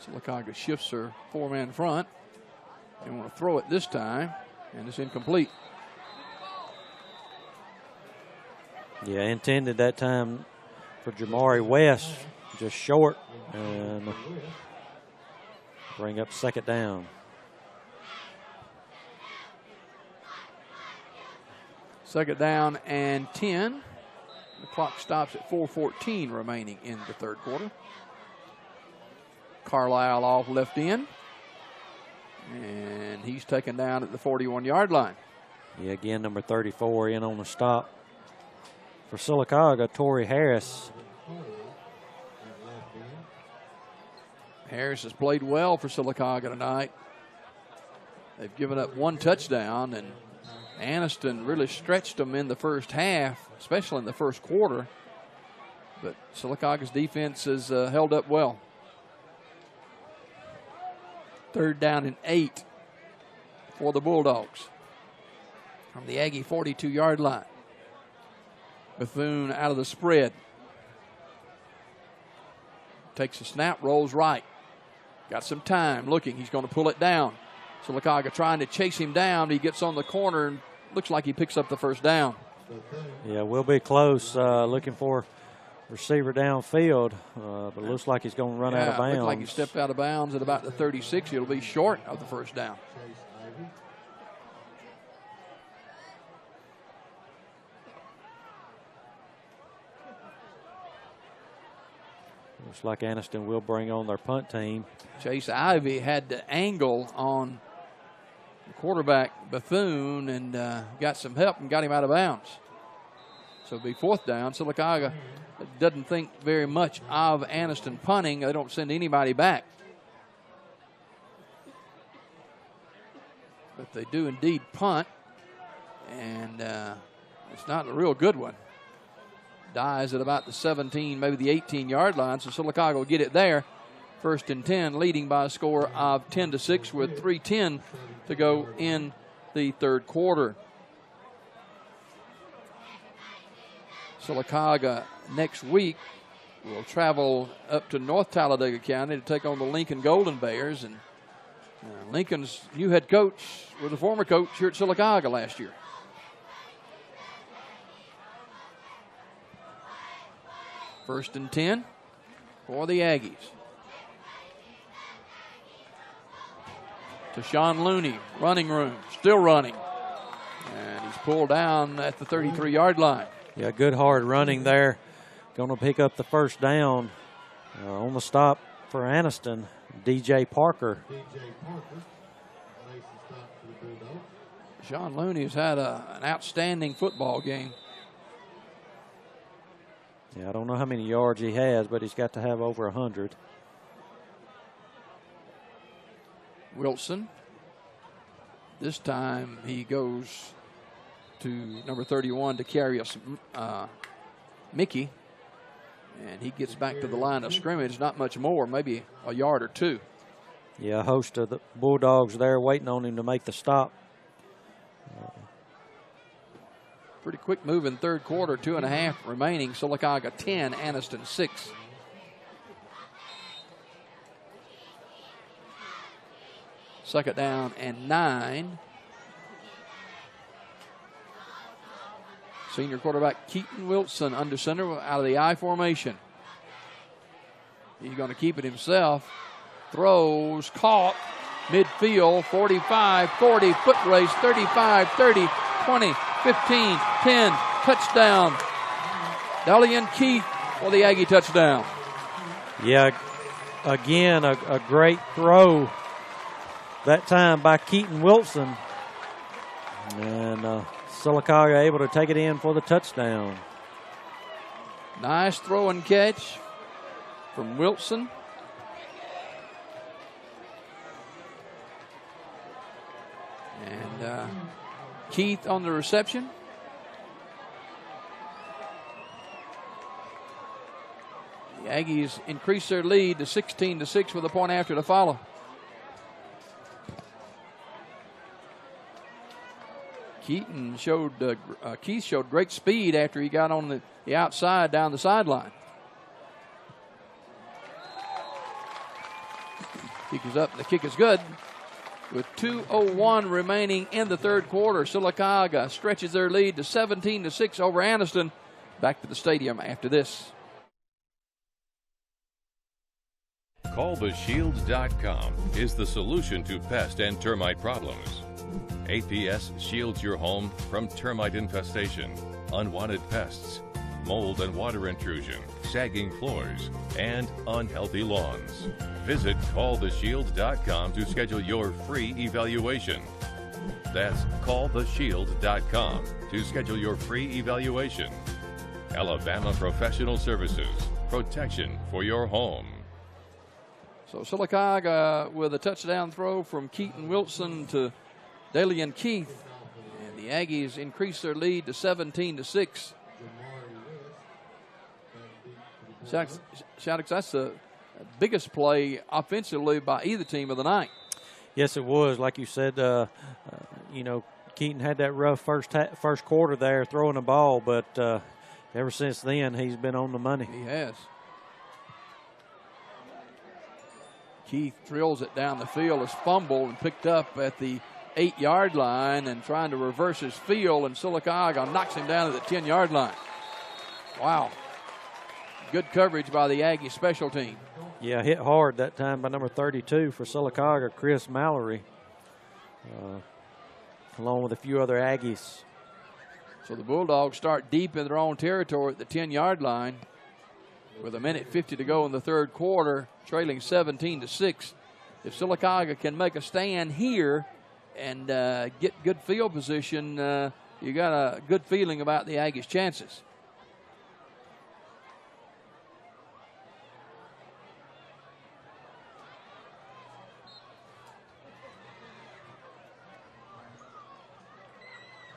Sylacauga shifts her 4-man front. They want to throw it this time, and it's incomplete. Yeah, intended that time for Jamari West, just short, and bring up 2nd down. Second down and 10. The clock stops at 4:14 remaining in the third quarter. Carlisle off left end, and he's taken down at the 41-yard line. Yeah, again, number 34 in on the stop. For Sylacauga, Torrey Harris. Harris has played well for Sylacauga tonight. They've given up 1 touchdown, and Anniston really stretched them in the first half, especially in the first quarter. But Sylacauga's defense has held up well. 3rd down and 8 for the Bulldogs from the Aggie 42-yard line. Bethune out of the spread. Takes a snap, rolls right. Got some time looking. He's going to pull it down. Sylacauga trying to chase him down. He gets on the corner and looks like he picks up the first down. Yeah, we'll be close. Looking for receiver downfield, but looks like he's going to run out of bounds. Looks like he stepped out of bounds at about the 36. It'll be short of the first down. Looks like Anniston will bring on their punt team. Chase Ivey had the angle on the quarterback Bethune and got some help and got him out of bounds. So it'll be 4th down. Sylacauga doesn't think very much of Anniston punting. They don't send anybody back. But they do indeed punt, and it's not a real good one. Dies at about the 17, maybe the 18-yard line, so Sylacauga will get it there. 1st and 10, leading by a score of 10-6 with 3:10 to go in the third quarter. Sylacauga next week will travel up to North Talladega County to take on the Lincoln Golden Bears. And Lincoln's new head coach was a former coach here at Sylacauga last year. First and 10 for the Aggies. To Sean Looney, running room, still running. And he's pulled down at the 33-yard line. Yeah, good hard running there. Going to pick up the first down. On the stop for Anniston, DJ Parker. Sean Looney has had an outstanding football game. Yeah, I don't know how many yards he has, but he's got to have over 100. Wilson. This time he goes to number 31 to carry us Mickey. And he gets back to the line of scrimmage, not much more, maybe a yard or 2. Yeah, a host of the Bulldogs there waiting on him to make the stop. Pretty quick move in third quarter, 2.5 remaining. Sylacauga 10, Anniston 6. Second down and 9. Senior quarterback Keaton Wilson under center out of the I formation. He's going to keep it himself. Throws, caught, midfield, 45, 40, foot race, 35, 30, 20, 15, 10, touchdown. Dalian Keith for the Aggie touchdown. Yeah, again, a great throw that time by Keaton Wilson. And Sylacauga able to take it in for the touchdown. Nice throw and catch from Wilson. And Keith on the reception. The Aggies increase their lead to 16-6 with a point after to follow. Keith showed great speed after he got on the outside down the sideline. Kick is up. The kick is good. With 2:01 remaining in the third quarter, Sylacauga stretches their lead to 17-6 over Anniston. Back to the stadium after this. CallTheShield.com is the solution to pest and termite problems. APS shields your home from termite infestation, unwanted pests, mold and water intrusion, sagging floors, and unhealthy lawns. Visit CallTheShield.com to schedule your free evaluation. That's CallTheShield.com to schedule your free evaluation. Alabama Professional Services, protection for your home. So Sylacauga with a touchdown throw from Keaton Wilson to Dalian Keith. And the Aggies increase their lead to 17-6. Shaddix, that's the biggest play offensively by either team of the night. Yes, it was. Like you said, Keaton had that rough first quarter there throwing the ball, but ever since then he's been on the money. He has. Keith drills it down the field. It's fumbled and picked up at the 8-yard line and trying to reverse his field, and Sylacauga knocks him down at the 10-yard line. Wow. Good coverage by the Aggie special team. Yeah, hit hard that time by number 32 for Sylacauga, Chris Mallory, along with a few other Aggies. So the Bulldogs start deep in their own territory at the 10-yard line with 1:50 to go in the third quarter, trailing 17-6. If Sylacauga can make a stand here and get good field position, you got a good feeling about the Aggies' chances.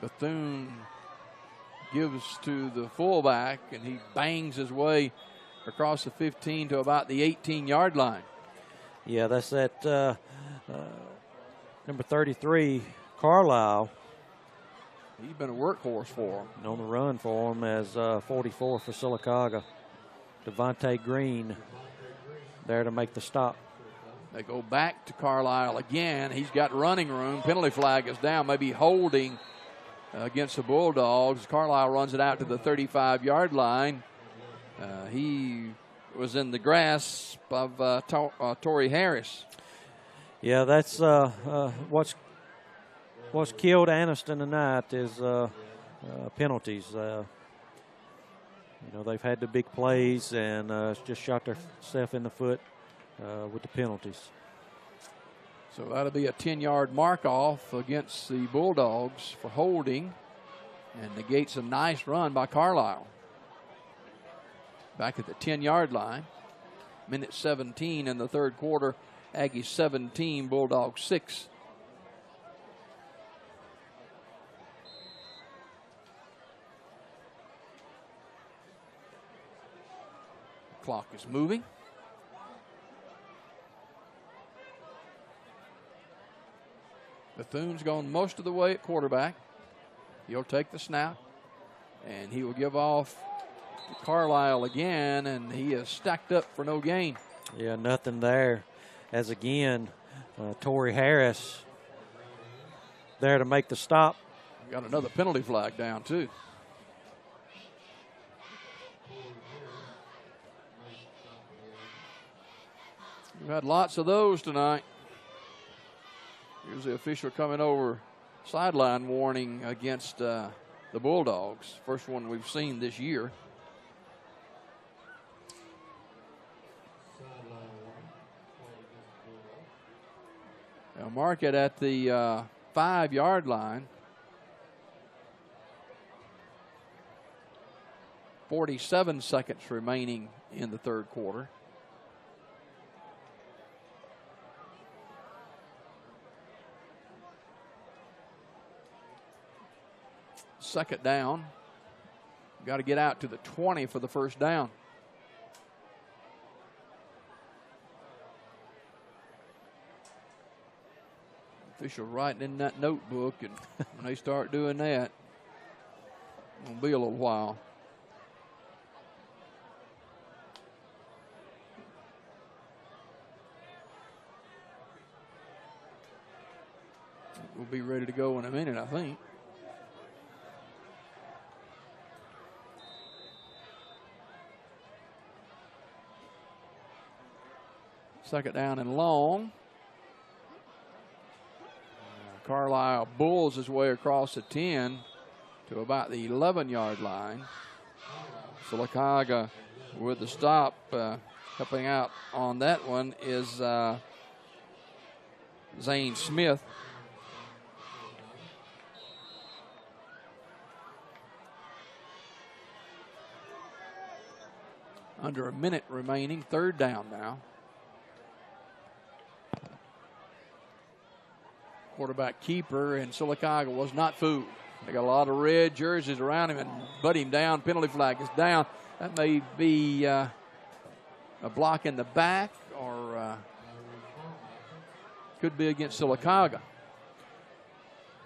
Bethune gives to the fullback, and he bangs his way across the 15 to about the 18-yard line. Yeah, that's that number 33, Carlisle. He's been a workhorse for him. And on the run for him as 44 for Sylacauga. Devontae Green there to make the stop. They go back to Carlisle again. He's got running room. Penalty flag is down, maybe holding against the Bulldogs. Carlisle runs it out to the 35-yard line. He was in the grasp of Torrey Harris. Yeah, that's what's killed Anniston tonight is penalties. They've had the big plays and just shot themselves in the foot with the penalties. So that'll be a 10-yard mark-off against the Bulldogs for holding, and negates a nice run by Carlisle. Back at the 10-yard line. Minute 17 in the third quarter. Aggies 17, Bulldogs 6. The clock is moving. Bethune's gone most of the way at quarterback. He'll take the snap, and he will give off to Carlisle again, and he is stacked up for no gain. Yeah, nothing there. As again, Torrey Harris there to make the stop. Got another penalty flag down, too. We've had lots of those tonight. Here's the official coming over, sideline warning against the Bulldogs. First one we've seen this year. They'll mark it at the 5-yard line. 47 seconds remaining in the third quarter. Second down. Got to get out to the 20 for the first down. Official writing in that notebook, and when they start doing that, it'll be a little while. We'll be ready to go in a minute, I think. Second down and long. Carlisle bulls his way across the 10 to about the 11-yard line. Sylacauga with the stop. Helping out on that one is Zane Smith. Under a minute remaining, third down now. Quarterback keeper, and Sylacauga was not fooled. They got a lot of red jerseys around him and butt him down. Penalty flag is down. That may be a block in the back, or could be against Sylacauga.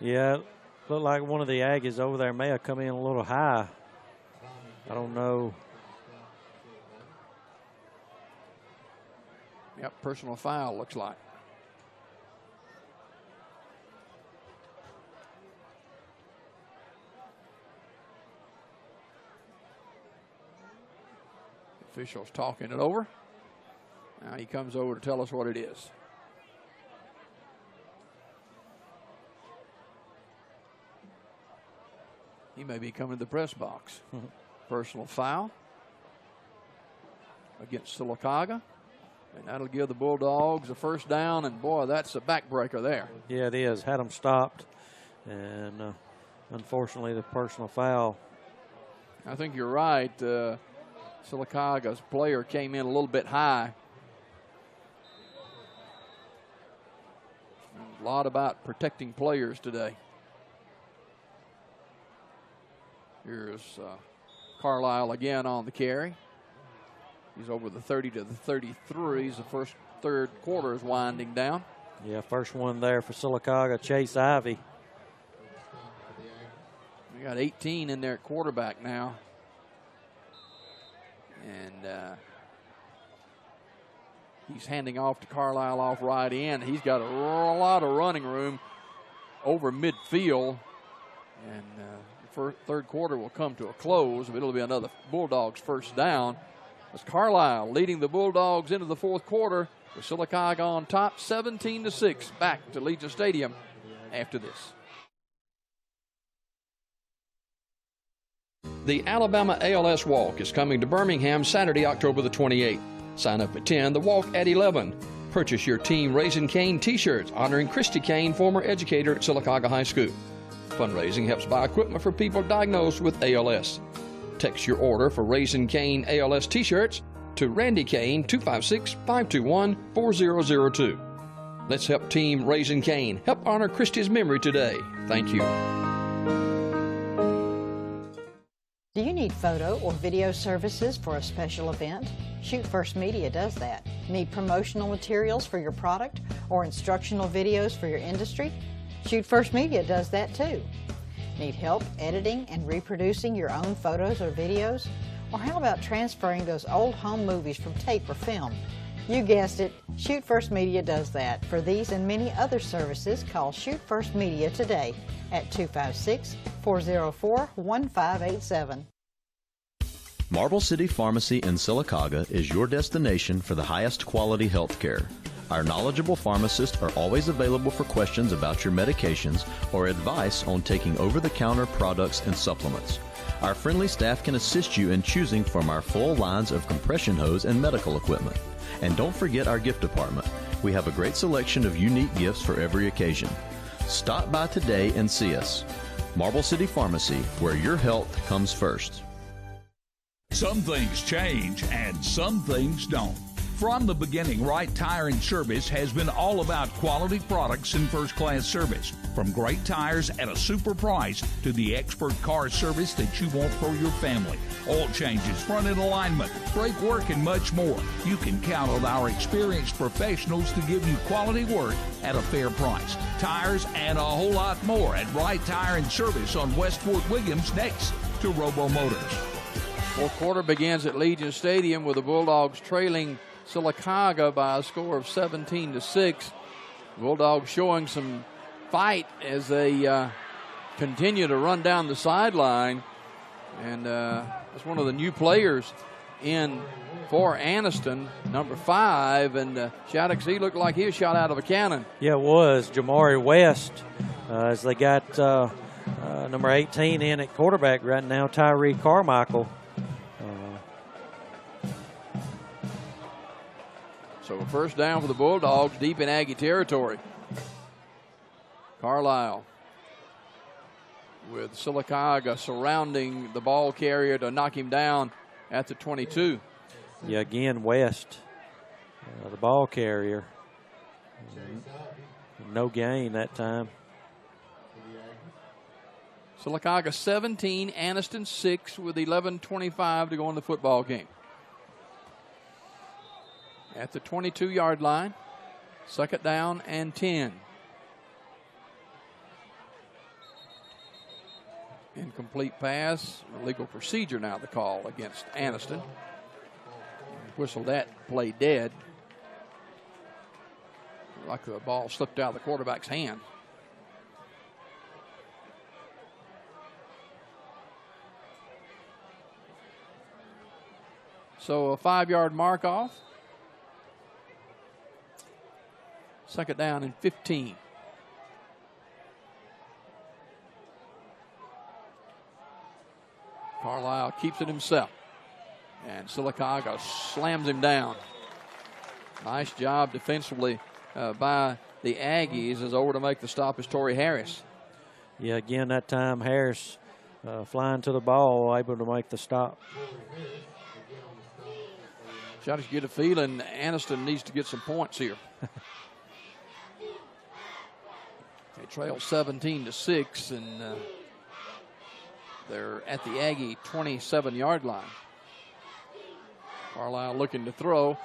Yeah, looked like one of the Aggies over there may have come in a little high. I don't know. Yep, personal foul looks like. Officials talking it over. Now he comes over to tell us what it is. He may be coming to the press box. Personal foul against Sylacauga. And that'll give the Bulldogs a first down. And, boy, that's a backbreaker there. Yeah, it is. Had them stopped. And, unfortunately, the personal foul. I think you're right. Sylacauga's player came in a little bit high. A lot about protecting players today. Here's Carlisle again on the carry. He's over the 30 to the 33. The third quarter is winding down. Yeah, first one there for Sylacauga, Chase Ivey. We got 18 in there at quarterback now. And he's handing off to Carlisle off right in. He's got a lot of running room over midfield. And the third quarter will come to a close. It'll be another Bulldogs first down. As Carlisle leading the Bulldogs into the fourth quarter with Sylacauga on top, 17-6. Back to Legion Stadium after this. The Alabama ALS Walk is coming to Birmingham Saturday, October the 28th. Sign up at 10, the walk at 11. Purchase your Team Raising Cane t-shirts honoring Christy Cane, former educator at Sylacauga High School. Fundraising helps buy equipment for people diagnosed with ALS. Text your order for Raising Cane ALS t-shirts to Randy Cane 256-521-4002. Let's help Team Raising Cane help honor Christy's memory today. Thank you. Do you need photo or video services for a special event? Shoot First Media does that. Need promotional materials for your product or instructional videos for your industry? Shoot First Media does that too. Need help editing and reproducing your own photos or videos? Or how about transferring those old home movies from tape or film? You guessed it, Shoot First Media does that. For these and many other services, call Shoot First Media today at 256-404-1587. Marble City Pharmacy in Sylacauga is your destination for the highest quality health care. Our knowledgeable pharmacists are always available for questions about your medications or advice on taking over-the-counter products and supplements. Our friendly staff can assist you in choosing from our full lines of compression hose and medical equipment. And don't forget our gift department. We have a great selection of unique gifts for every occasion. Stop by today and see us. Marble City Pharmacy, where your health comes first. Some things change and some things don't. From the beginning, Wright Tire and Service has been all about quality products and first-class service. From great tires at a super price to the expert car service that you want for your family. Oil changes, front-end alignment, brake work, and much more. You can count on our experienced professionals to give you quality work at a fair price. Tires and a whole lot more at Wright Tire and Service on West Fort Williams, next to Robo Motors. Fourth quarter begins at Legion Stadium with the Bulldogs trailing Sylacauga by a score of 17-6. Bulldogs showing some fight as they continue to run down the sideline. And that's one of the new players in for Anniston, number 5. And Shaddix, he looked like he was shot out of a cannon. Yeah, it was. Jamari West, as they got number 18 in at quarterback right now, Tyree Carmichael. So a first down for the Bulldogs deep in Aggie territory. Carlisle with Sylacauga surrounding the ball carrier to knock him down at the 22. Yeah, again, West, the ball carrier. No gain that time. Sylacauga 17, Anniston 6 with 11:25 to go in the football game. At the 22-yard line, second down and 10. Incomplete pass, illegal procedure now the call against Anniston. Whistled that play dead. Like the ball slipped out of the quarterback's hand. So a 5-yard mark off. Second down and 15. Carlisle keeps it himself. And Sylacauga slams him down. Nice job defensively by the Aggies. As over to make the stop is Torrey Harris. Yeah, again, that time Harris flying to the ball, able to make the stop. Try to get a feeling Anniston needs to get some points here. They trail 17-6, and they're at the Aggie 27-yard line. Carlisle looking to throw.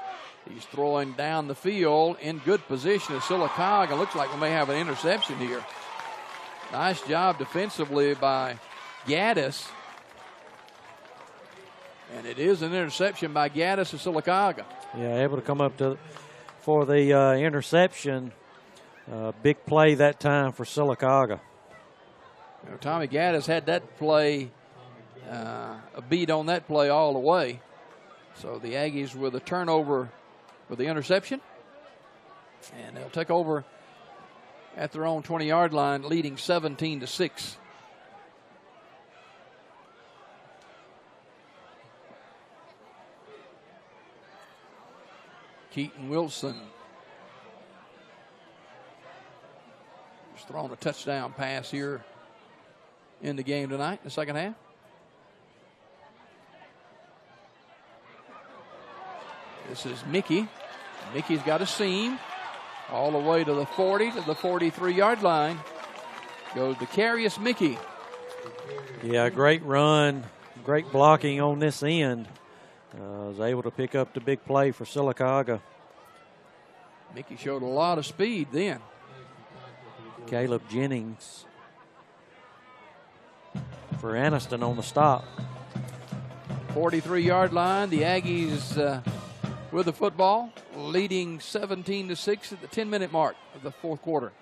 He's throwing down the field in good position as Sylacauga. Looks like we may have an interception here. Nice job defensively by Gaddis. And it is an interception by Gaddis of Sylacauga. Yeah, able to come up for the interception. Big play that time for Sylacauga. You know, Tommy Gaddis had that play, a beat on that play all the way. So the Aggies with a turnover with the interception. And they'll take over at their own 20-yard line, leading 17-6. Keaton Wilson just throwing a touchdown pass here in the game tonight in the second half. This is Mickey. Mickey's got a seam all the way to the 40 to the 43-yard line. Goes to Carius Mickey. Yeah, great run, great blocking on this end. Was able to pick up the big play for Sylacauga. Mickey showed a lot of speed then. Caleb Jennings for Anniston on the stop. 43-yard line. The Aggies with the football, leading 17-6 at the 10-minute mark of the fourth quarter.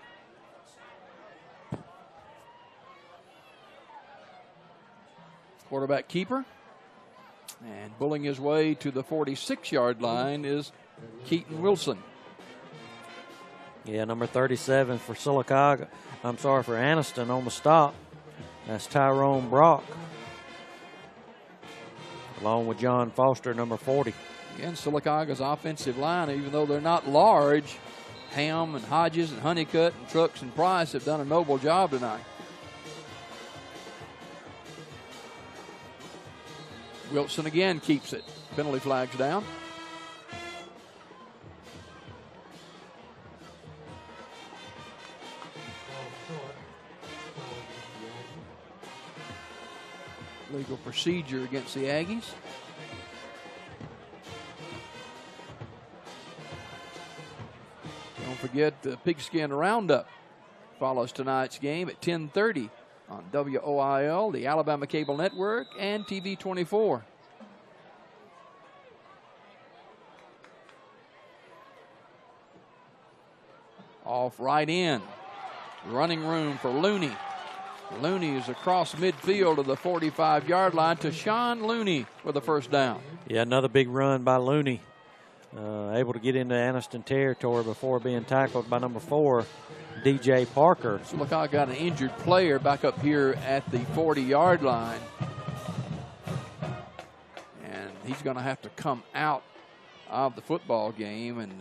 Quarterback keeper. And bulling his way to the 46-yard line is Keaton Wilson. Yeah, number 37 for Sylacauga. I'm sorry, for Anniston on the stop. That's Tyrone Brock. Along with John Foster, number 40. Again, Sylacauga's offensive line, even though they're not large, Ham and Hodges and Honeycutt and Trucks and Price have done a noble job tonight. Wilson again keeps it. Penalty flags down. Legal procedure against the Aggies. Don't forget the Pigskin Roundup follows tonight's game at 10:30 on WOIL, the Alabama Cable Network, and TV 24. Off right in. Running room for Looney. Looney is across midfield to the 45-yard line to Sean Looney with a first down. Yeah, another big run by Looney. Able to get into Anniston territory before being tackled by number 4, DJ Parker. Sylacauga got an injured player back up here at the 40-yard line. And he's going to have to come out of the football game. And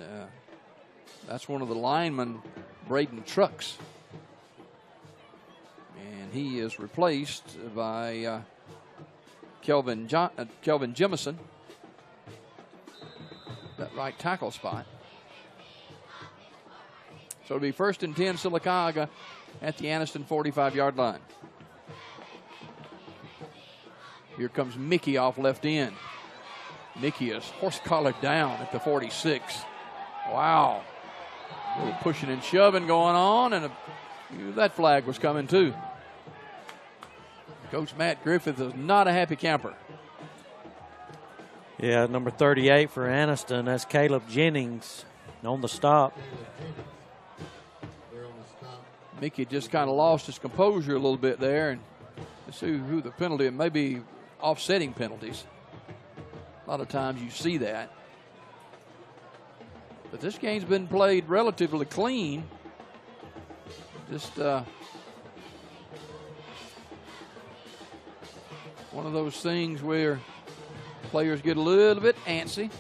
that's one of the linemen, Braden Trucks. And he is replaced by Kelvin Jemison, that right tackle spot. So it'll be 1st and 10 Sylacauga at the Anniston 45-yard line. Here comes Mickey off left end. Mickey is horse-collared down at the 46. Wow. A little pushing and shoving going on, and that flag was coming too. Coach Matt Griffith is not a happy camper. Yeah, number 38 for Anniston, that's Caleb Jennings on the stop. Mickey just kind of lost his composure a little bit there, and to see who the penalty, and maybe offsetting penalties. A lot of times you see that. But this game's been played relatively clean. Just one of those things where players get a little bit antsy.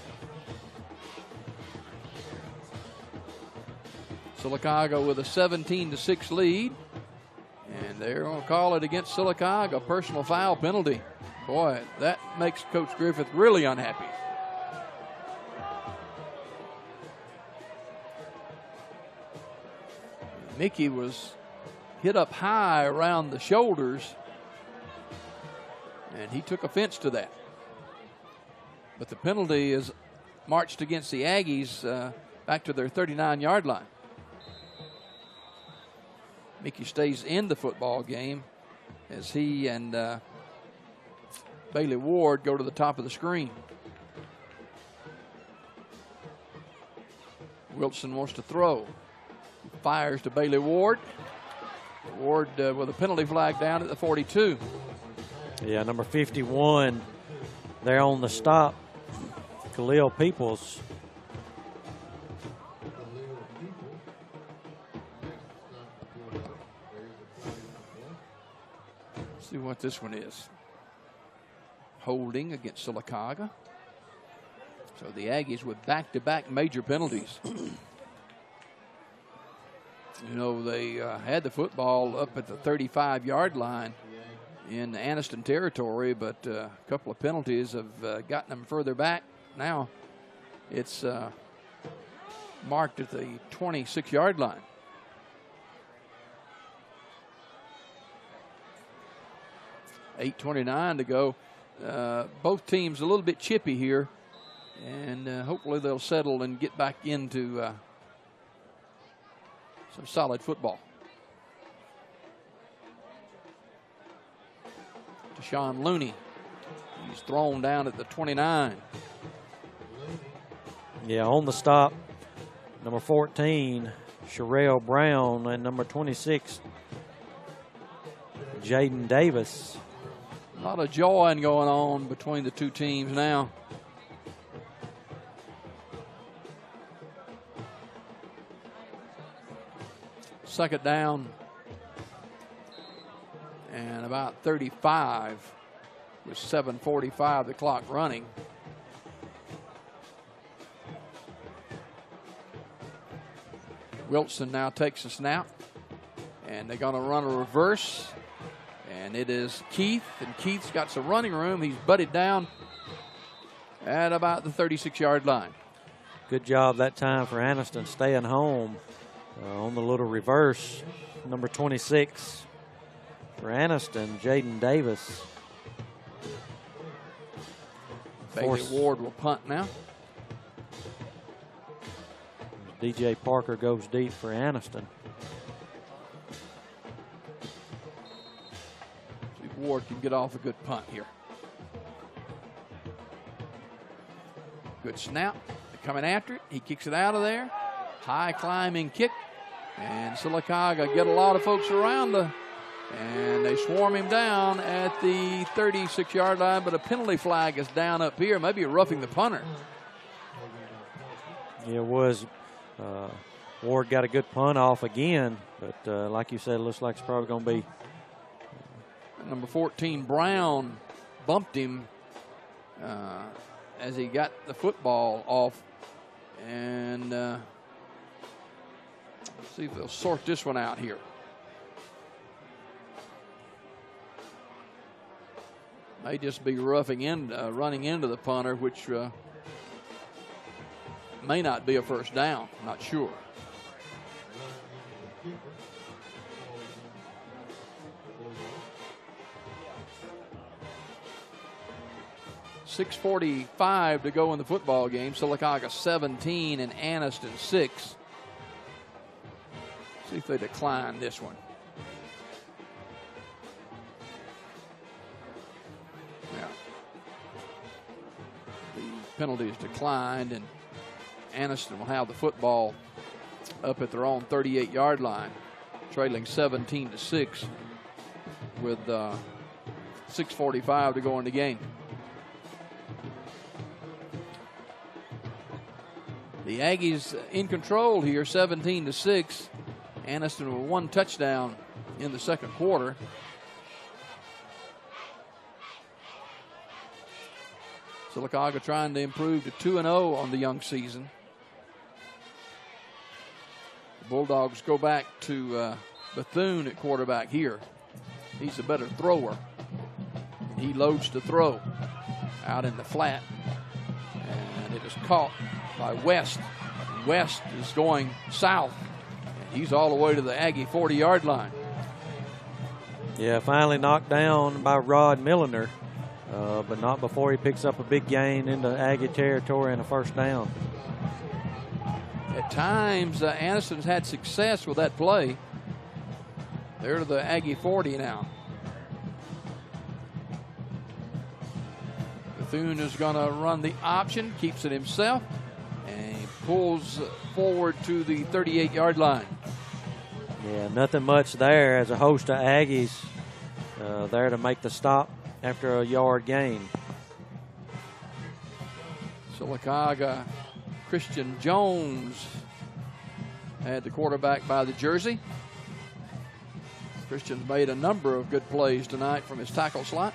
Sylacauga with a 17-6 lead. And they're going to call it against Sylacauga, personal foul penalty. Boy, that makes Coach Griffith really unhappy. Mickey was hit up high around the shoulders, and he took offense to that. But the penalty is marched against the Aggies back to their 39-yard line. Mickey stays in the football game as he and Bailey Ward go to the top of the screen. Wilson wants to throw. Fires to Bailey Ward. Ward with a penalty flag down at the 42. Yeah, number 51 there on the stop, Khalil Peoples. Let's see what this one is. Holding against Sylacauga. So the Aggies with back-to-back major penalties. You know, they had the football up at the 35-yard line in Anniston territory, but a couple of penalties have gotten them further back. Now it's marked at the 26-yard line. .8:29 to go. Both teams a little bit chippy here, and hopefully they'll settle and get back into some solid football. To Sean Looney. He's thrown down at the 29. Yeah, on the stop, number 14, Sherelle Brown, and number 26, Jaden Davis. A lot of jawing going on between the two teams now. Second down and about 35 with 7:45 the clock running. Wilson now takes the snap, and they're going to run a reverse, and it is Keith, and Keith's got some running room. He's butted down at about the 36-yard line. Good job that time for Anniston staying home on the little reverse. Number 26 for Anniston, Jaden Davis. Bailey Ward will punt now. DJ Parker goes deep for Anniston. See if Ward can get off a good punt here. Good snap. They're coming after it. He kicks it out of there. High climbing kick. And Sylacauga get a lot of folks around and they swarm him down at the 36-yard line, but a penalty flag is down up here. Maybe roughing the punter. Yeah, it was. Ward got a good punt off again, but like you said, it looks like it's probably going to be. Number 14, Brown, bumped him as he got the football off. And let's see if they'll sort this one out here. May just be running into the punter, which may not be a first down. Not sure. .6:45 to go in the football game. Sylacauga 17 and Anniston 6. See if they decline this one. Yeah. The penalty is declined, and Anniston will have the football up at their own 38-yard line, trailing 17-6 with 6:45 to go in the game. The Aggies in control here, 17-6. Anniston with one touchdown in the second quarter. Sylacauga trying to improve to 2-0 on the young season. The Bulldogs go back to Bethune at quarterback here. He's a better thrower. He loads to throw out in the flat. And it is caught by West. West is going south. He's all the way to the Aggie 40-yard line. Yeah, finally knocked down by Rod Milliner, but not before he picks up a big gain into Aggie territory and a first down. At times, Anniston's had success with that play. They're to the Aggie 40 now. Bethune is going to run the option, keeps it himself, and he pulls forward to the 38-yard line. Yeah, nothing much there as a host of Aggies there to make the stop after a yard gain. Sylacauga, Christian Jones had the quarterback by the jersey. Christian's made a number of good plays tonight from his tackle slot.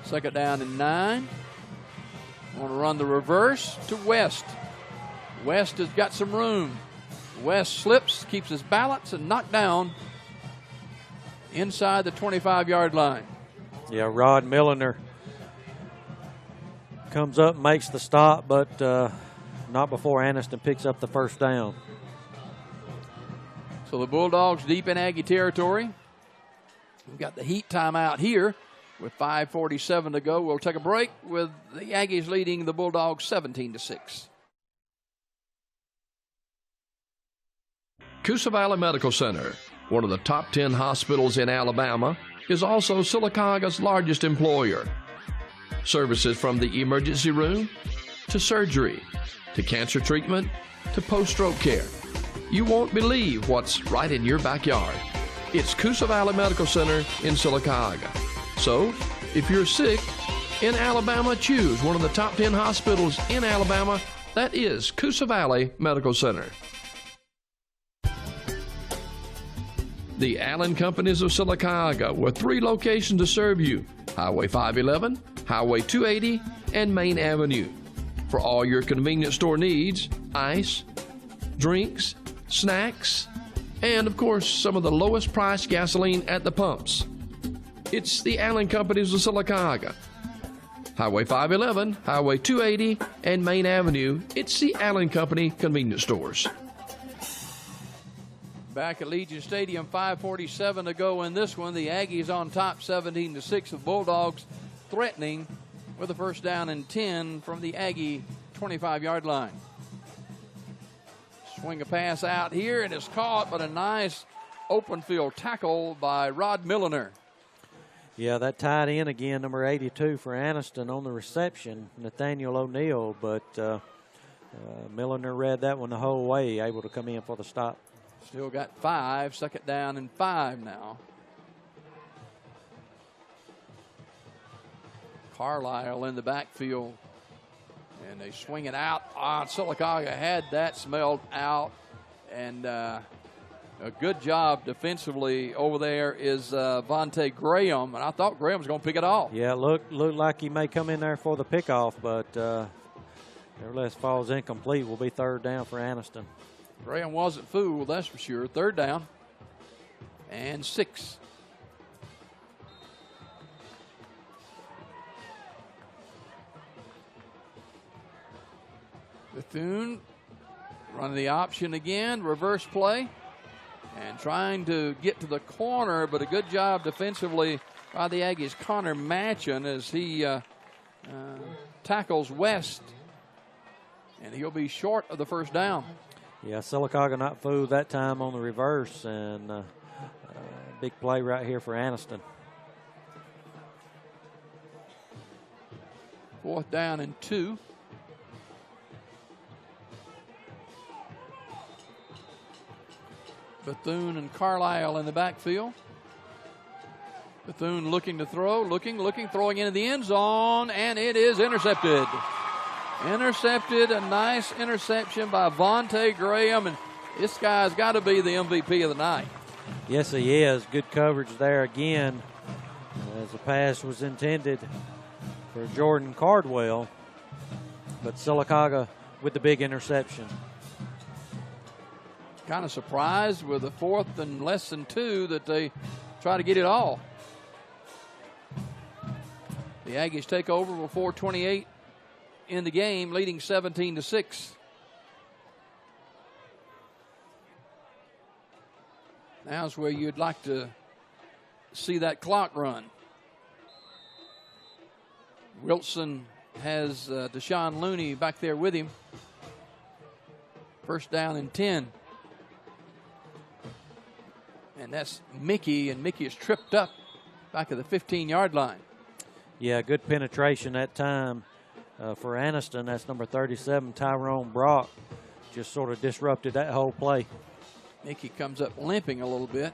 Second down and 9. Want to run the reverse to West. West has got some room. West slips, keeps his balance, and knocked down inside the 25-yard line. Yeah, Rod Milliner comes up, makes the stop, but not before Anniston picks up the first down. So the Bulldogs deep in Aggie territory. We've got the heat timeout here with 5:47 to go. We'll take a break with the Aggies leading the Bulldogs 17-6. Coosa Valley Medical Center, one of the top 10 hospitals in Alabama, is also Sylacauga's largest employer. Services from the emergency room to surgery to cancer treatment to post-stroke care. You won't believe what's right in your backyard. It's Coosa Valley Medical Center in Sylacauga. So, if you're sick in Alabama, choose one of the top 10 hospitals in Alabama. That is Coosa Valley Medical Center. The Allen Companies of Sylacauga, with 3 locations to serve you: Highway 511, Highway 280, and Main Avenue. For all your convenience store needs: ice, drinks, snacks, and of course some of the lowest priced gasoline at the pumps. It's the Allen Companies of Sylacauga. Highway 511, Highway 280, and Main Avenue. It's the Allen Company convenience stores. Back at Legion Stadium, 5:47 to go in this one. The Aggies on top, 17-6. The Bulldogs threatening with a first down and 10 from the Aggie 25-yard line. Swing a pass out here, and it's caught, but a nice open field tackle by Rod Milliner. Yeah, that tied in again, number 82 for Anniston on the reception, Nathaniel O'Neill, but Milliner read that one the whole way, able to come in for the stop. Still got 5, second down and 5 now. Carlisle in the backfield, and they swing it out. Sylacauga had that smelled out, and a good job defensively over there is Vontae Graham, and I thought Graham was going to pick it off. Yeah, looked like he may come in there for the pickoff, but nevertheless falls incomplete. Will be third down for Anniston. Graham wasn't fooled, that's for sure. Third down and 6. Bethune running the option again, reverse play, and trying to get to the corner, but a good job defensively by the Aggies. Connor Matchin as he tackles West, and he'll be short of the first down. Yeah, Sylacauga not fooled that time on the reverse, and big play right here for Anniston. Fourth down and 2. Bethune and Carlisle in the backfield. Bethune looking to throw, looking, throwing into the end zone, and it is intercepted. Intercepted, a nice interception by Vontae Graham, and this guy's got to be the MVP of the night. Yes, he is. Good coverage there again, as the pass was intended for Jordan Cardwell, but Sylacauga with the big interception. Kind of surprised with the 4th and less than 2 that they try to get it all. The Aggies take over with 4:28 in the game, leading 17-6. Now's where you'd like to see that clock run. Wilson has Deshaun Looney back there with him. First down and 10. And that's Mickey, and Mickey is tripped up back at the 15-yard line. Yeah, good penetration that time for Anniston. That's number 37, Tyrone Brock. Just sort of disrupted that whole play. Mickey comes up limping a little bit.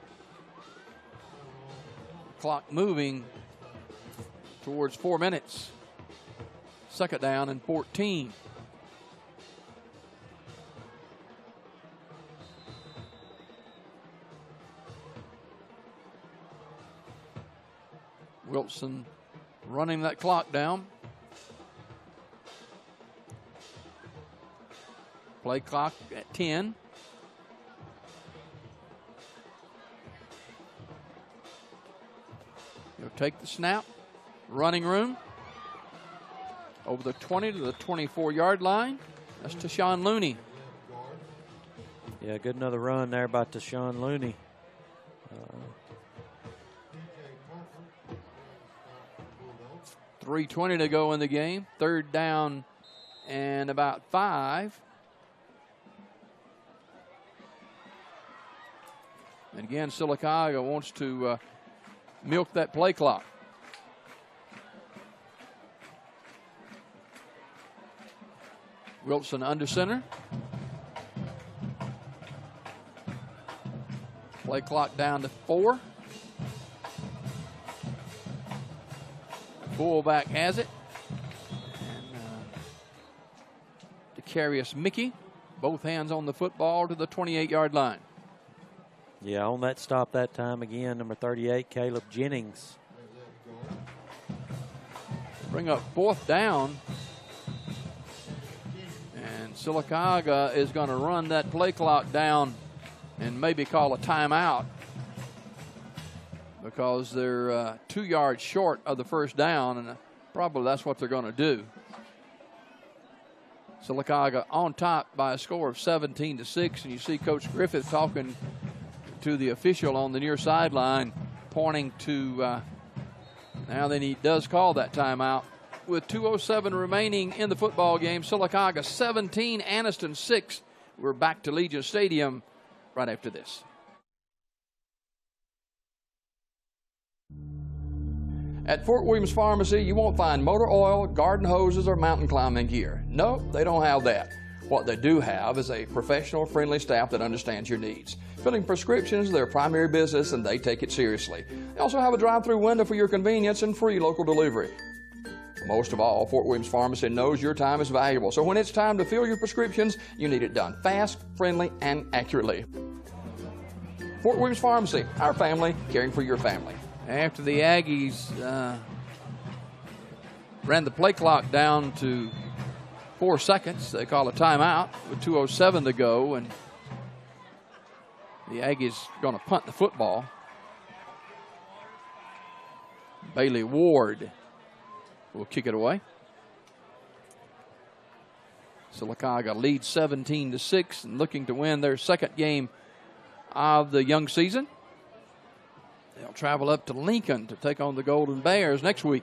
Clock moving towards 4 minutes. Second down and 14. Wilson running that clock down. Play clock at 10. He'll take the snap. Running room. Over the 20 to the 24-yard line. That's Deshaun Looney. Yeah, good another run there by Deshaun Looney. 3:20 to go in the game. Third down and about 5. And again, Sylacauga wants to milk that play clock. Wilson under center. Play clock down to 4. Fullback has it. And Decarius Mickey, both hands on the football to the 28-yard line. Yeah, on that stop that time again, number 38, Caleb Jennings. Bring up fourth down. And Sylacauga is going to run that play clock down and maybe call a timeout because they're 2 yards short of the first down, and probably that's what they're going to do. Sylacauga on top by a score of 17-6, and you see Coach Griffith talking to the official on the near sideline, pointing to now then he does call that timeout. With 2:07 remaining in the football game, Sylacauga 17, Anniston 6. We're back to Legion Stadium right after this. At Fort Williams Pharmacy, you won't find motor oil, garden hoses, or mountain climbing gear. No, they don't have that. What they do have is a professional, friendly staff that understands your needs. Filling prescriptions is their primary business, and they take it seriously. They also have a drive-through window for your convenience and free local delivery. Most of all, Fort Williams Pharmacy knows your time is valuable, so when it's time to fill your prescriptions, you need it done fast, friendly, and accurately. Fort Williams Pharmacy, our family, caring for your family. After the Aggies ran the play clock down to 4 seconds, they call a timeout with 2:07 to go, and the Aggies are going to punt the football. Bailey Ward will kick it away. Sylacauga leads 17-6 and looking to win their second game of the young season. They'll travel up to Lincoln to take on the Golden Bears next week.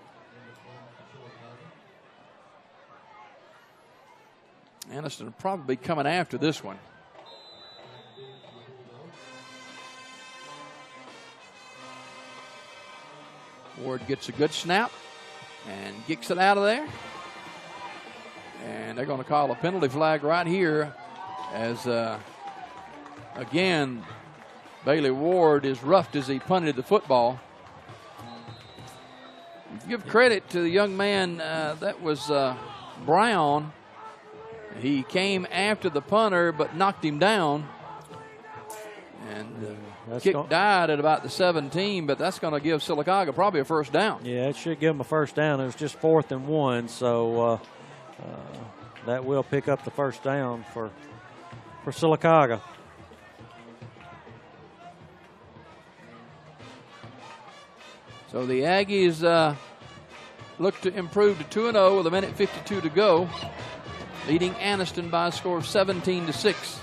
Anniston will probably be coming after this one. Ward gets a good snap and kicks it out of there. And they're going to call a penalty flag right here as, again, Bailey Ward is roughed as he punted the football. Give credit to the young man, that was Brown. He came after the punter but knocked him down. And the kick died at about the 17, but that's going to give Sylacauga probably a first down. Yeah, it should give them a first down. It was just 4th and 1, so that will pick up the first down for Sylacauga. So the Aggies look to improve to 2-0 with 1:52 to go, leading Anniston by a score of 17-6.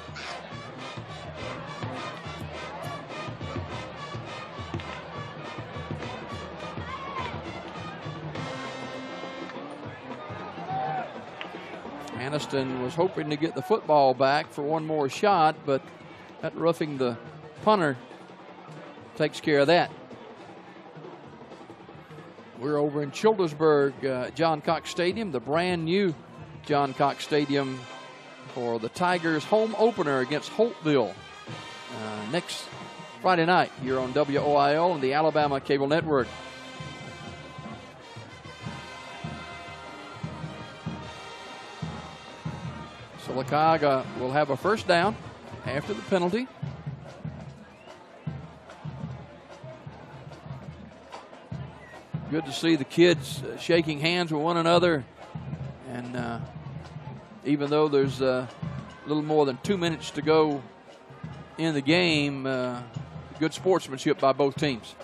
Anniston was hoping to get the football back for one more shot, but that roughing the punter takes care of that. We're over in Childersburg, John Cox Stadium, the brand new John Cox Stadium for the Tigers' home opener against Holtville next Friday night here on WOIL and the Alabama Cable Network. Sylacauga will have a first down after the penalty. Good to see the kids shaking hands with one another. And even though there's a little more than 2 minutes to go in the game, good sportsmanship by both teams.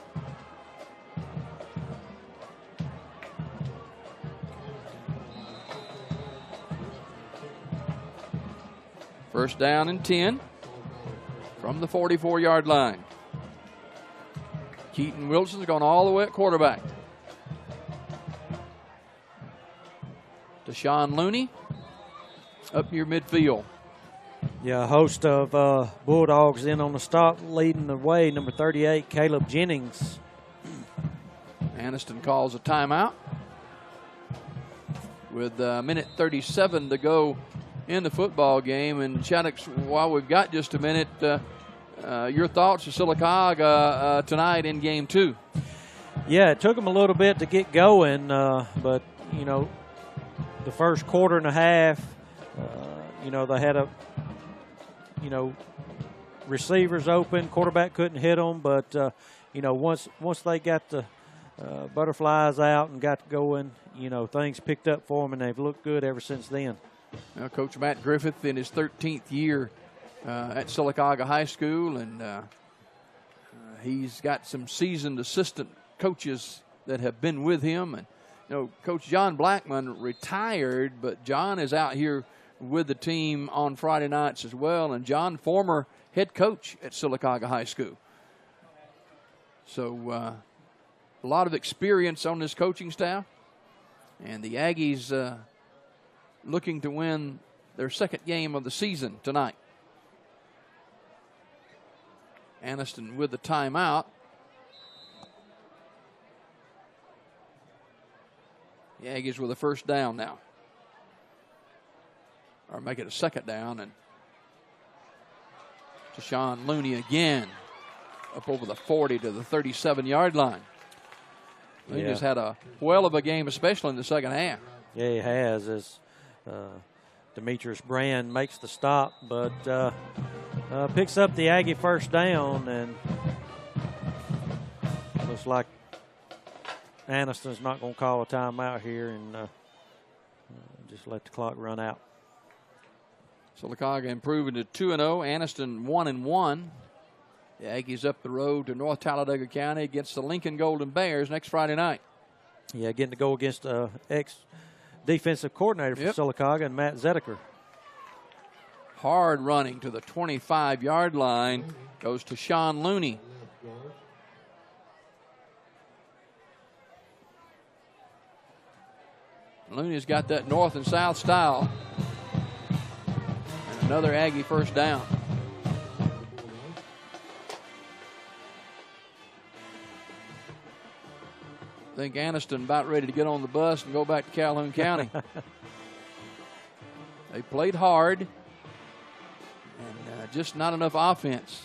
First down and 10 from the 44-yard line. Keaton Wilson's gone all the way at quarterback. Deshaun Looney up near midfield. Yeah, a host of Bulldogs in on the stop, leading the way, number 38, Caleb Jennings. Anniston calls a timeout with 1:37 to go in the football game. And Shaddix, while we've got just a minute, your thoughts of Sylacauga tonight in game 2? Yeah, it took them a little bit to get going, but, you know, the first quarter and a half, you know, they had receivers open, quarterback couldn't hit them, but, you know, once they got the butterflies out and got going, you know, things picked up for them, and they've looked good ever since then. Well, Coach Matt Griffith in his 13th year at Sylacauga High School, and he's got some seasoned assistant coaches that have been with him. And Coach John Blackman retired, but John is out here with the team on Friday nights as well. And John, former head coach at Sylacauga High School. So a lot of experience on this coaching staff. And the Aggies looking to win their second game of the season tonight. Anniston with the timeout. The Aggies with a first down now. Or make it a second down. And Deshaun Looney again up over the 40 to the 37-yard line. Looney's had a well of a game, especially in the second half. Yeah, he has. As Demetrius Brand makes the stop, but picks up the Aggie first down, and looks like Anniston's not going to call a timeout here and just let the clock run out. Sylacauga improving to 2-0. Anniston 1-1. The Aggies up the road to North Talladega County against the Lincoln Golden Bears next Friday night. Yeah, getting to go against ex-defensive coordinator for Sylacauga and Matt Zedeker. Hard running to the 25-yard line goes to Sean Looney. Looney's got that north and south style. And another Aggie first down. I think Anniston about ready to get on the bus and go back to Calhoun County. They played hard and just not enough offense.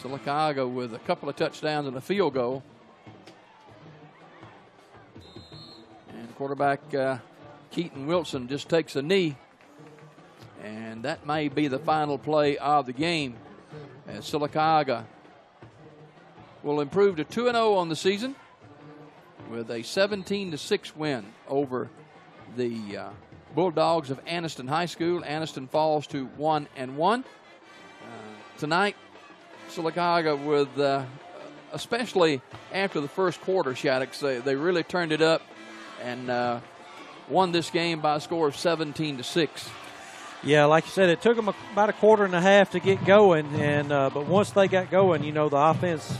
Sylacauga with a couple of touchdowns and a field goal. And quarterback Keaton Wilson just takes a knee. And that may be the final play of the game, as Sylacauga will improve to 2-0 on the season with a 17-6 win over the Bulldogs of Anniston High School. Anniston falls to 1-1. Tonight, Sylacauga with, especially after the first quarter, Shaddix, they really turned it up and won this game by a score of 17-6. Yeah, like you said, it took them about a quarter and a half to get going, and but once they got going, the offense,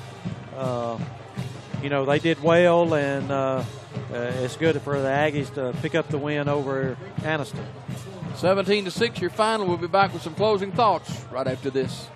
they did well, and it's good for the Aggies to pick up the win over Anniston. 17-6, your final. We'll be back with some closing thoughts right after this.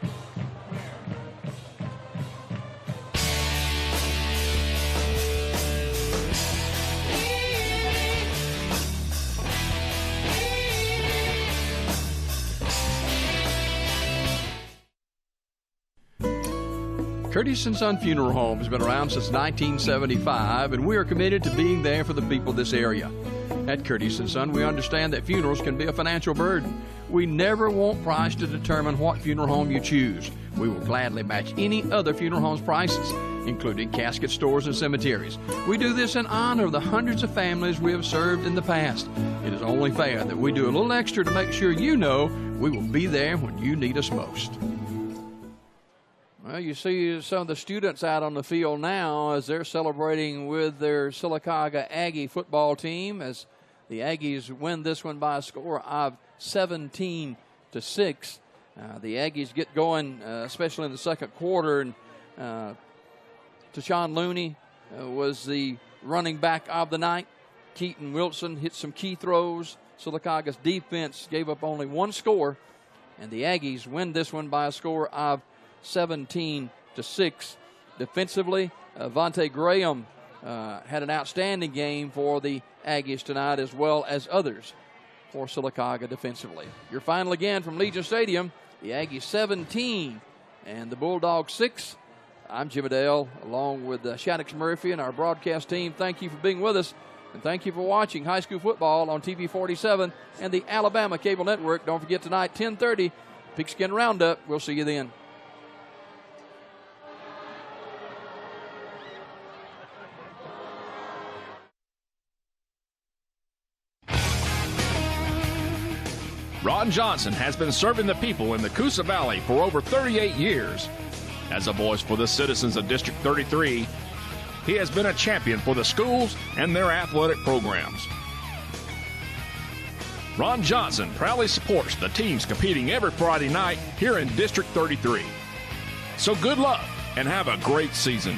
Curtis & Son Funeral Home has been around since 1975, and we are committed to being there for the people of this area. At Curtis & Son, we understand that funerals can be a financial burden. We never want price to determine what funeral home you choose. We will gladly match any other funeral home's prices, including casket stores and cemeteries. We do this in honor of the hundreds of families we have served in the past. It is only fair that we do a little extra to make sure you know we will be there when you need us most. Well, you see some of the students out on the field now as they're celebrating with their Sylacauga Aggie football team as the Aggies win this one by a score of 17-6. The Aggies get going, especially in the second quarter, and Deshaun Looney was the running back of the night. Keaton Wilson hit some key throws. Sylacauga's defense gave up only one score, and the Aggies win this one by a score of 17-6. Defensively, Vontae Graham had an outstanding game for the Aggies tonight, as well as others for Sylacauga defensively. Your final again from Legion Stadium, the Aggies 17 and the Bulldogs 6. I'm Jim Adele, along with Shaddix Murphy and our broadcast team. Thank you for being with us, and thank you for watching high school football on TV 47 and the Alabama Cable Network. Don't forget tonight, 10:30, Pigskin Roundup. We'll see you then. Ron Johnson has been serving the people in the Coosa Valley for over 38 years. As a voice for the citizens of District 33, he has been a champion for the schools and their athletic programs. Ron Johnson proudly supports the teams competing every Friday night here in District 33. So good luck and have a great season.